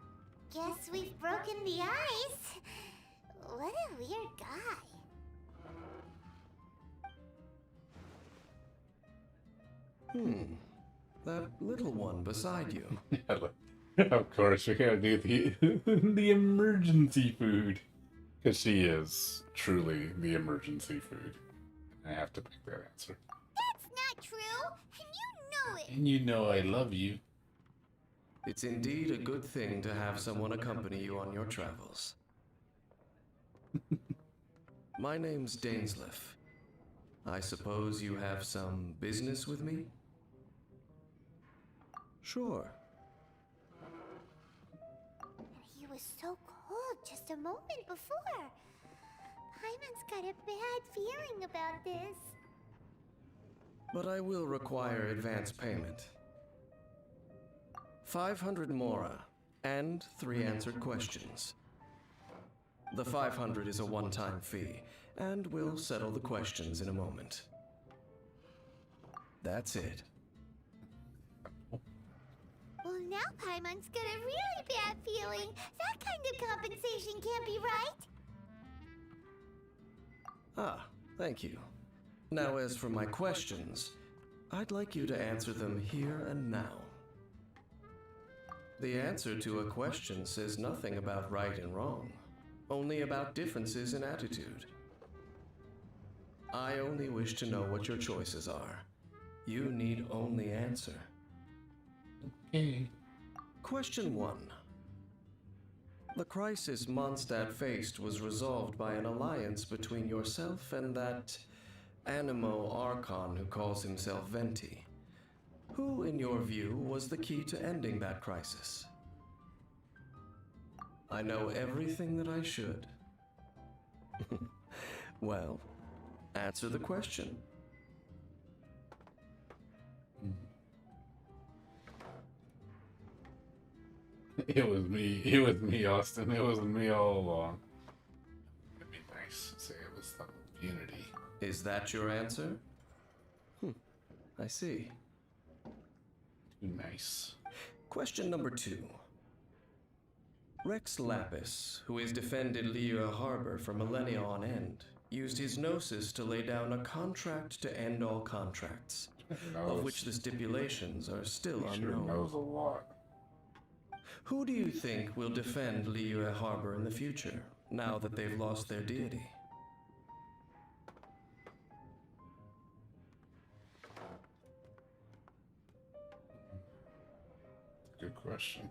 guess we've broken the ice. What a weird guy. That little one beside you. Of course, we gotta do the emergency food. Because she is truly the emergency food. I have to pick that answer. That's not true, and you know it. And you know I love you. It's indeed a good thing to have someone accompany you on your travels. My name's Dainsleif. I suppose you have some business with me? Sure. He was so cold just a moment before. Paimon's got a bad feeling about this. But I will require advance payment. 500 mora and 3 answered questions. The 500 is a one-time fee, and we'll settle the questions in a moment. That's it. Well, now Paimon's got a really bad feeling. That kind of compensation can't be right. Ah, thank you. Now, as for my questions, I'd like you to answer them here and now. The answer to a question says nothing about right and wrong, only about differences in attitude. I only wish to know what your choices are. You need only answer. Okay. Question 1. The crisis Mondstadt faced was resolved by an alliance between yourself and that Animo Archon who calls himself Venti. Who, in your view, was the key to ending that crisis? I know everything that I should. Well, answer the question. It was me. It was me, Austin. It was me all along. It'd be nice to say it was the Unity. Is that your answer? I see. Too nice. Question number 2. Rex Lapis, who has defended Liyue Harbor for millennia on end, used his gnosis to lay down a contract to end all contracts, of which the stipulations are still He sure unknown. knows a lot. Who do you think will defend Liyue Harbor in the future, now that they've lost their deity? Good question.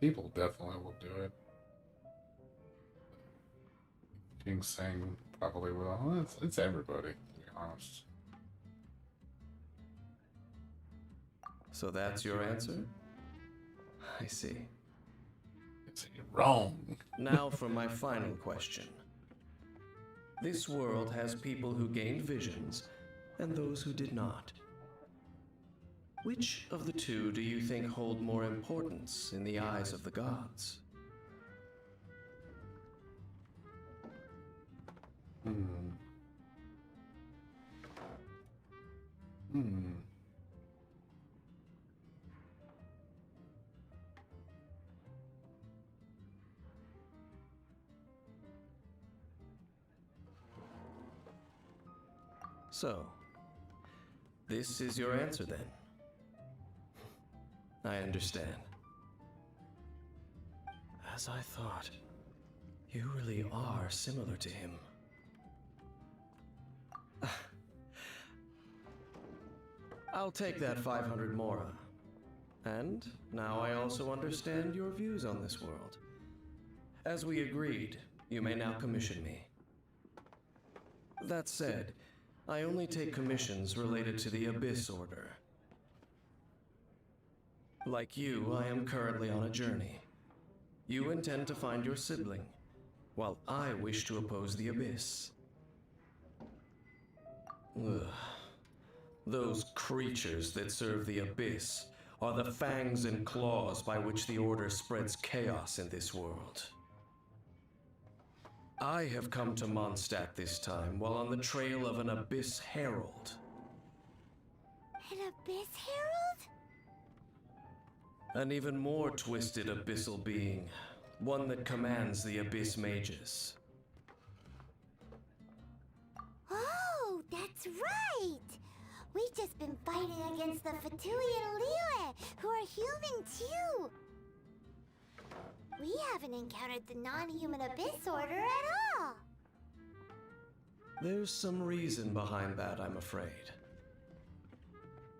People definitely will do it. King Sang probably will. Well, it's everybody, to be honest. So that's your answer? I see. It's wrong. Now for my final question. This world has people who gained visions and those who did not. Which of the two do you think hold more importance in the eyes of the gods? So, this is your answer then? I understand. As I thought, you really are similar to him. I'll take that 500 mora. And now I also understand your views on this world. As we agreed, you may now commission me. That said, I only take commissions related to the Abyss Order. Like you, I am currently on a journey. You intend to find your sibling, while I wish to oppose the Abyss. Ugh. Those creatures that serve the Abyss are the fangs and claws by which the Order spreads chaos in this world. I have come to Mondstadt this time while on the trail of an Abyss Herald. An Abyss Herald? An even more twisted abyssal being, one that commands the Abyss Mages. Oh, that's right! We've just been fighting against the Fatui and Liyue, who are human too! We haven't encountered the non-human Abyss Order at all! There's some reason behind that, I'm afraid.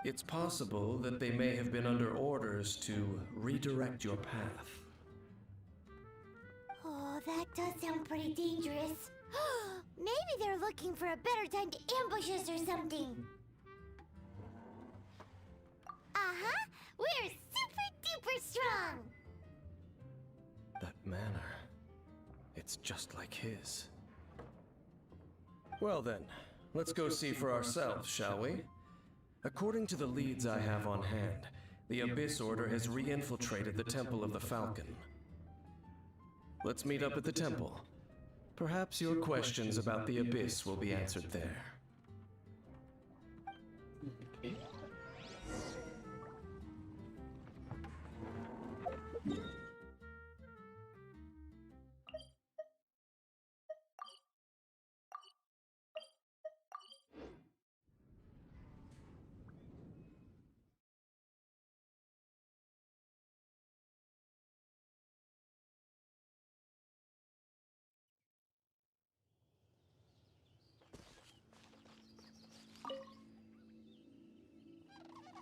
It's possible that they may have been under orders to redirect your path. Oh, that does sound pretty dangerous. Maybe they're looking for a better time to ambush us or something. Uh-huh! We're super duper strong! That manner, it's just like his. Well then, let's go see for ourselves, shall we? According to the leads I have on hand, the Abyss Order has re-infiltrated the Temple of the Falcon. Let's meet up at the temple. Perhaps your questions about the Abyss will be answered there.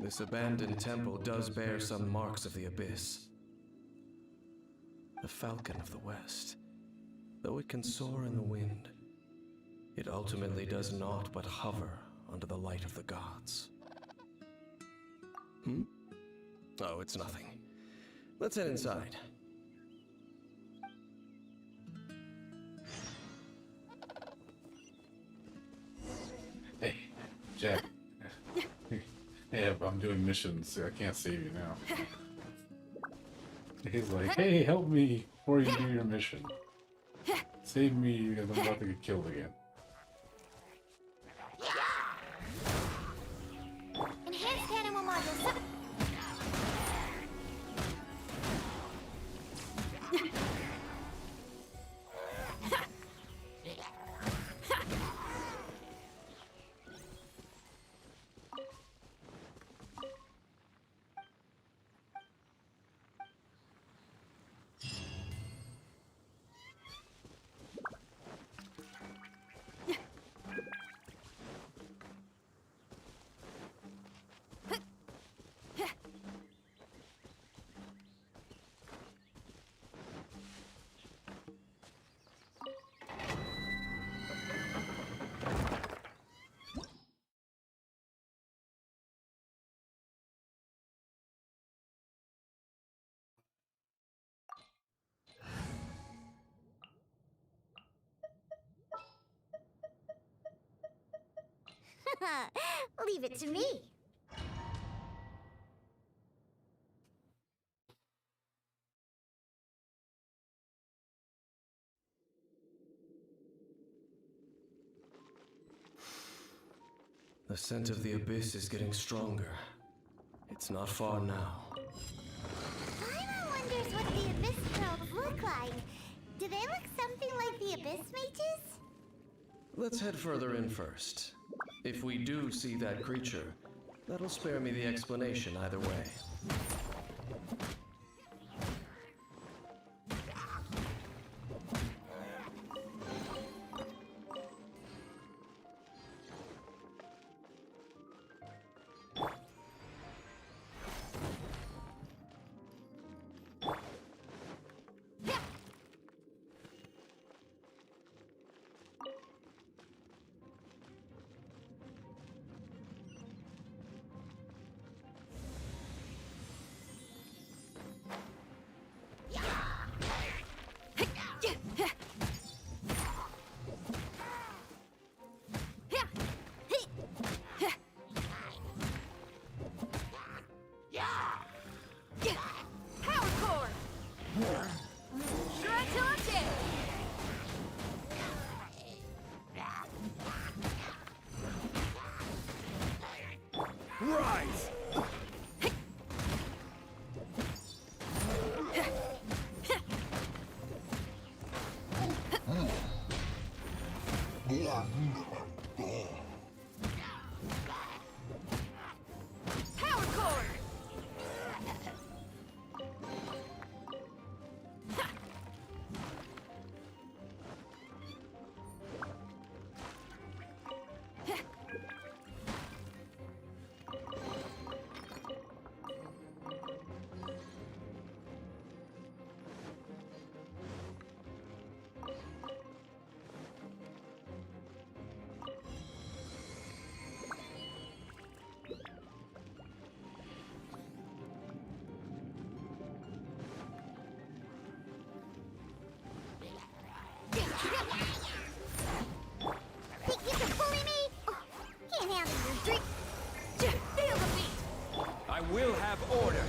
This abandoned temple does bear some marks of the abyss. The Falcon of the West. Though it can soar in the wind, it ultimately does naught but hover under the light of the gods. Hmm? Oh, it's nothing. Let's head inside. Hey, Jack. Yeah, I'm doing missions. I can't save you now. He's like, hey, help me before you do your mission. Save me because I'm about to get killed again. Enhanced animal module 7. Leave it to me. The scent of the abyss is getting stronger. It's not far now. Paimon wonders what the Abyss Trolls look like. Do they look something like the Abyss Mages? Let's head further in first. If we do see that creature, that'll spare me the explanation either way. Think you can bully me? Oh, can't handle your drink. Feel the beat. I will have order.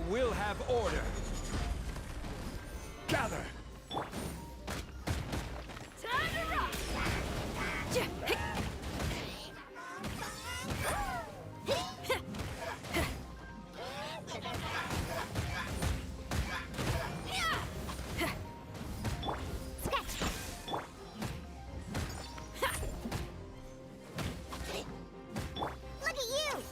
will have order. Gather. Time to rock! Look at you!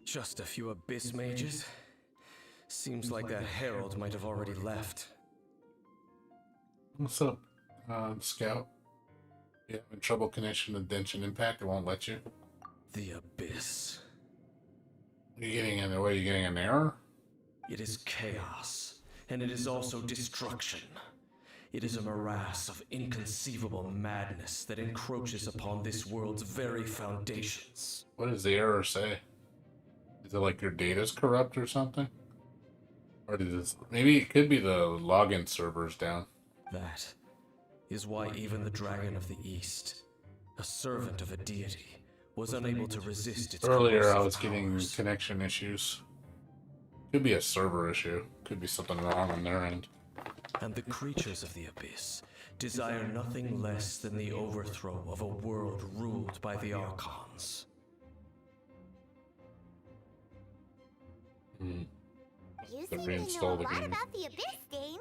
Just a few abyss mages? Seems like that herald might have already left. What's up, Scout? You having trouble connection to Genshin Impact? It won't let you. The abyss. Are you getting an? What, are you getting an error? It is chaos, and it is also destruction. It is a morass of inconceivable madness that encroaches upon this world's very foundations. What does the error say? Is it like your data's corrupt or something? Or did this? Maybe it could be the login servers down. That is why even the Dragon of the East, a servant of a deity, was unable to resist its Earlier, I corrosive was getting powers. connection issues. Could be a server issue. Could be something wrong on their end. And the creatures of the abyss desire nothing less than the overthrow of a world ruled by the Archons. Hmm. You To seem to know a reinstall the lot game. about the Abyss, Dame.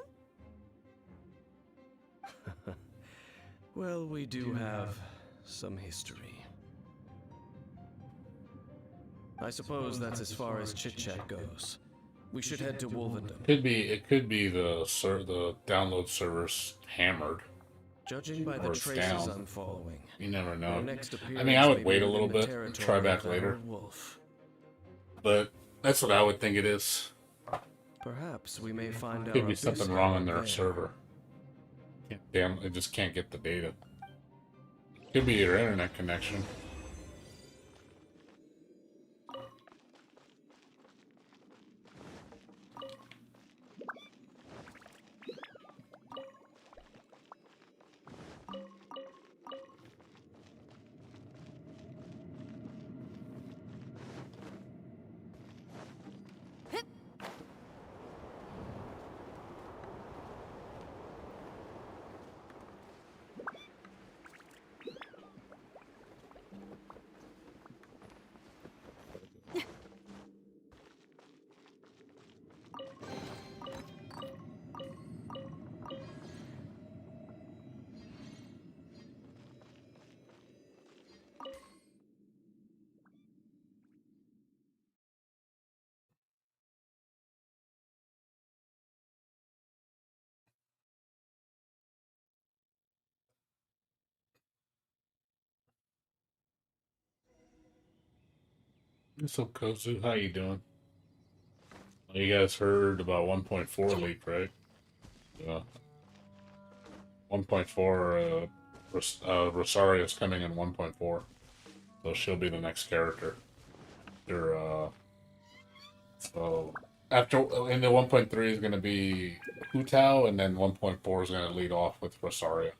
Well, we do have some history. I suppose that's as far as chit-chat goes. We should head to Wolvendom. Could be. It could be the download servers hammered. Judging by the Or it's traces down. I'm following, You never our know. next I appearance mean, I may would be wait a within little the bit and try territory back of that later. old wolf. But that's what I would think it is. Perhaps we may find Could our be abyss something wrong on their there. server. Damn, it just can't get the data. Could be your internet connection. What's up, Kozu? How you doing? You guys heard about 1.4 leak, right? Yeah. 1.4, Rosario's coming in 1.4. So she'll be the next character. So after, in the 1.3 is going to be Hutao, and then 1.4 is going to lead off with Rosario.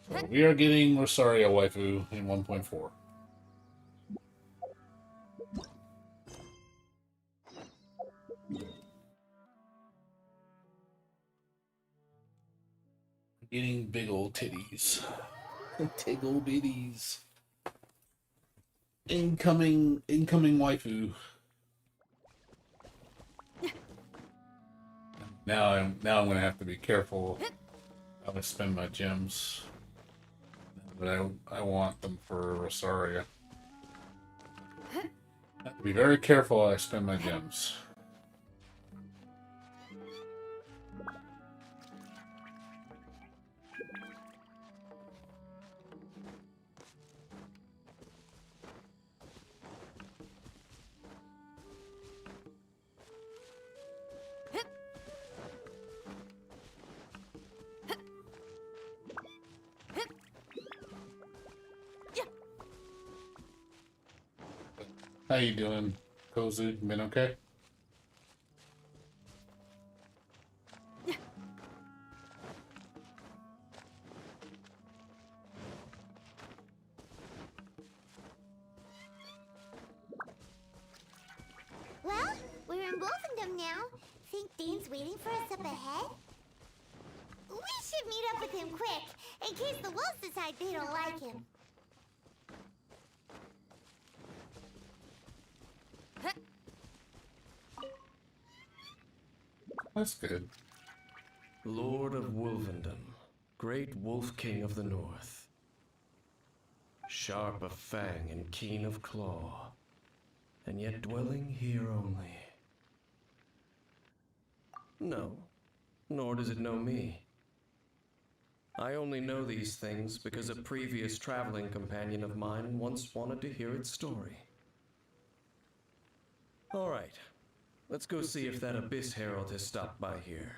So we are getting Rosario waifu in 1.4. Getting big old titties. Tiggle bitties. Incoming waifu. Now I'm gonna have to be careful how I spend my gems. But I want them for Rosaria. I have to be very careful how I spend my gems. How you doing, Kozu? You been okay? Well, we're in Wolfendom now. Think Dane's waiting for us up ahead? We should meet up with him quick, in case the wolves decide they don't like him. That's good. Lord of Wolvendom, great wolf king of the north. Sharp of fang and keen of claw, and yet dwelling here only. No, nor does it know me. I only know these things because a previous traveling companion of mine once wanted to hear its story. All right, let's go see if that Abyss Herald has stopped by here.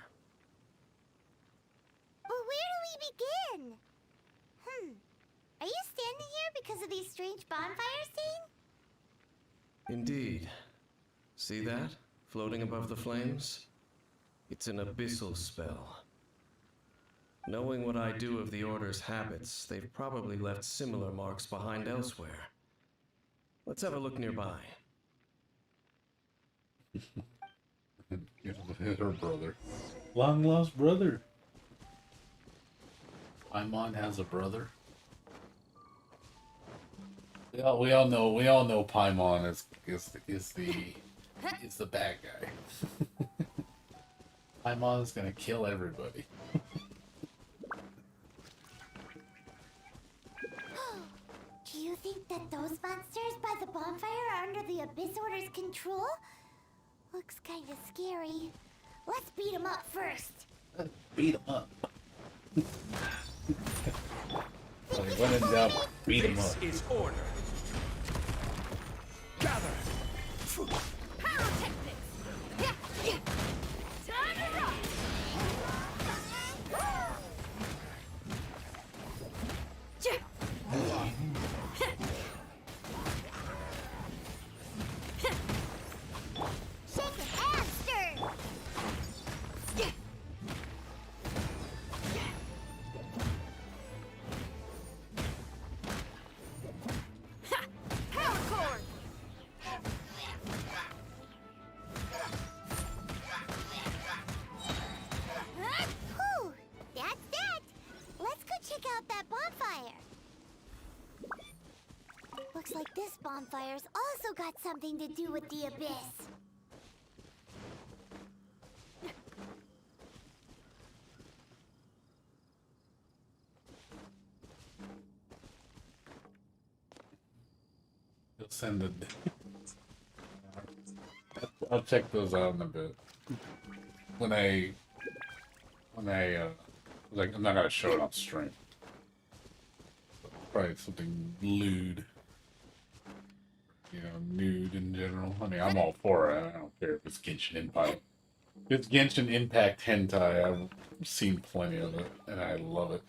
Well, where do we begin? Are you standing here because of these strange bonfires, Dane? Indeed. See that? Floating above the flames? It's an abyssal spell. Knowing what I do of the Order's habits, they've probably left similar marks behind elsewhere. Let's have a look nearby. It's her brother. Long lost brother. Paimon has a brother. We all know Paimon is the bad guy. Paimon is gonna kill everybody. Do you think that those monsters by the bonfire are under the Abyss Order's control? Looks kinda scary. Let's beat them up first. Beat him up. Like, when in doubt, beat him up. This is order. Gather. Pyrotechnics! Yeah, yeah. Time to rock! Shake it and stir! Power cord! Whew, that's that. Let's go check out that bonfire. Looks like this bonfire's also got something to do with the abyss. He'll send it. I'll check those out in a bit. When I like, I'm not gonna show it on stream. Probably something lewd. You know, nude in general. I mean, I'm all for it. I don't care if it's Genshin Impact. If it's Genshin Impact hentai, I've seen plenty of it, and I love it.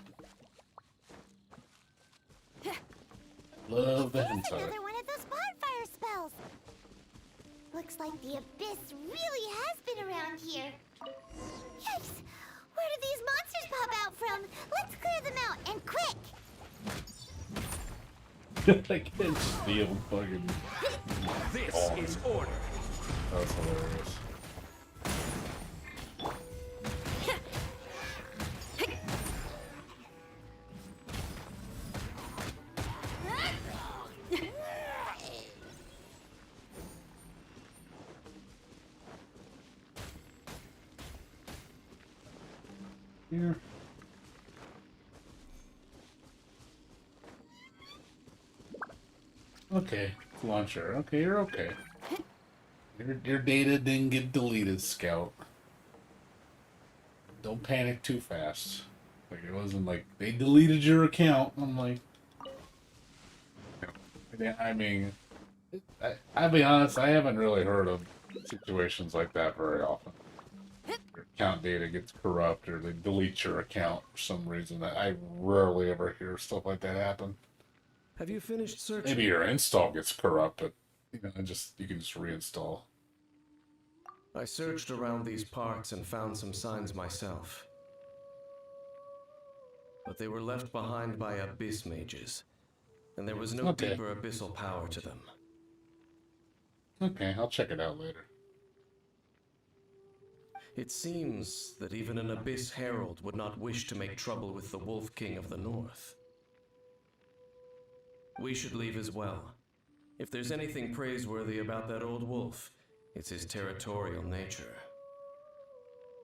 Love the There's hentai. another one of those bonfire spells. Looks like the abyss really has been around here. Yikes! Where did these monsters pop out from? Let's clear them out, and quick! I can't steal fucking. This Oh. is order. That's hilarious. Here. Okay, launcher. Okay, you're okay. Your data didn't get deleted, Scout. Don't panic too fast. Like, it wasn't like they deleted your account. I'm like, I mean, I'll be honest. I haven't really heard of situations like that very often. Your account data gets corrupt, or they delete your account for some reason. I rarely ever hear stuff like that happen. Have you finished searching? Maybe your install gets corrupt, but You know, you can just reinstall. I searched around these parts and found some signs myself. But they were left behind by abyss mages, and there was no Okay. deeper abyssal power to them. Okay, I'll check it out later. It seems that even an Abyss Herald would not wish to make trouble with the Wolf King of the North. We should leave as well. If there's anything praiseworthy about that old wolf, it's his territorial nature.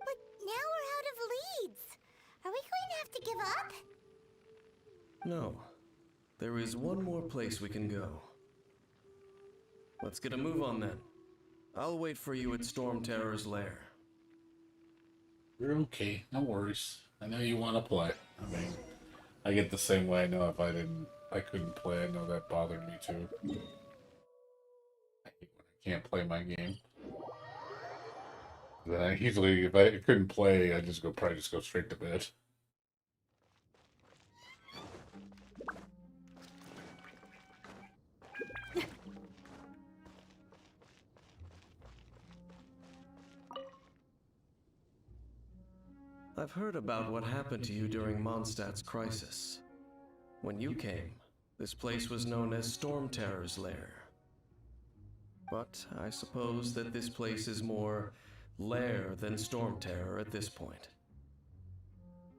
But now we're out of leads. Are we going to have to give up? No. There is one more place we can go. Let's get a move on then. I'll wait for you at Storm Terror's lair. You're okay, no worries. I know you want to play. I mean, I get the same way. I know if I couldn't play, I know that bothered me too. I hate when I can't play my game. Then I usually, if I couldn't play, I probably just go straight to bed. I've heard about what happened to you during Mondstadt's crisis. When you came, this place was known as Storm Terror's lair. But I suppose that this place is more lair than Storm Terror at this point.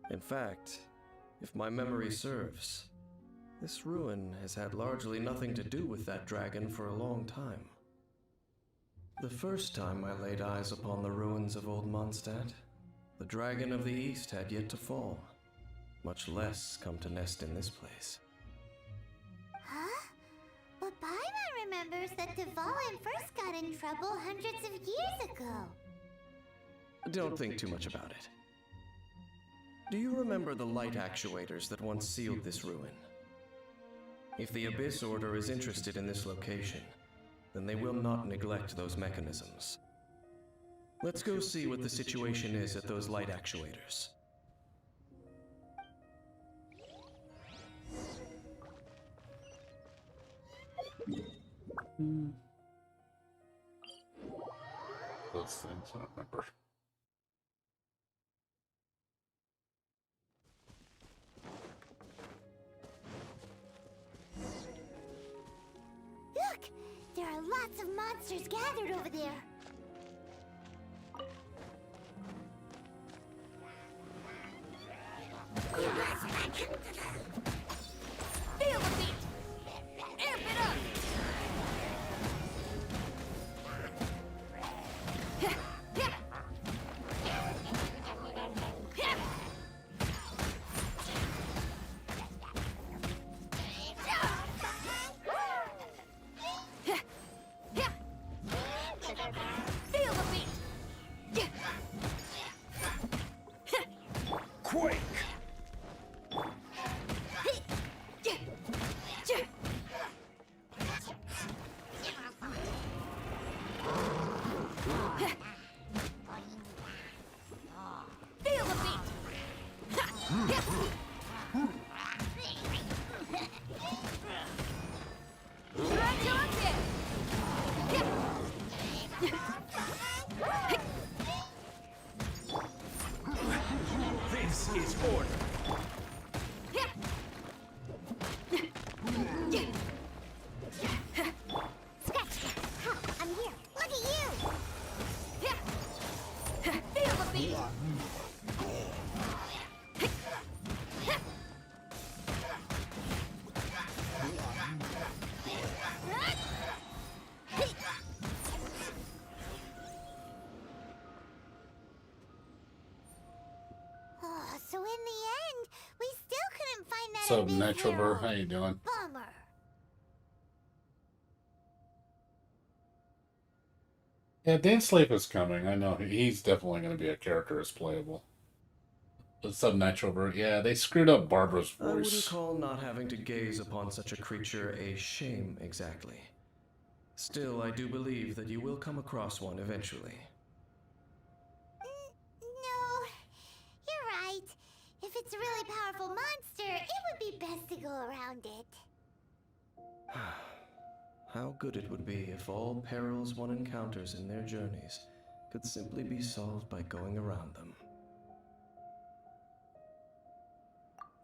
In fact, if my memory serves, this ruin has had largely nothing to do with that dragon for a long time. The first time I laid eyes upon the ruins of Old Mondstadt, the Dragon of the East had yet to fall, much less come to nest in this place. Huh? But Paimon remembers that Dvalin first got in trouble hundreds of years ago. Don't think too much about it. Do you remember the light actuators that once sealed this ruin? If the Abyss Order is interested in this location, then they will not neglect those mechanisms. Let's go see what the situation is at those light actuators. Those things, I don't remember. Look! There are lots of monsters gathered over there. Feel the beat! Amp it up! Feel the beat! Quake! Feel the beat! Right on This is order. Scratch! I'm here! Look at you! Feel the beat! Oh, so in the end, we still couldn't find that What's up, Abyss Natural Bird? Herald. How you doing? Bummer. Yeah, Dan Slave is coming. I know he's definitely going to be a character as playable. What's up, Natural Bird? Yeah, they screwed up Barbara's I wouldn't voice. call not having to gaze upon such a creature a shame exactly. Still, I do believe that you will come across one eventually. No, you're right. If it's a really powerful monster, it would be best to go around it. How good it would be if all perils one encounters in their journeys could simply be solved by going around them.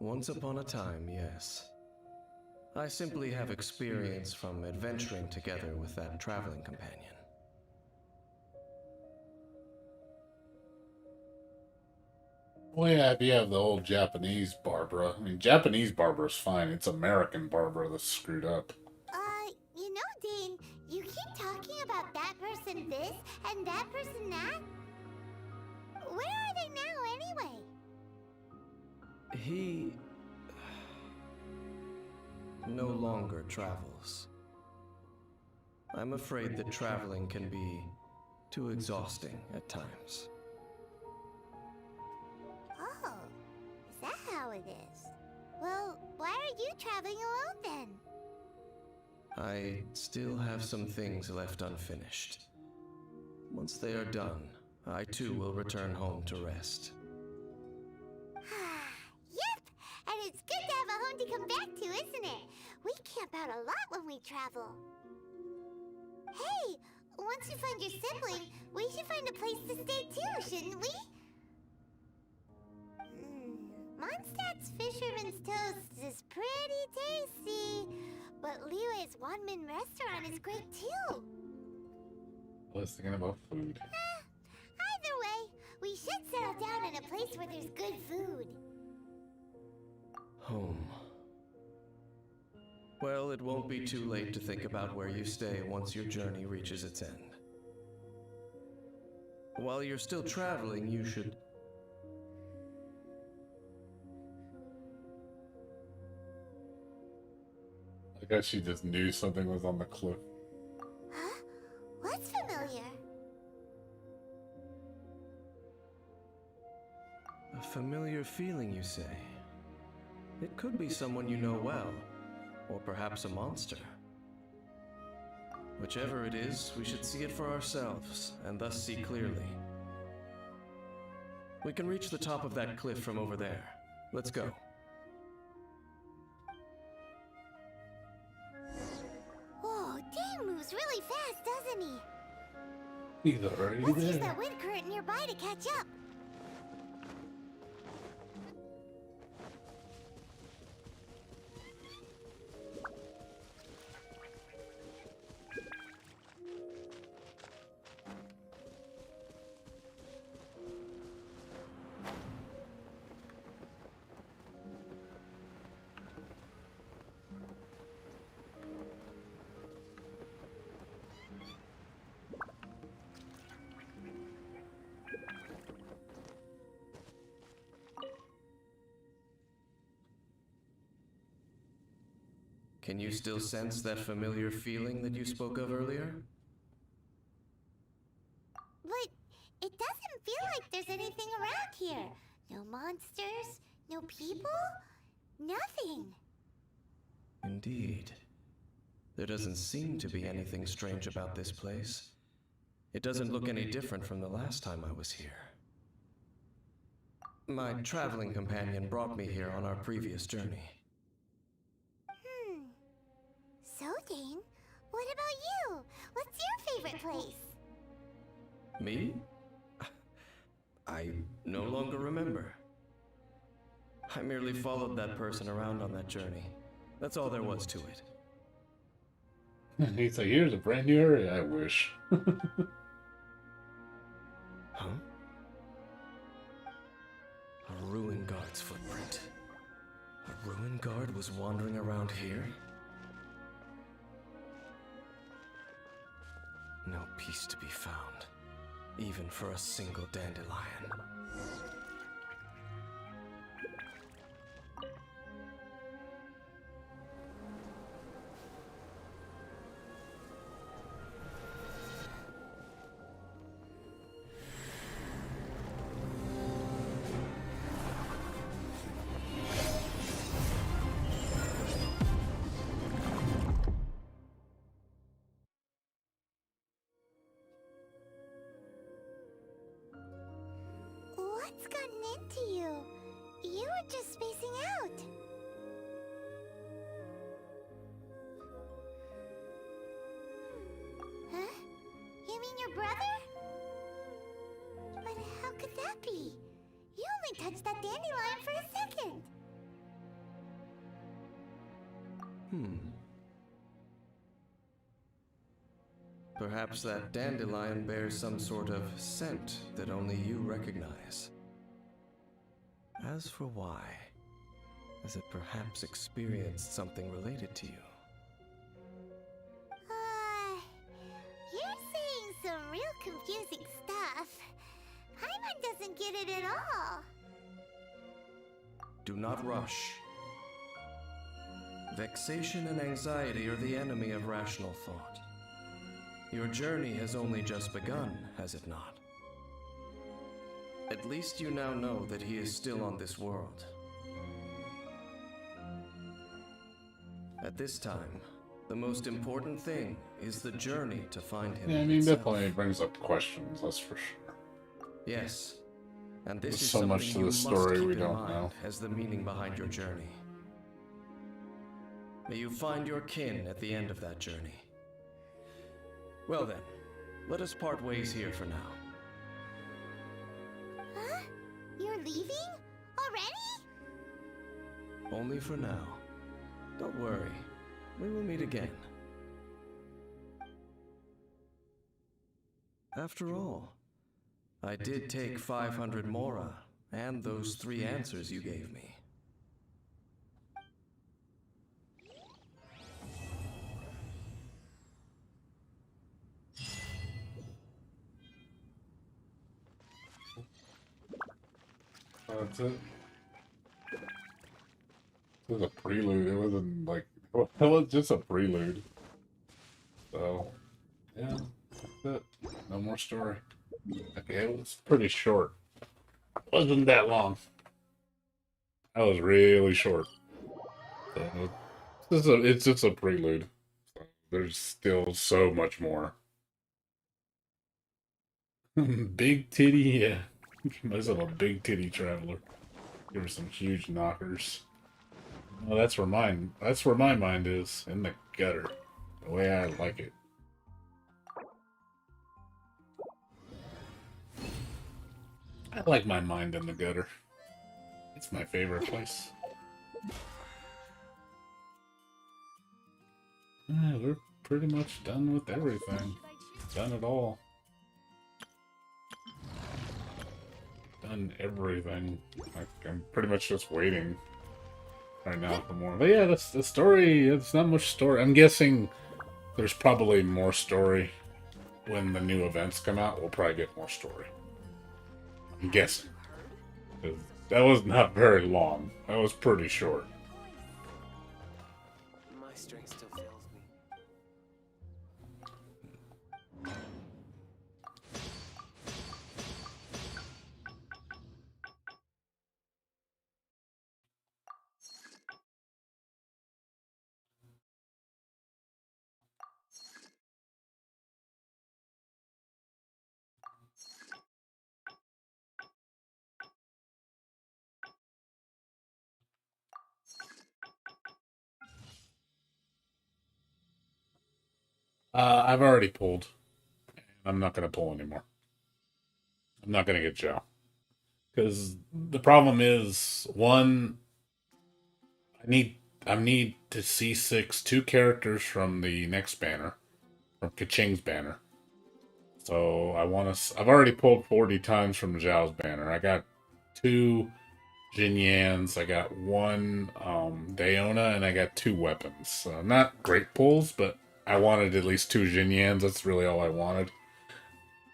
Once upon a time, yes. I simply have experience from adventuring together with that traveling companion. Well, yeah, if you have the old Japanese Barbara. I mean, Japanese Barbara's fine. It's American Barbara that's screwed up. You know, Dane, you keep talking about that person this and that person that. Where are they now, anyway? He no longer travels. I'm afraid that traveling can be too exhausting at times. Oh, is that how it is? Well, why are you traveling alone then? I still have some things left unfinished. Once they are done, I too will return home to rest. Yep, and it's good to have a home to come back to, isn't it? We camp out a lot when we travel. Hey, once you find your sibling, we should find a place to stay too, shouldn't we? Mondstadt's Fisherman's Toast is pretty tasty, but Liue's Wanmin restaurant is great too. I was thinking about food. Either way, we should settle down in a place where there's good food. Home. Well, it won't be too late to think about where you stay once your journey reaches its end. While you're still traveling, you should... I guess she just knew something was on the cliff. Huh? What's familiar? A familiar feeling, you say? It could be someone you know well, or perhaps a monster. Whichever it is, we should see it for ourselves, and thus see clearly. We can reach the top of that cliff from over there. Let's go. Whoa, Dane moves really fast, doesn't he? He's already Let's use there. that wind current nearby to catch up. Can you still sense that familiar feeling that you spoke of earlier? But it doesn't feel like there's anything around here. No monsters, no people, nothing. Indeed. There doesn't seem to be anything strange about this place. It doesn't look any different from the last time I was here. My traveling companion brought me here on our previous journey. So, Dane, what about you? What's your favorite place? Me? I no longer remember. I merely followed that person around on that journey. That's all there was to it. He's like, here's a brand new area. I wish. Huh? A ruin guard's footprint. A ruin guard was wandering around here? No peace to be found, even for a single dandelion. What's gotten into you? You were just spacing out. brother? But how could that be? You only touched that dandelion for a second. Perhaps that dandelion bears some sort of scent that only you recognize. As for why, has it perhaps experienced something related to you? You're saying some real confusing stuff. Paimon doesn't get it at all. Do not rush. Vexation and anxiety are the enemy of rational thought. Your journey has only just begun, has it not? At least you now know that he is still on this world. At this time, the most important thing is the journey to find him. Yeah, I mean, itself. definitely brings up questions, that's for sure. Yes, and this There's is so something much to you the story must keep we in don't mind know. as the meaning behind your journey. May you find your kin at the end of that journey. Well then, let us part ways here for now. Huh? You're leaving? Already? Only for now. Don't worry, we will meet again. After all, I did take 500 mora and those 3 answers you gave me. That's it. It was a prelude. It wasn't like it was just a prelude. So yeah, that's it. No more story. Okay, it was pretty short. Wasn't that long. That was really short. So it's just a prelude. So there's still so much more. Big titty, yeah. Myself a big titty traveler. Give her some huge knockers. Well, that's where my mind is, in the gutter. The way I like it. I like my mind in the gutter. It's my favorite place. Yeah, we're pretty much done with everything. Done it all. Done everything. I'm pretty much just waiting right now for more. But yeah, that's the story. It's not much story. I'm guessing there's probably more story when the new events come out. We'll probably get more story. I'm guessing. 'Cause that was not very long. That was pretty short. My strength still fails me. I've already pulled. I'm not gonna pull anymore. I'm not gonna get Joe. Because the problem is, one, I need to C6 2 characters from the next banner, from Kaching's banner. So I've already pulled 40 times from Zhao's banner. I got 2 Jinyans, I got 1 Daona, and I got 2 weapons. So not great pulls, but I wanted at least 2 Jinyans. That's really all I wanted.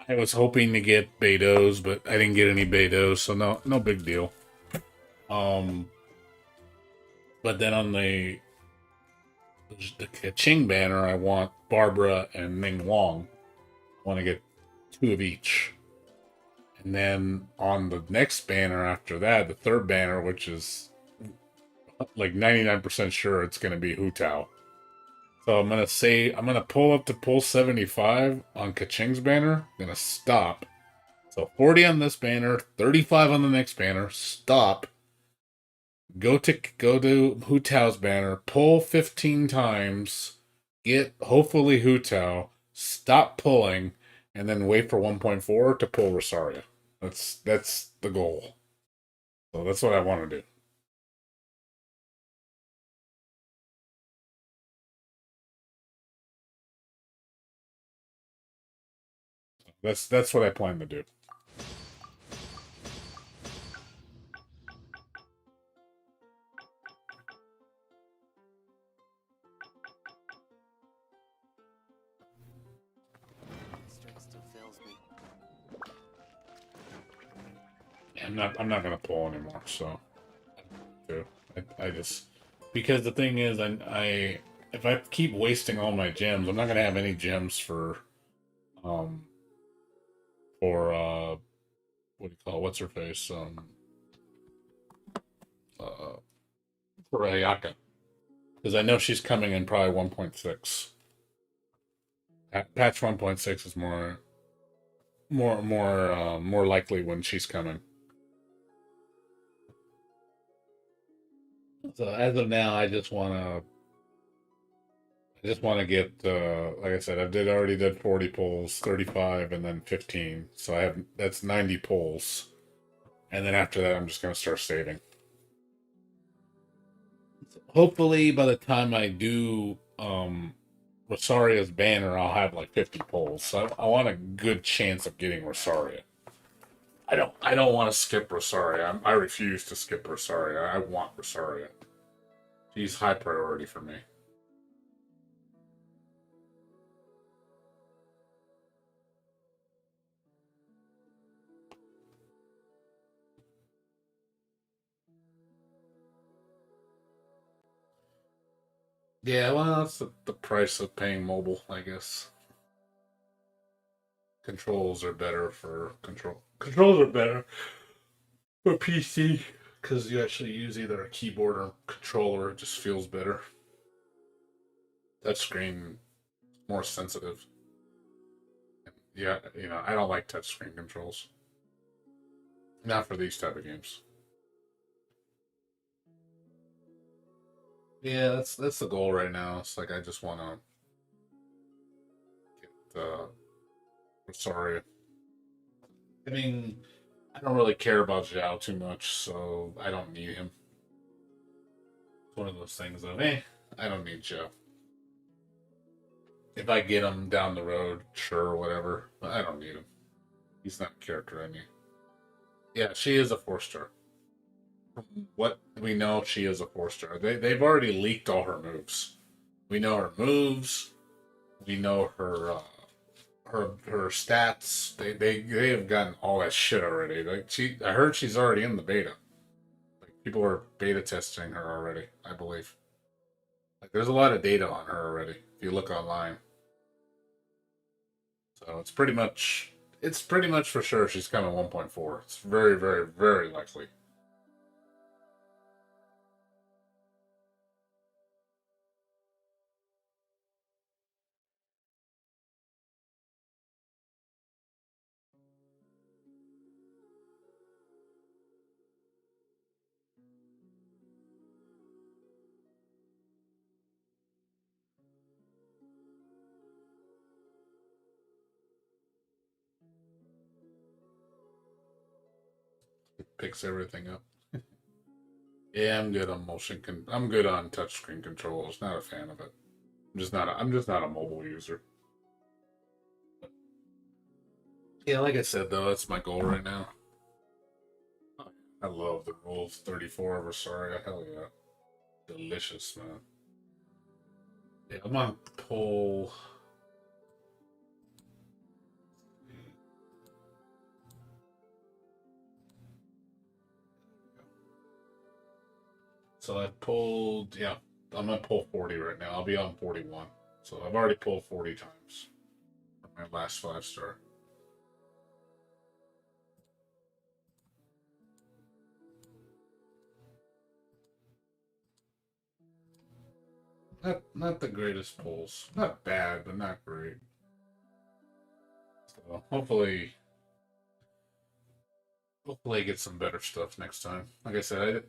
I was hoping to get Beidos, but I didn't get any Beidos, so no big deal. But then on the Kaching banner, I want Barbara and Ming Wong. I want to get 2 of each. And then on the next banner after that, the third banner, which is like 99% sure it's going to be Hu Tao. So I'm going to pull up to pull 75 on Kaching's banner. I'm going to stop. So 40 on this banner, 35 on the next banner, stop. Go to Hu Tao's banner, pull 15 times, get hopefully Hu Tao, stop pulling, and then wait for 1.4 to pull Rosaria. That's the goal. So that's what I want to do. That's what I plan to do. My strength still fails me. I'm not gonna pull anymore. So, I just because the thing is, I if I keep wasting all my gems, I'm not gonna have any gems um for what do you call it? What's her face uh for Ayaka, because I know she's coming in probably 1.6. Patch 1.6 is more likely when she's coming. So as of now, I just want to get like I said, already did 40 pulls, 35, and then 15. So I have that's 90 pulls, and then after that, I'm just gonna start saving. Hopefully, by the time I do Rosaria's banner, I'll have like 50 pulls. So I want a good chance of getting Rosaria. I don't want to skip Rosaria. I refuse to skip Rosaria. I want Rosaria. She's high priority for me. Yeah, well, that's the price of paying mobile, I guess. Controls are better for control. Controls are better for PC because you actually use either a keyboard or controller. It just feels better. Touchscreen more sensitive. Yeah, I don't like touchscreen controls. Not for these type of games. Yeah, that's the goal right now. It's like I just want to get Rosaria. I mean, I don't really care about Zhao too much, so I don't need him. It's one of those things of, I don't need Zhao. If I get him down the road, sure, whatever. But I don't need him. He's not a character I need. Yeah, she is a 4-star. What we know, she is a 4-star. They've already leaked all her moves. We know her moves. We know her stats. They have gotten all that shit already. Like I heard she's already in the beta. Like people are beta testing her already. I believe. Like there's a lot of data on her already. If you look online, so it's pretty much for sure she's coming 1.4. It's very very very likely. It picks everything up. Yeah, I'm good on I'm good on touchscreen controls. Not a fan of it. I'm just not a mobile user. Yeah, like I said though, that's my goal right now. I love the Rules 34 of Rosaria. Hell yeah. Delicious, man. Yeah, I'm gonna pull. So I pulled, yeah, I'm gonna pull 40 right now. I'll be on 41. So I've already pulled 40 times for my last 5-star. Not the greatest pulls. Not bad, but not great. So hopefully I get some better stuff next time. Like I said,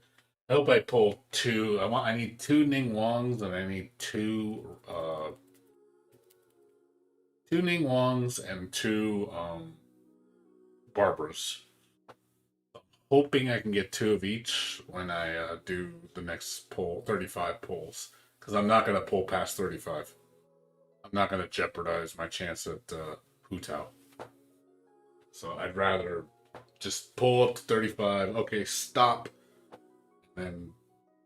I hope I pull two. I need two Ning Wongs and I need two 2 Ning Wongs and 2 Barbaras. Hoping I can get 2 of each when I do the next pull, 35 pulls. Because I'm not going to pull past 35. I'm not going to jeopardize my chance at Hu Tao. So I'd rather just pull up to 35. Okay, stop. And,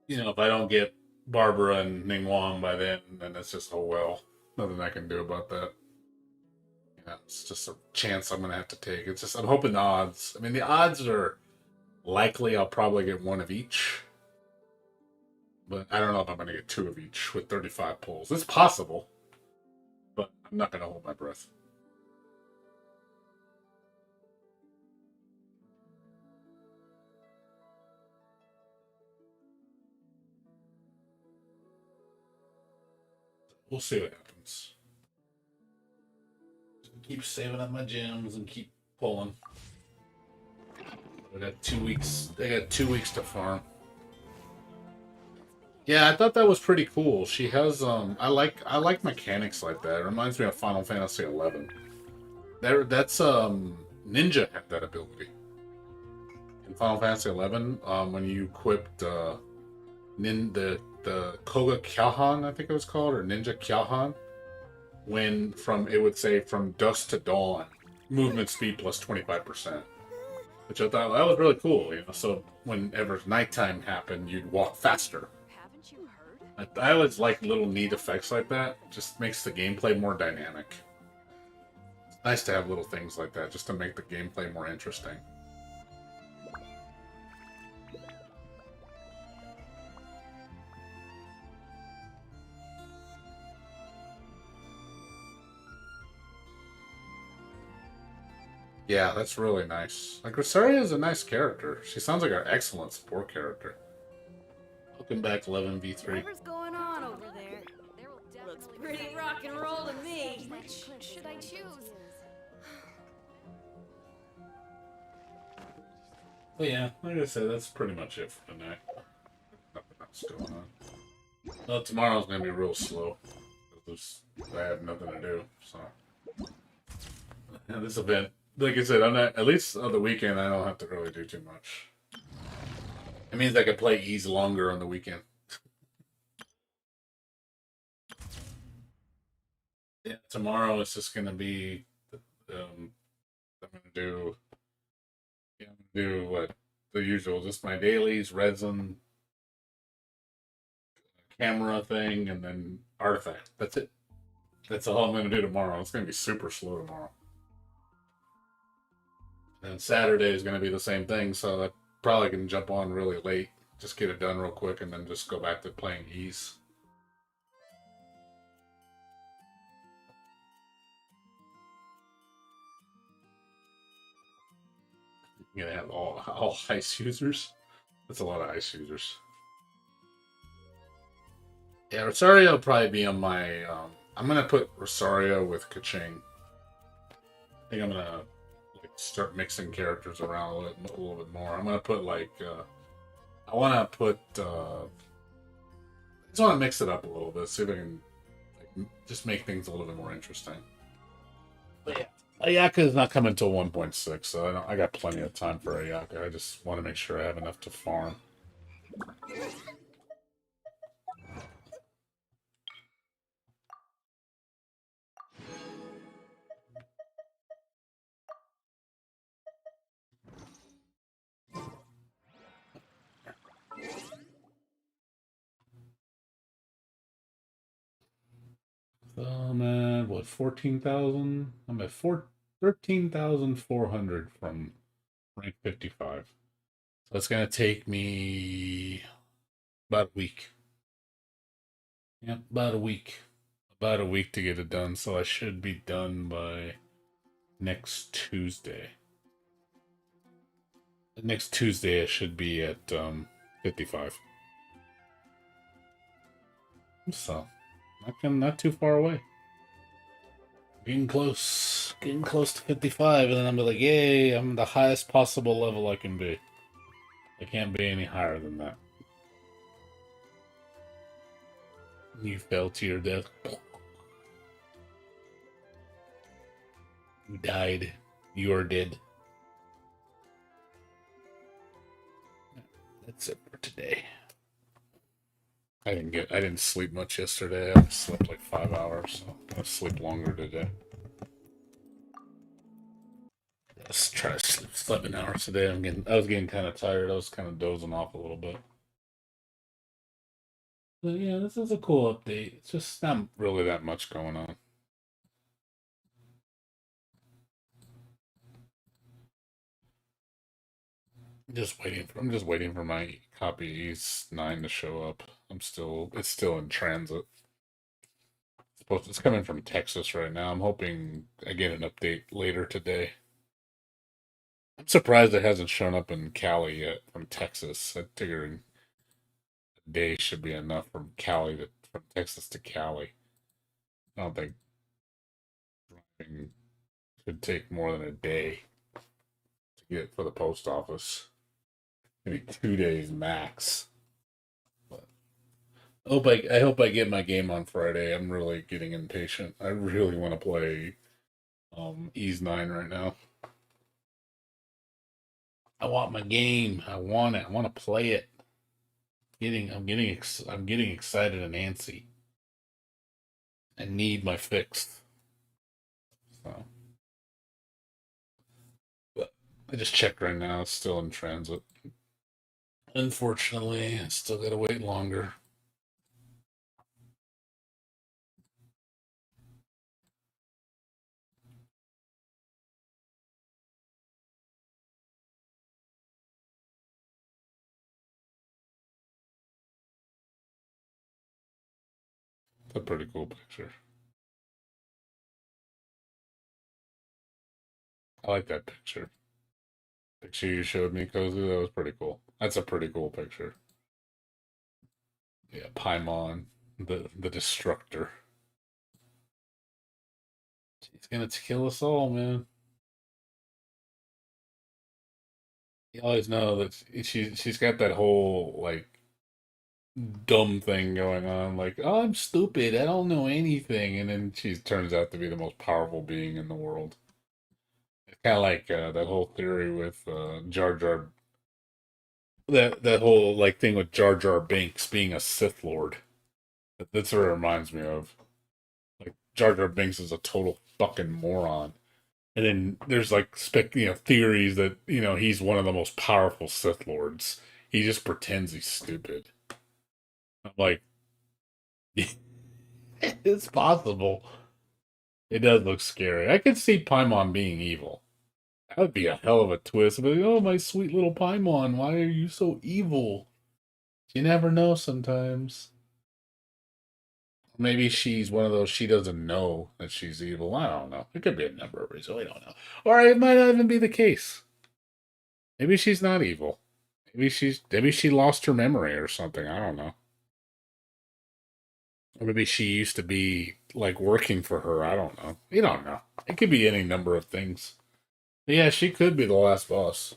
if I don't get Barbara and Ning Wong by then it's just, oh well. Nothing I can do about that. It's just a chance I'm going to have to take. It's just, I'm hoping the odds. I mean, the odds are likely I'll probably get 1 of each. But I don't know if I'm going to get 2 of each with 35 pulls. It's possible. But I'm not going to hold my breath. We'll see what happens. Keep saving up my gems and keep pulling. I got 2 weeks. They got 2 weeks to farm. Yeah, I thought that was pretty cool. She has I like mechanics like that. It reminds me of Final Fantasy 11. That's Ninja had that ability. In Final Fantasy 11, when you equipped the Koga Kyahan, I think it was called, or Ninja Kyahan, it would say from dusk to dawn, movement speed plus 25%. Which I thought that was really cool, so whenever nighttime happened, you'd walk faster. Haven't you heard? I always like little neat effects like that. Just makes the gameplay more dynamic. It's nice to have little things like that just to make the gameplay more interesting. Yeah, that's really nice. Like, Rosaria is a nice character. She sounds like an excellent support character. Welcome back, 11v3. Whatever's going on over there? Looks pretty rock and roll to me. Which should I choose? But yeah, like I said, that's pretty much it for tonight. Nothing else going on. Well, tomorrow's gonna be real slow. I have nothing to do, so. And this event, like I said, at least on the weekend, I don't have to really do too much. It means I can play Ease longer on the weekend. Yeah, tomorrow it's just gonna be, I'm gonna do what the usual, just my dailies, resin, camera thing, and then artifact. That's it. That's all I'm gonna do tomorrow. It's gonna be super slow tomorrow. And Saturday is gonna be the same thing, so I probably can jump on really late, just get it done real quick, and then just go back to playing Ease. You're gonna have all ice users. That's a lot of ice users. Yeah, Rosario will probably be on my. I'm gonna put Rosario with Kaching. I think I'm gonna start mixing characters around a little bit more. I'm gonna put I want to put. I just want to mix it up a little bit, see if I can just make things a little bit more interesting. But yeah. Ayaka is not coming until 1.6, so I got plenty of time for Ayaka. I just want to make sure I have enough to farm. So I'm at, what, 14,000? I'm at 13,400 from rank 55. So it's going to take me about a week. Yeah, about a week. About a week to get it done, so I should be done by next Tuesday. Next Tuesday I should be at 55. So, not too far away. Getting close to 55, and then I'm like, yay, I'm the highest possible level I can be. I can't be any higher than that. You fell to your death. You died. You are dead. That's it for today. I didn't sleep much yesterday. I slept like 5 hours, so I'm gonna sleep longer today. Let's try to sleep 7 hours today. I was getting kind of tired. I was kind of dozing off a little bit. But yeah, this is a cool update. It's just not really that much going on. I'm just waiting for my copy East 9 to show up. It's still in transit. It's coming from Texas right now. I'm hoping I get an update later today. I'm surprised it hasn't shown up in Cali yet from Texas. I figured a day should be enough from Texas to Cali. I don't think driving should take more than a day to get for the post office. Maybe 2 days max. But I hope I get my game on Friday. I'm really getting impatient. I really want to play Ease 9 right now. I want my game. I want it. I want to play it. I'm getting excited and antsy. I need my fix. So, but I just checked right now. It's still in transit. Unfortunately, I still gotta wait longer. It's a pretty cool picture. I like that picture. Picture you showed me, Kozu, that was pretty cool. That's a pretty cool picture. Yeah, Paimon, the destructor. He's gonna kill us all, man. You always know that she's got that whole like dumb thing going on, like, oh, I'm stupid, I don't know anything, and then she turns out to be the most powerful being in the world. It's kind of like that whole theory with Jar Jar, that whole like thing with Jar Jar Binks being a Sith Lord. That's what it reminds me of. Like Jar Jar Binks is a total fucking moron, and then there's like theories that he's one of the most powerful Sith Lords. He just pretends he's stupid. I'm like, it's possible. It does look scary. I could see Paimon being evil. That would be a hell of a twist. But oh, my sweet little Paimon, why are you so evil? You never know sometimes. Maybe she's one of those, she doesn't know that she's evil. I don't know. It could be a number of reasons. We don't know. Or it might not even be the case. Maybe she's not evil. Maybe she lost her memory or something. I don't know. Or maybe she used to be like working for her. I don't know. You don't know. It could be any number of things. Yeah, she could be the last boss.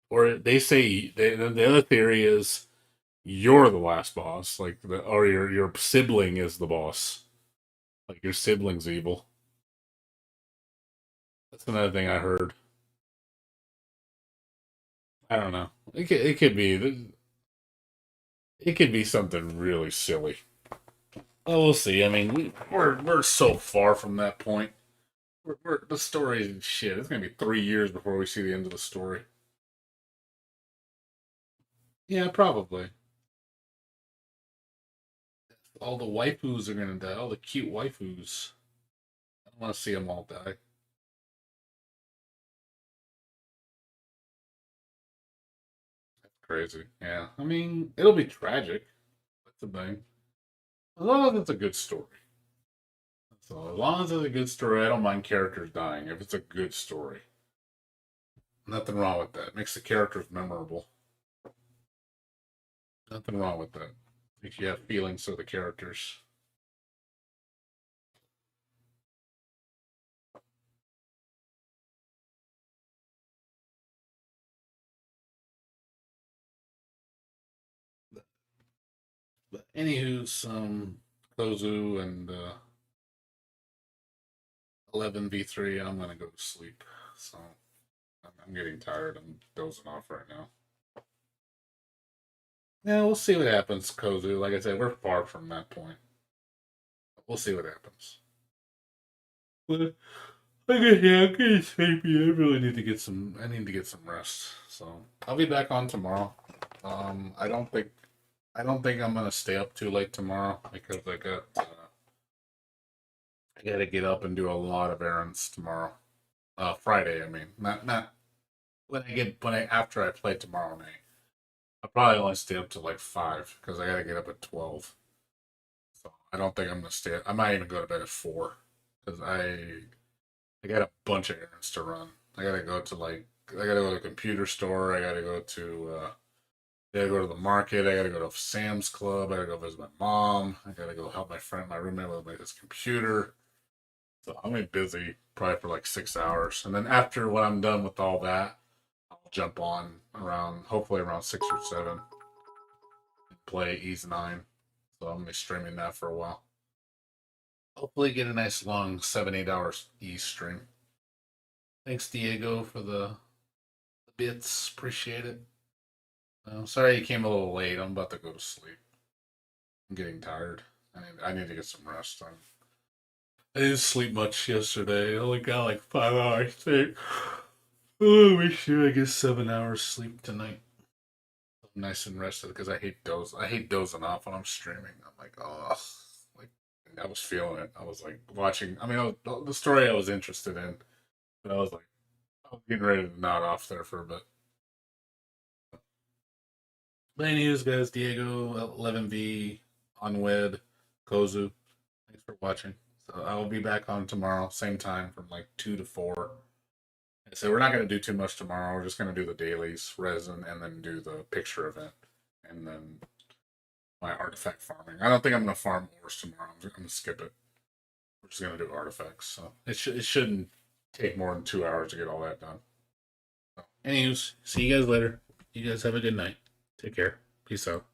Or they say the other theory is you're the last boss, or your sibling is the boss, like your sibling's evil. That's another thing I heard. I don't know. It could be something really silly. Oh, we'll see. I mean, we're so far from that point. The story shit. It's gonna be 3 years before we see the end of the story. Yeah, probably. All the waifus are gonna die. All the cute waifus. I don't want to see them all die. Crazy. Yeah. I mean, it'll be tragic. That's the thing. As long as it's a good story. So as long as it's a good story, I don't mind characters dying if it's a good story. Nothing wrong with that. Makes the characters memorable. Nothing wrong with that. Makes you have feelings for the characters. But anywho, some Kozu and 11v3, I'm gonna go to sleep. So I'm getting tired. I'm dozing off right now. Yeah, we'll see what happens, Kozu. Like I said, we're far from that point. We'll see what happens. But I'm getting sleepy. I really need to get some. I need to get some rest. So I'll be back on tomorrow. I don't think. I don't think I'm gonna stay up too late tomorrow because I got. I gotta get up and do a lot of errands tomorrow. Friday. I mean, not when I after I play tomorrow night. I'll probably only stay up till like 5 because I gotta get up at 12. So I don't think I'm gonna stay. I might even go to bed at 4 because I got a bunch of errands to run. I gotta go to the computer store. I gotta go to the market. I gotta go to Sam's Club. I gotta go visit my mom. I gotta go help my roommate with his computer. So I'm gonna be busy probably for like 6 hours. And then after when I'm done with all that, I'll jump on hopefully around 6 or 7, and play Ease 9. So I'm gonna be streaming that for a while. Hopefully get a nice long 7-8 hours Ease stream. Thanks, Diego, for the bits. Appreciate it. Sorry you came a little late. I'm about to go to sleep. I'm getting tired. I need to get some rest. I didn't sleep much yesterday. I only got like 5 hours sleep. Oh, make sure I get 7 hours sleep tonight. I'm nice and rested because I hate dozing off when I'm streaming. I'm like, oh, like I was feeling it. I was like watching. I mean, the story I was interested in, but I was like, I was getting ready to nod off there for a bit. But anyways, guys, Diego, 11V, Onwed, Kozu, thanks for watching. So I will be back on tomorrow, same time from like 2 to 4. So we're not going to do too much tomorrow. We're just going to do the dailies, resin, and then do the picture event, and then my artifact farming. I don't think I'm going to farm ores tomorrow. I'm going to skip it. We're just going to do artifacts. So it shouldn't take more than 2 hours to get all that done. So, anyways, see you guys later. You guys have a good night. Take care. Peace out.